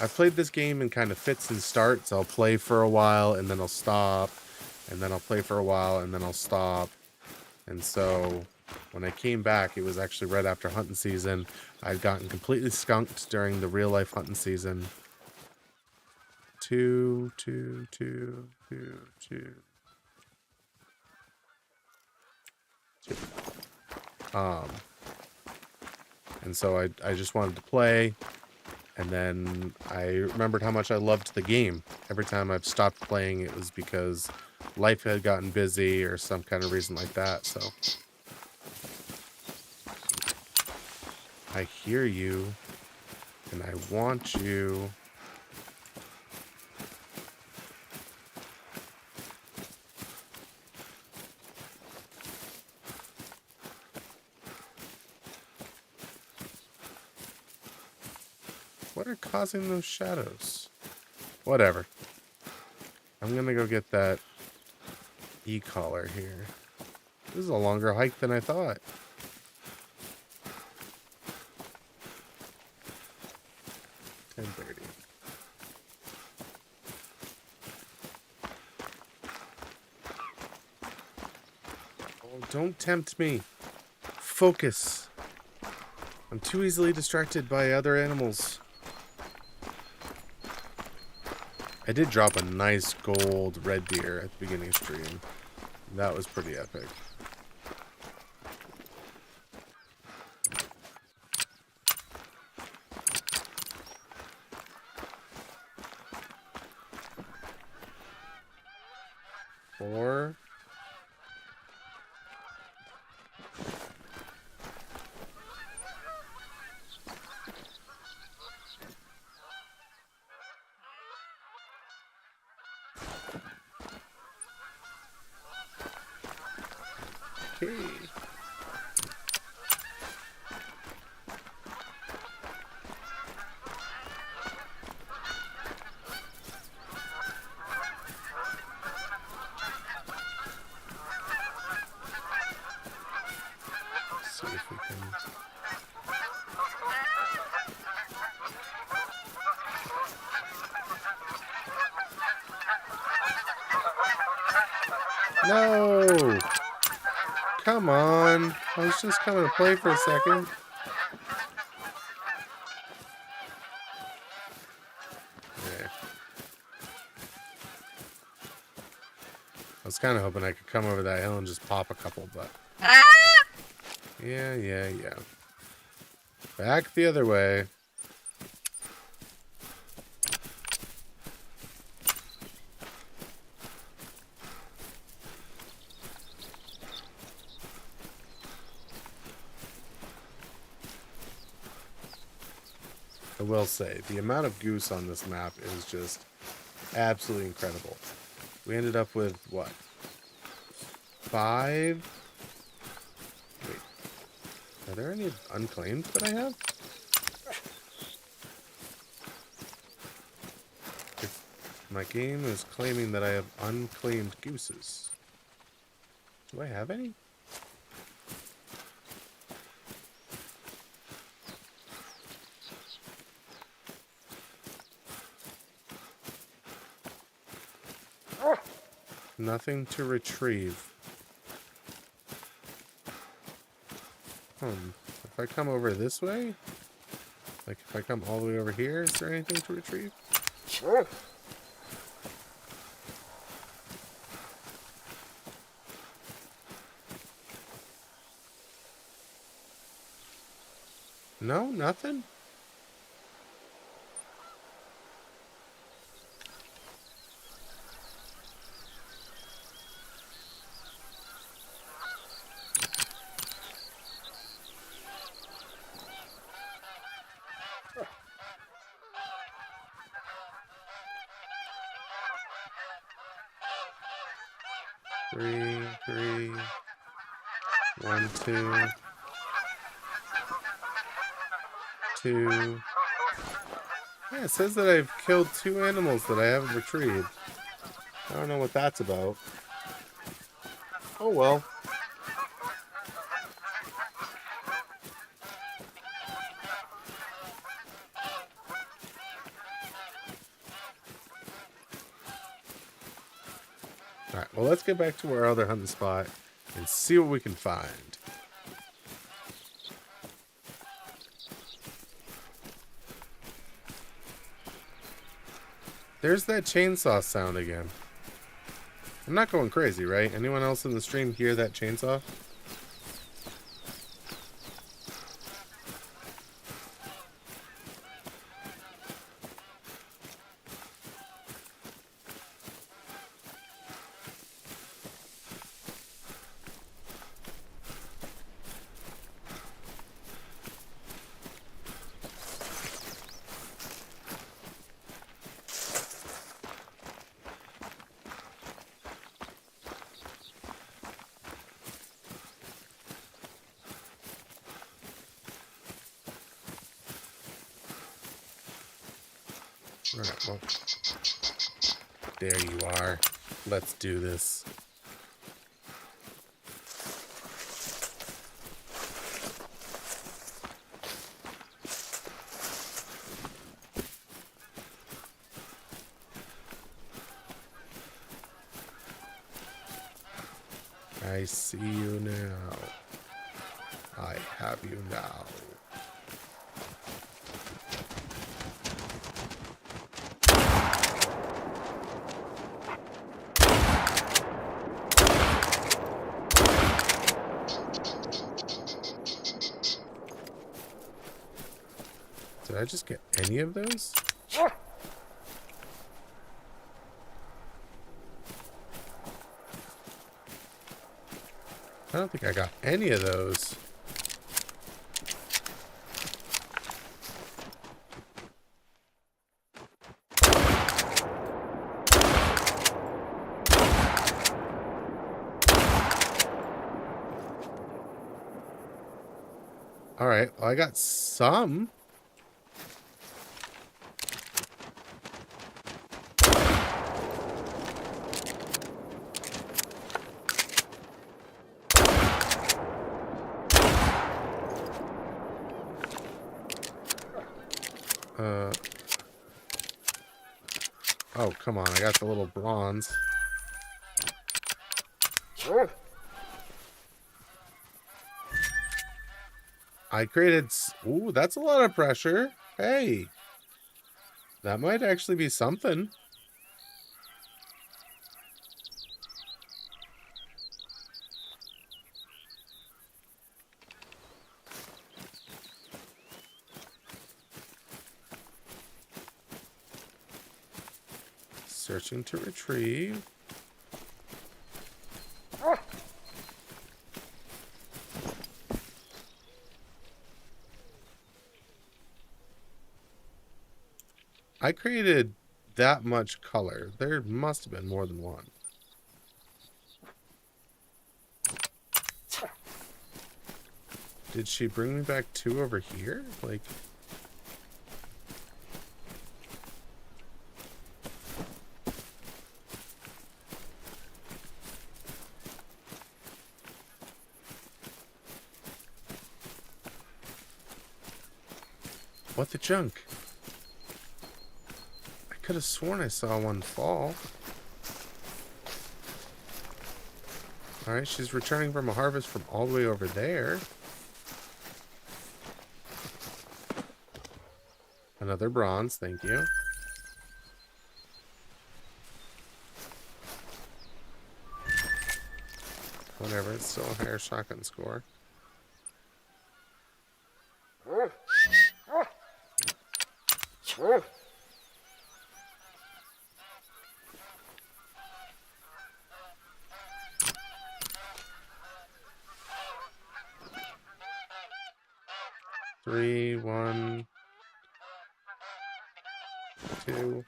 I've played this game in kind of fits and starts. I'll play for a while and then I'll stop, and then I'll play for a while and then I'll stop. And so when I came back, it was actually right after hunting season. I'd gotten completely skunked during the real life hunting season. Two. And so I just wanted to play, and then I remembered how much I loved the game. Every time I've stopped playing, it was because life had gotten busy or some kind of reason like that. So I hear you, and I want you. What are causing those shadows? Whatever. I'm gonna go get that e-collar here. This is a longer hike than I thought. 10:30. Oh, don't tempt me. Focus. I'm too easily distracted by other animals. I did drop a nice gold red deer at the beginning of stream. That was pretty epic. Four. Okay. See if we can. No! Come on. I was just coming to play for a second. Yeah. I was kind of hoping I could come over that hill and just pop a couple, but... Yeah. Back the other way. I will say, the amount of goose on this map is just absolutely incredible. We ended up with, what? 5? Wait. Are there any unclaimed that I have? My game is claiming that I have unclaimed gooses. Do I have any? Nothing to retrieve. If I come over this way? Like if I come all the way over here, is there anything to retrieve? Sure. No, nothing? 3. 1, 2. 2. Yeah, it says that I've killed 2 animals that I haven't retrieved. I don't know what that's about. Oh well. Alright, well, let's get back to our other hunting spot and see what we can find. There's that chainsaw sound again. I'm not going crazy, right? Anyone else in the stream hear that chainsaw? Right, well, there you are. Let's do this. I see you now. I have you now. Did I just get any of those? I don't think I got any of those. Alright, well, I got some. Oh, come on. I got the little bronze. I created... Ooh, that's a lot of pressure. Hey. That might actually be something. Searching to retrieve. I created that much color. There must have been more than one. Did she bring me back 2 over here? Like... What the junk? I could have sworn I saw one fall. Alright, she's returning from a harvest from all the way over there. Another bronze, thank you. Whatever, it's still a higher shotgun score. Three, 1, 2.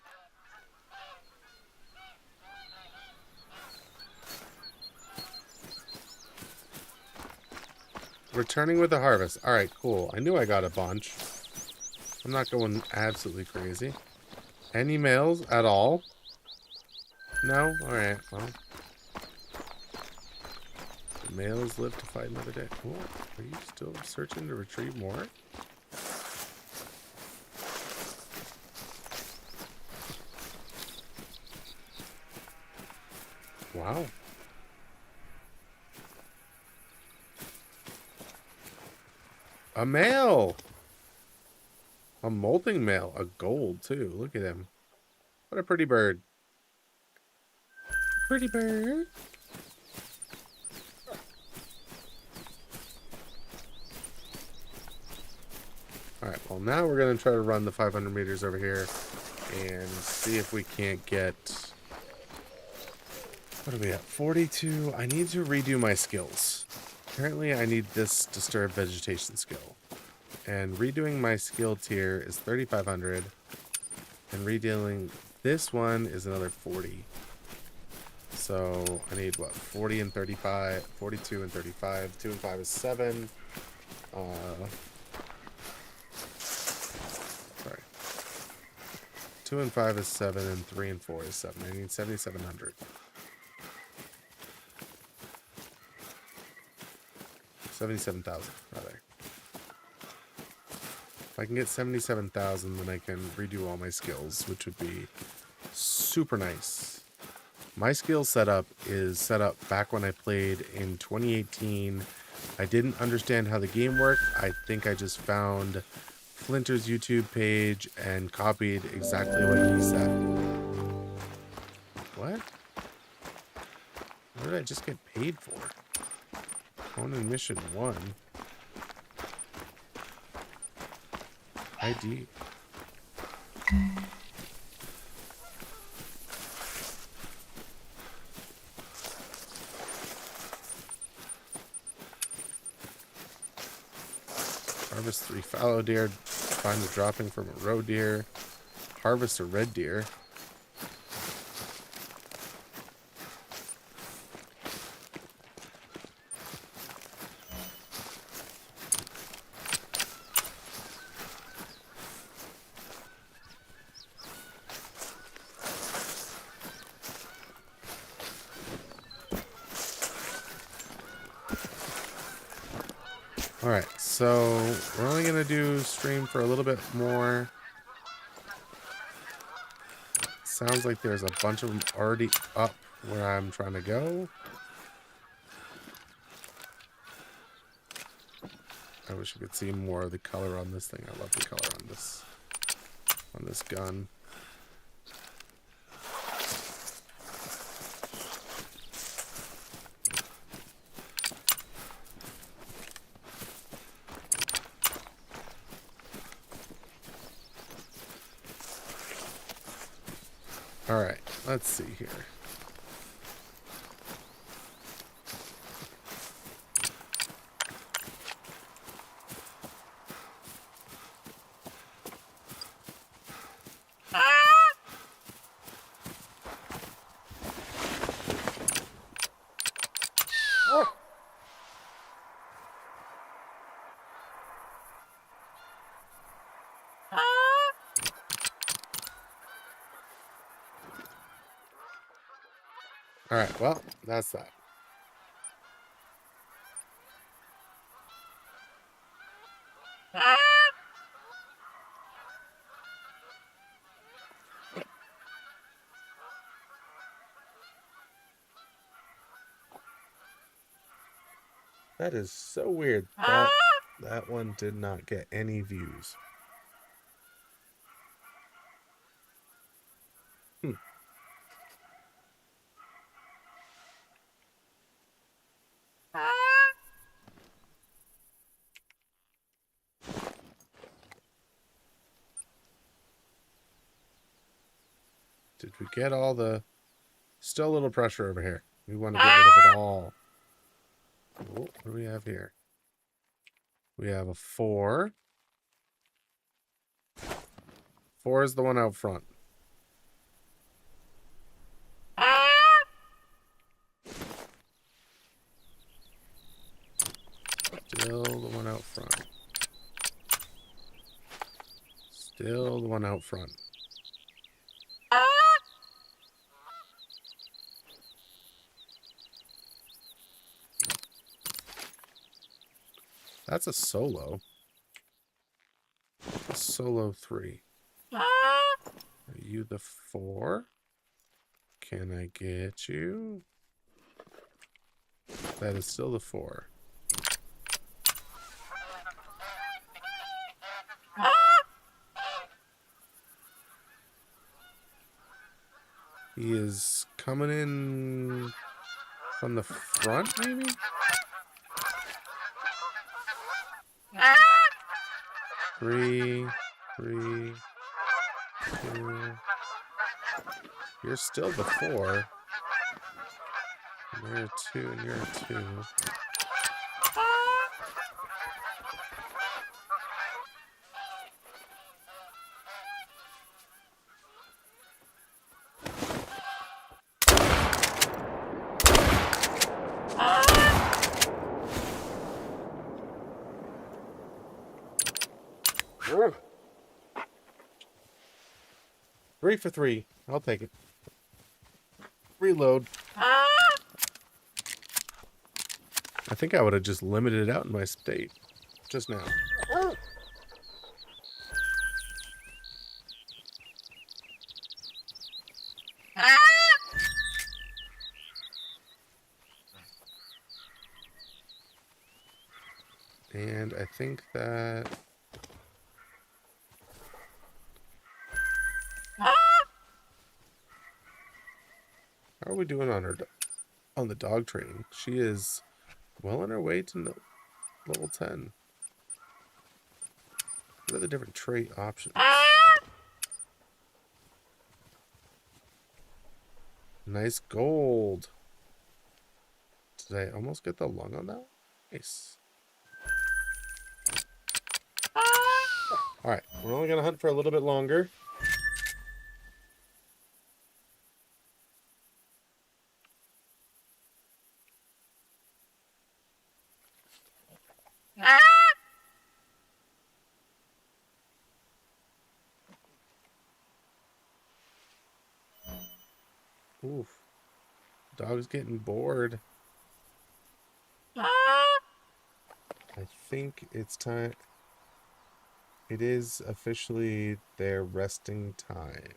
returning with a harvest. Alright, cool. I knew I got a bunch. I'm not going absolutely crazy. Any males at all? No? Alright, well. The males live to fight another day. Oh, are you still searching to retrieve more? Wow. A male! A molting male. A gold, too. Look at him. What a pretty bird. Pretty bird. Alright, well now we're going to try to run the 500 meters over here and see if we can't get... What are we at? 42. I need to redo my skills. Apparently I need this disturbed vegetation skill. And redoing my skill tier is 3,500. And redoing this one is another 40. So I need what? 40 and 35, 42 and 35. 2 and 5 is 7. Sorry. 2 and 5 is 7, and 3 and 4 is 7. I need 7,700. 77,000, rather. If I can get 77,000, then I can redo all my skills, which would be super nice. My skill setup is set up back when I played in 2018. I didn't understand how the game worked. I think I just found Flinter's YouTube page and copied exactly what he said. What? What did I just get paid for? Conan Mission 1. ID. Harvest 3 fallow deer. Find a dropping from a roe deer. Harvest a red deer. Alright, so we're only going to do stream for a little bit more. Sounds like there's a bunch of them already up where I'm trying to go. I wish I could see more of the color on this thing. I love the color on this gun. Alright, let's see here. Alright, well, that's that. That is so weird. That one did not get any views. Did we get all the... Still a little pressure over here. We want to get rid of it all. Oh, what do we have here? We have a 4. 4 is the one out front. Still Still the one out front. That's a solo. A solo 3. Are you the 4? Can I get you? That is still the 4. He is coming in from the front, maybe? Three, 2. You're still the 4. And you're a 2, and you're a 2. Three for 3. I'll take it. Reload. I think I would have just limited it out in my state just now. And I think that... How are we doing on the dog training? She is well on her way to level 10. What are the different trait options? Nice gold. Did I almost get the lung on that? Nice. Alright, we're only going to hunt for a little bit longer. Oof. Dog's getting bored. I think it's time. It is officially their resting time.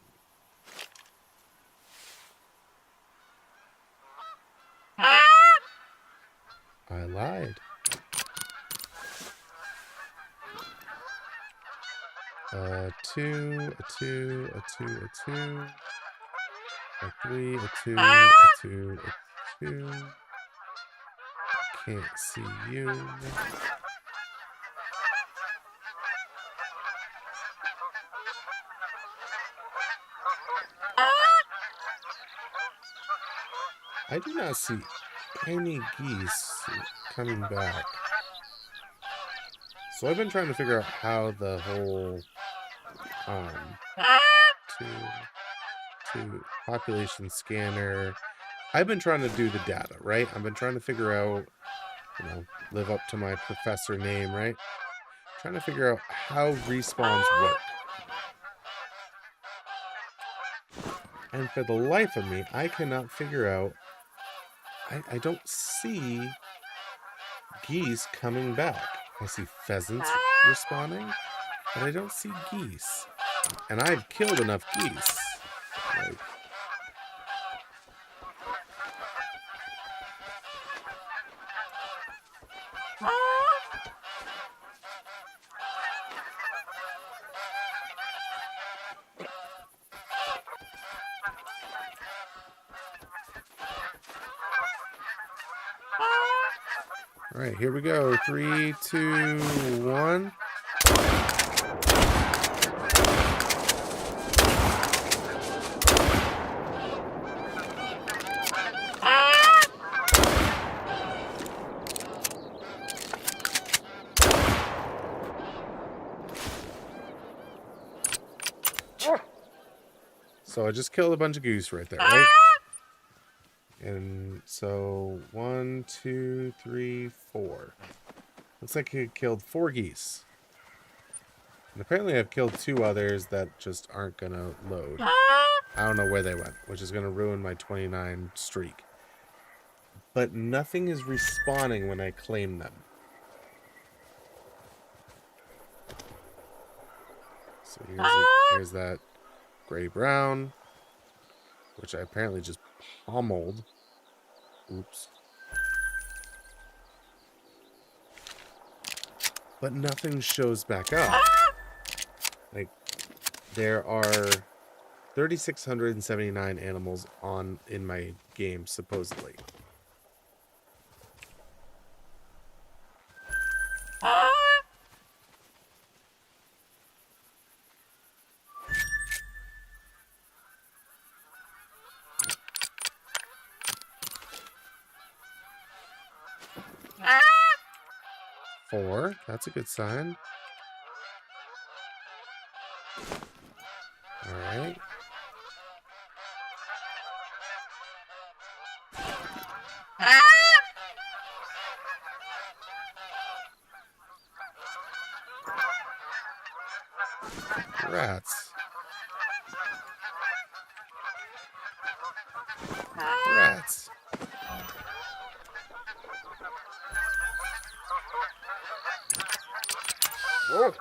I lied. A 2, a 2, a 2, a 2. A 3, a 2, a 2, a 2. I can't see you. I do not see any geese coming back. So I've been trying to figure out how the whole to population scanner. I've been trying to do the data, right? I've been trying to figure out, live up to my professor name, right? Trying to figure out how respawns work. And for the life of me, I cannot figure out. I don't see geese coming back. I see pheasants respawning, but I don't see geese. And I've killed enough geese. Like, all right, here we go. 3, 2, 1. So I just killed a bunch of goose right there, right? And so 1, 2, 3, 4. Looks like he killed 4 geese. And apparently I've killed 2 others that just aren't going to load. I don't know where they went, which is going to ruin my 29 streak. But nothing is respawning when I claim them. So here's that gray-brown, which I apparently just pummeled. Oops. But nothing shows back up. Like, there are 3,679 animals in my game, supposedly. Four. That's a good sign. All right. Rats. Rats. Whoa.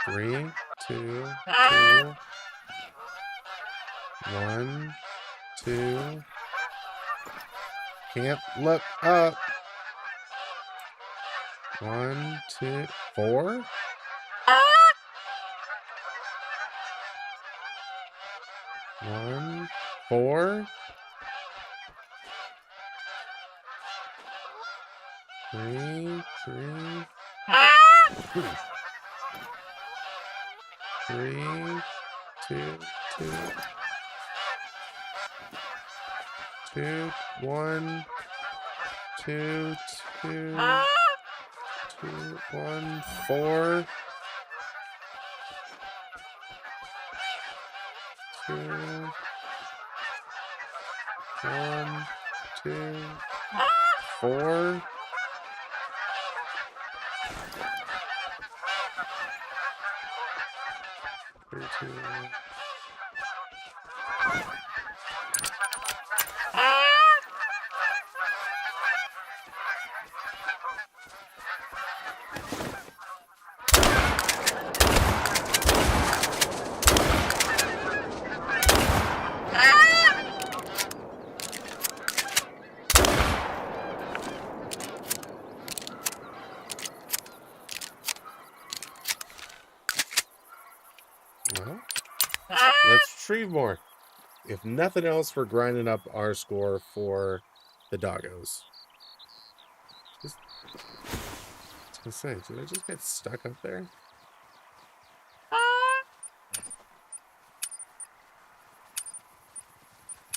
3, 2, 2. 1, 2. Can't look up. 1, 2, 4. 1, 4. 3, 3. 3, 2, 2. 2, 1, 2, 2, 2, 1, 4. 2, 1, 2, 4. 3, 2. Well, let's retrieve more. If nothing else, we're grinding up our score for the doggos. I was gonna say, did I just get stuck up there?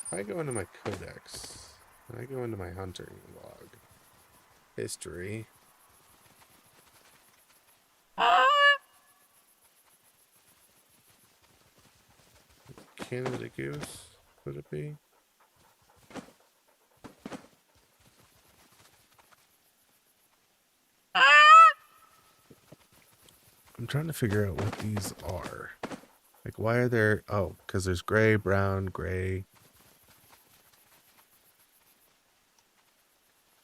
If I go into my codex, and I go into my hunting log, history. Canada goose, would it be? I'm trying to figure out what these are. Like, why are there... Oh, because there's gray, brown, gray.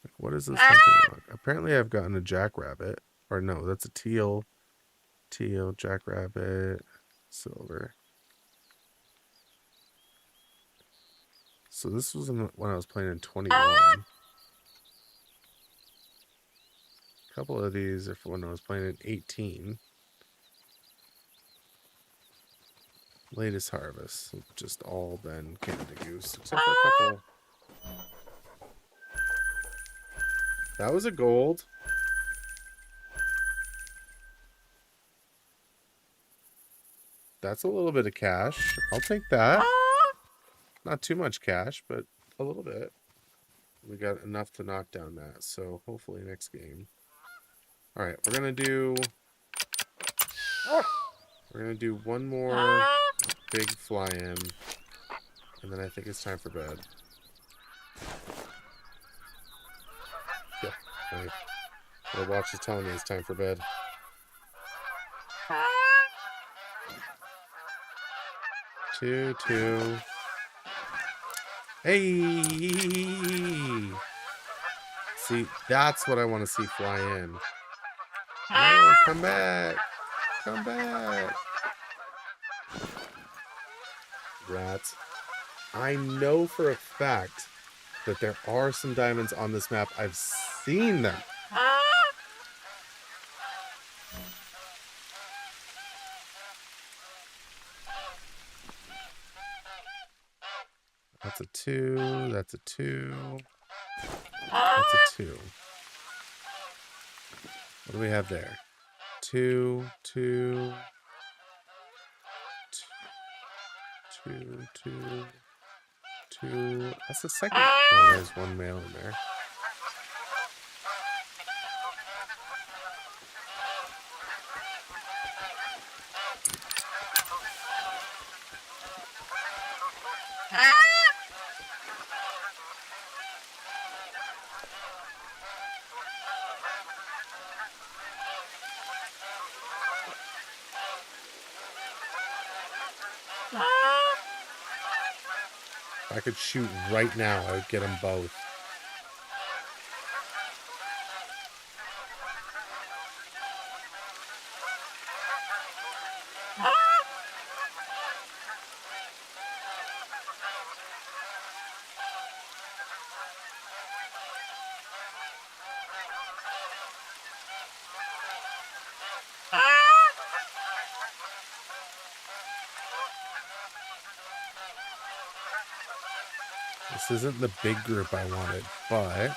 Like, what is this hunting log? Apparently I've gotten a jackrabbit. Or no, that's a teal. Teal, jackrabbit, silver. So this was when I was playing in 21. A couple of these are for when I was playing in 18. Latest harvest have just all been Canada goose, except for a couple. That was a gold. That's a little bit of cash. I'll take that. Not too much cash, but a little bit. We got enough to knock down that, so hopefully next game. All right, we're gonna do one more big fly-in, and then I think it's time for bed. Yeah, right. My watch is telling me it's time for bed. Two. Hey! See, that's what I want to see fly in. No, come back! Come back! Rats. I know for a fact that there are some diamonds on this map. I've seen them. That's a 2. That's a 2. That's a 2. What do we have there? 2, 2, 2, 2, 2. That's the second. Oh, there's one male in there. If I could shoot right now, I would get them both. This isn't the big group I wanted, but...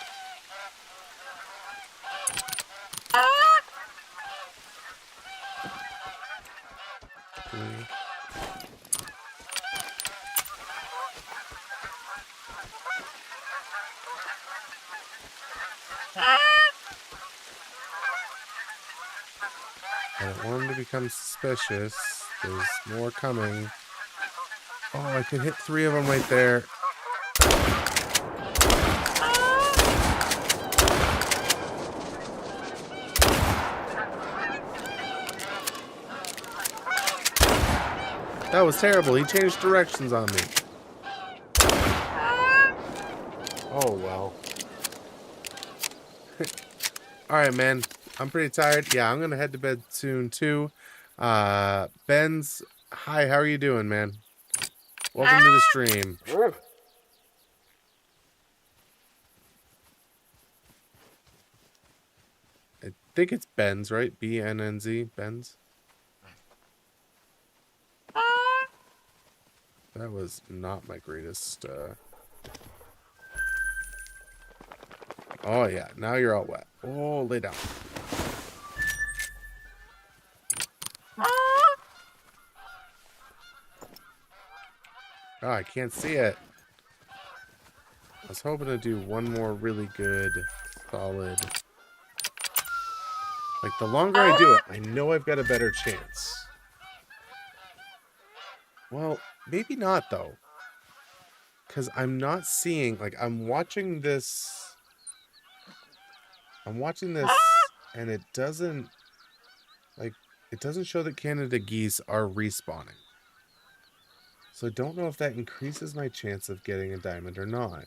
Three. I don't want him to become suspicious. There's more coming. Oh, I could hit 3 of them right there. That was terrible. He changed directions on me. Oh, well. Alright, man. I'm pretty tired. Yeah, I'm going to head to bed soon, too. Ben's... Hi, how are you doing, man? Welcome to the stream. I think it's Ben's, right? B-N-N-Z. Ben's. That was not my greatest... Oh, yeah. Now you're all wet. Oh, lay down. Oh, I can't see it. I was hoping to do one more really good, solid... Like, the longer I do it, I know I've got a better chance. Well, maybe not, though. Because I'm not seeing... Like, I'm watching this... and it doesn't... Like, it doesn't show that Canada geese are respawning. So I don't know if that increases my chance of getting a diamond or not.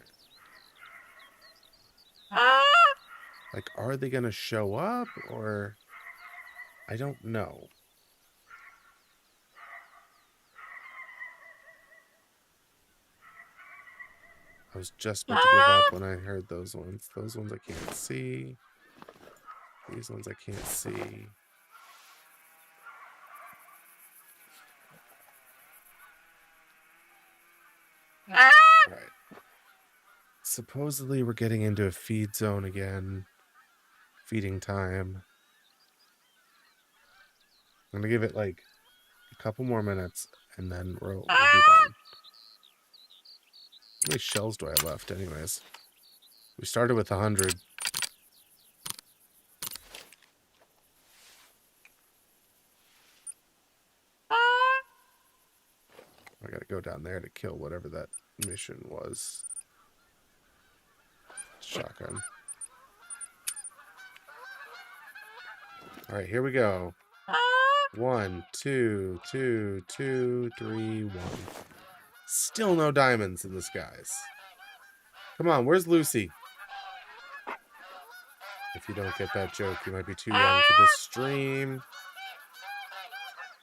Like, are they going to show up, or... I don't know. I was just about to give up when I heard those ones. Those ones I can't see. These ones I can't see. Alright. Supposedly we're getting into a feed zone again. Feeding time. I'm gonna give it like a couple more minutes and then we'll be done. How many shells do I have left anyways? We started with 100. I gotta go down there to kill whatever that mission was. Shotgun. All right, here we go. 1, 2, 2, 2, 3, 1. Still no diamonds in the skies. Come on, where's Lucy? If you don't get that joke, you might be too young for this stream.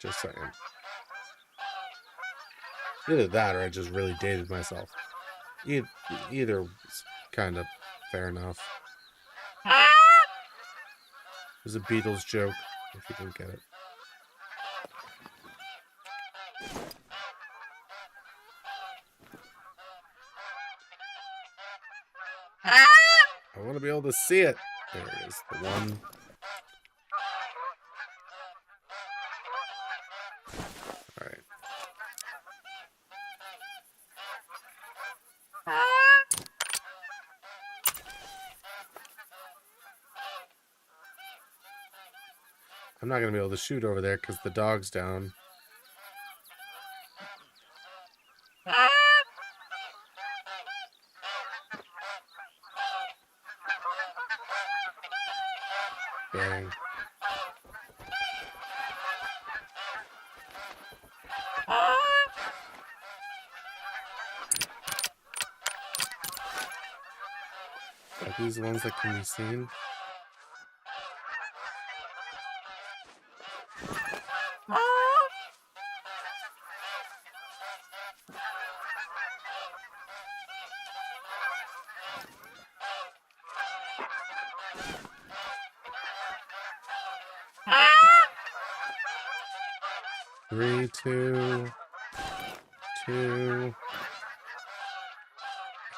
Just saying. Either that or I just really dated myself. Either was kind of fair enough. It was a Beatles joke, if you didn't get it. I want to be able to see it. There it is, the one. All right. I'm not going to be able to shoot over there because the dog's down. Bang. Are these the ones that can be seen? Three, two. I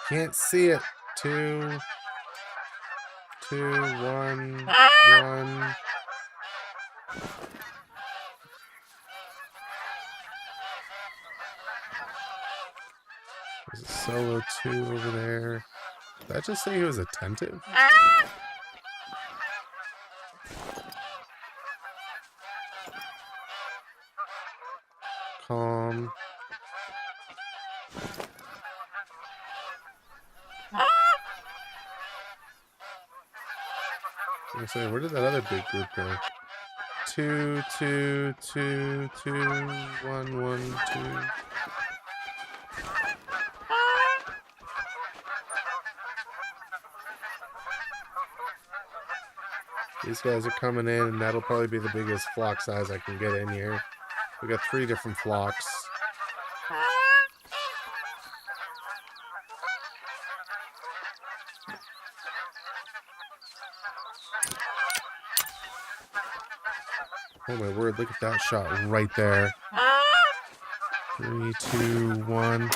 can't see it. 2, 1, 1. There's a solo 2 over there. Did that just say he was attentive? Calm. I was saying, where did that other big group go? 2, 2, 2, 2, 1, 1, 2. These guys are coming in, and that'll probably be the biggest flock size I can get in here. We got 3 different flocks. Oh my word, look at that shot right there. 3, 2, 1.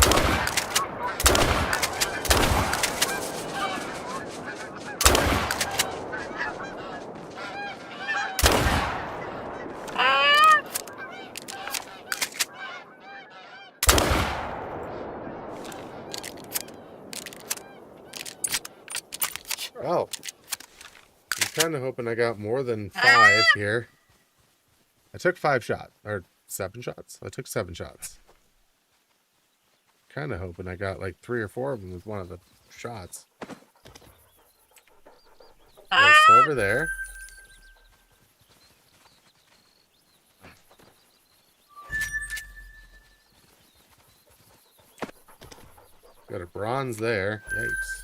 Well, I'm kind of hoping I got more than 5 here. I took 5 shots, or 7 shots. I took 7 shots. Kind of hoping I got like 3 or 4 of them with one of the shots. It's over there. Got a bronze there. Yikes.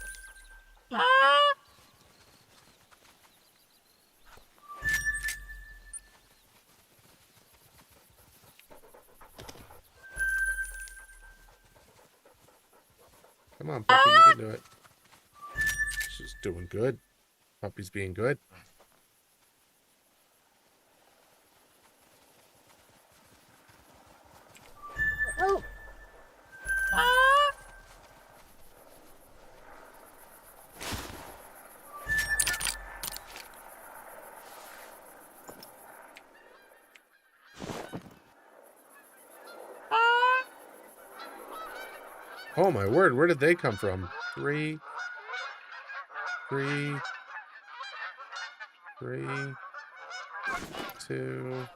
Come on, puppy, you can do it. She's doing good. Puppy's being good. Oh my word, where did they come from? 3, 3, 3, 2.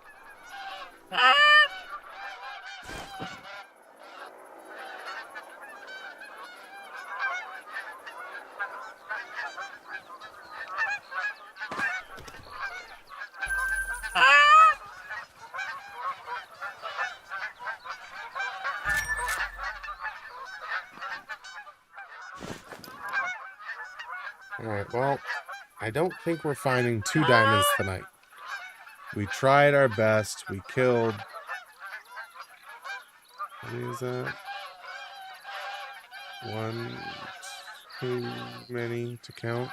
well, I don't think we're finding 2 diamonds tonight. We tried our best. We killed. How many is that? One, too many to count.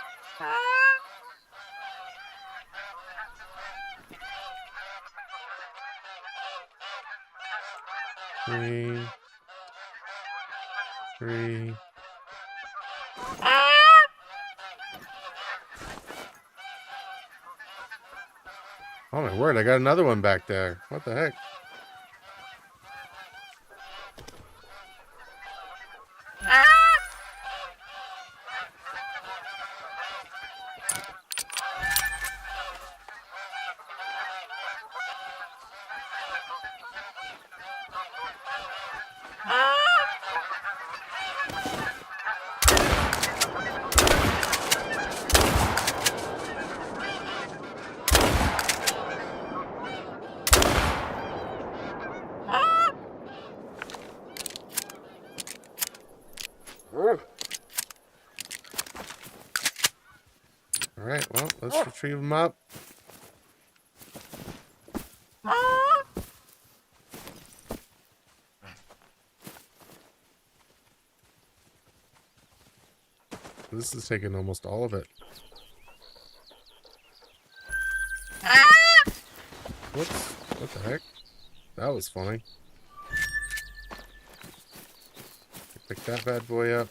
Three, three. Oh my word, I got another one back there. What the heck? All right, well, let's retrieve them up. This is taking almost all of it. Whoops, what the heck? That was funny. Pick that bad boy up.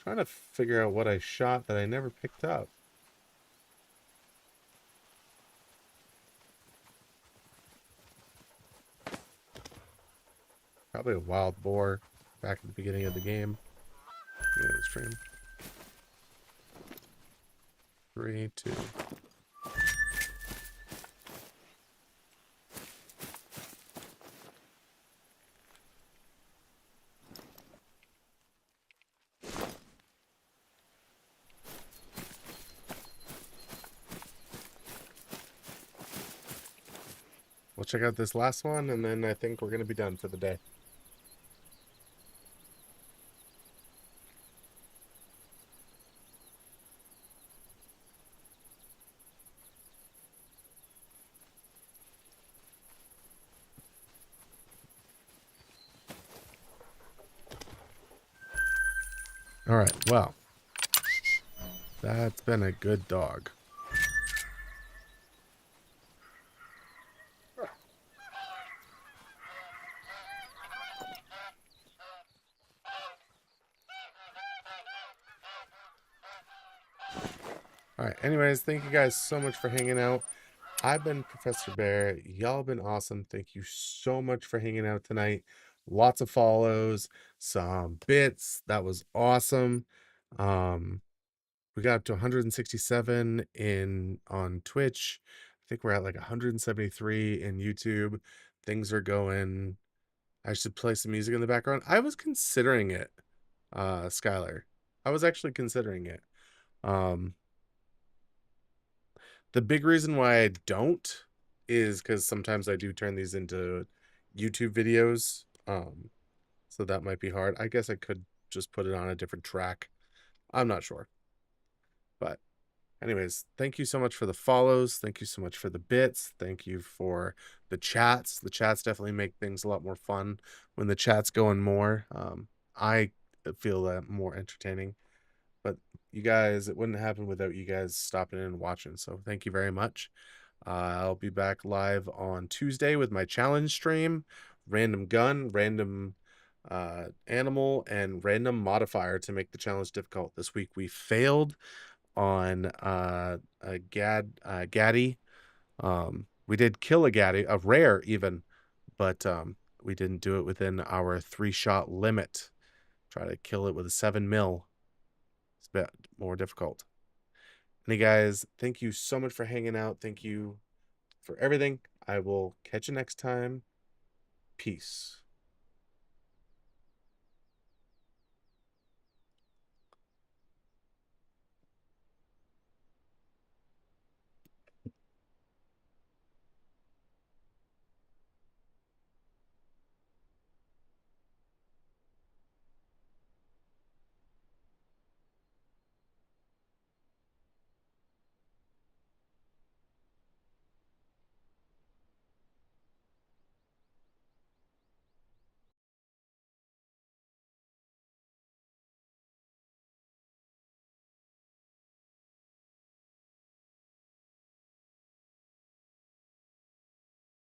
Trying to figure out what I shot that I never picked up. Probably a wild boar back at the beginning of the game. Yeah, the stream. 3, 2. We'll check out this last one, and then I think we're going to be done for the day. All right, well, that's been a good dog. All right, anyways, thank you guys so much for hanging out. I've been Professor Bear. Y'all been awesome. Thank you so much for hanging out tonight. Lots of follows, some bits. That was awesome. We got up to 167 on Twitch. I think we're at like 173 in YouTube. Things are going. I should play some music in the background. I was considering it, Skylar. I was actually considering it. The big reason why I don't is because sometimes I do turn these into YouTube videos. So that might be hard. I guess I could just put it on a different track. I'm not sure. But anyways, thank you so much for the follows. Thank you so much for the bits. Thank you for the chats. The chats definitely make things a lot more fun when the chat's going more. I feel that more entertaining. But you guys, it wouldn't happen without you guys stopping in and watching. So thank you very much. I'll be back live on Tuesday with my challenge stream. Random gun, random animal, and random modifier to make the challenge difficult. This week we failed on a gaddy. We did kill a gaddy, a rare even, but we didn't do it within our 3-shot limit. Try to kill it with a 7 mil. It's a bit more difficult. And hey guys, thank you so much for hanging out. Thank you for everything. I will catch you next time. Peace.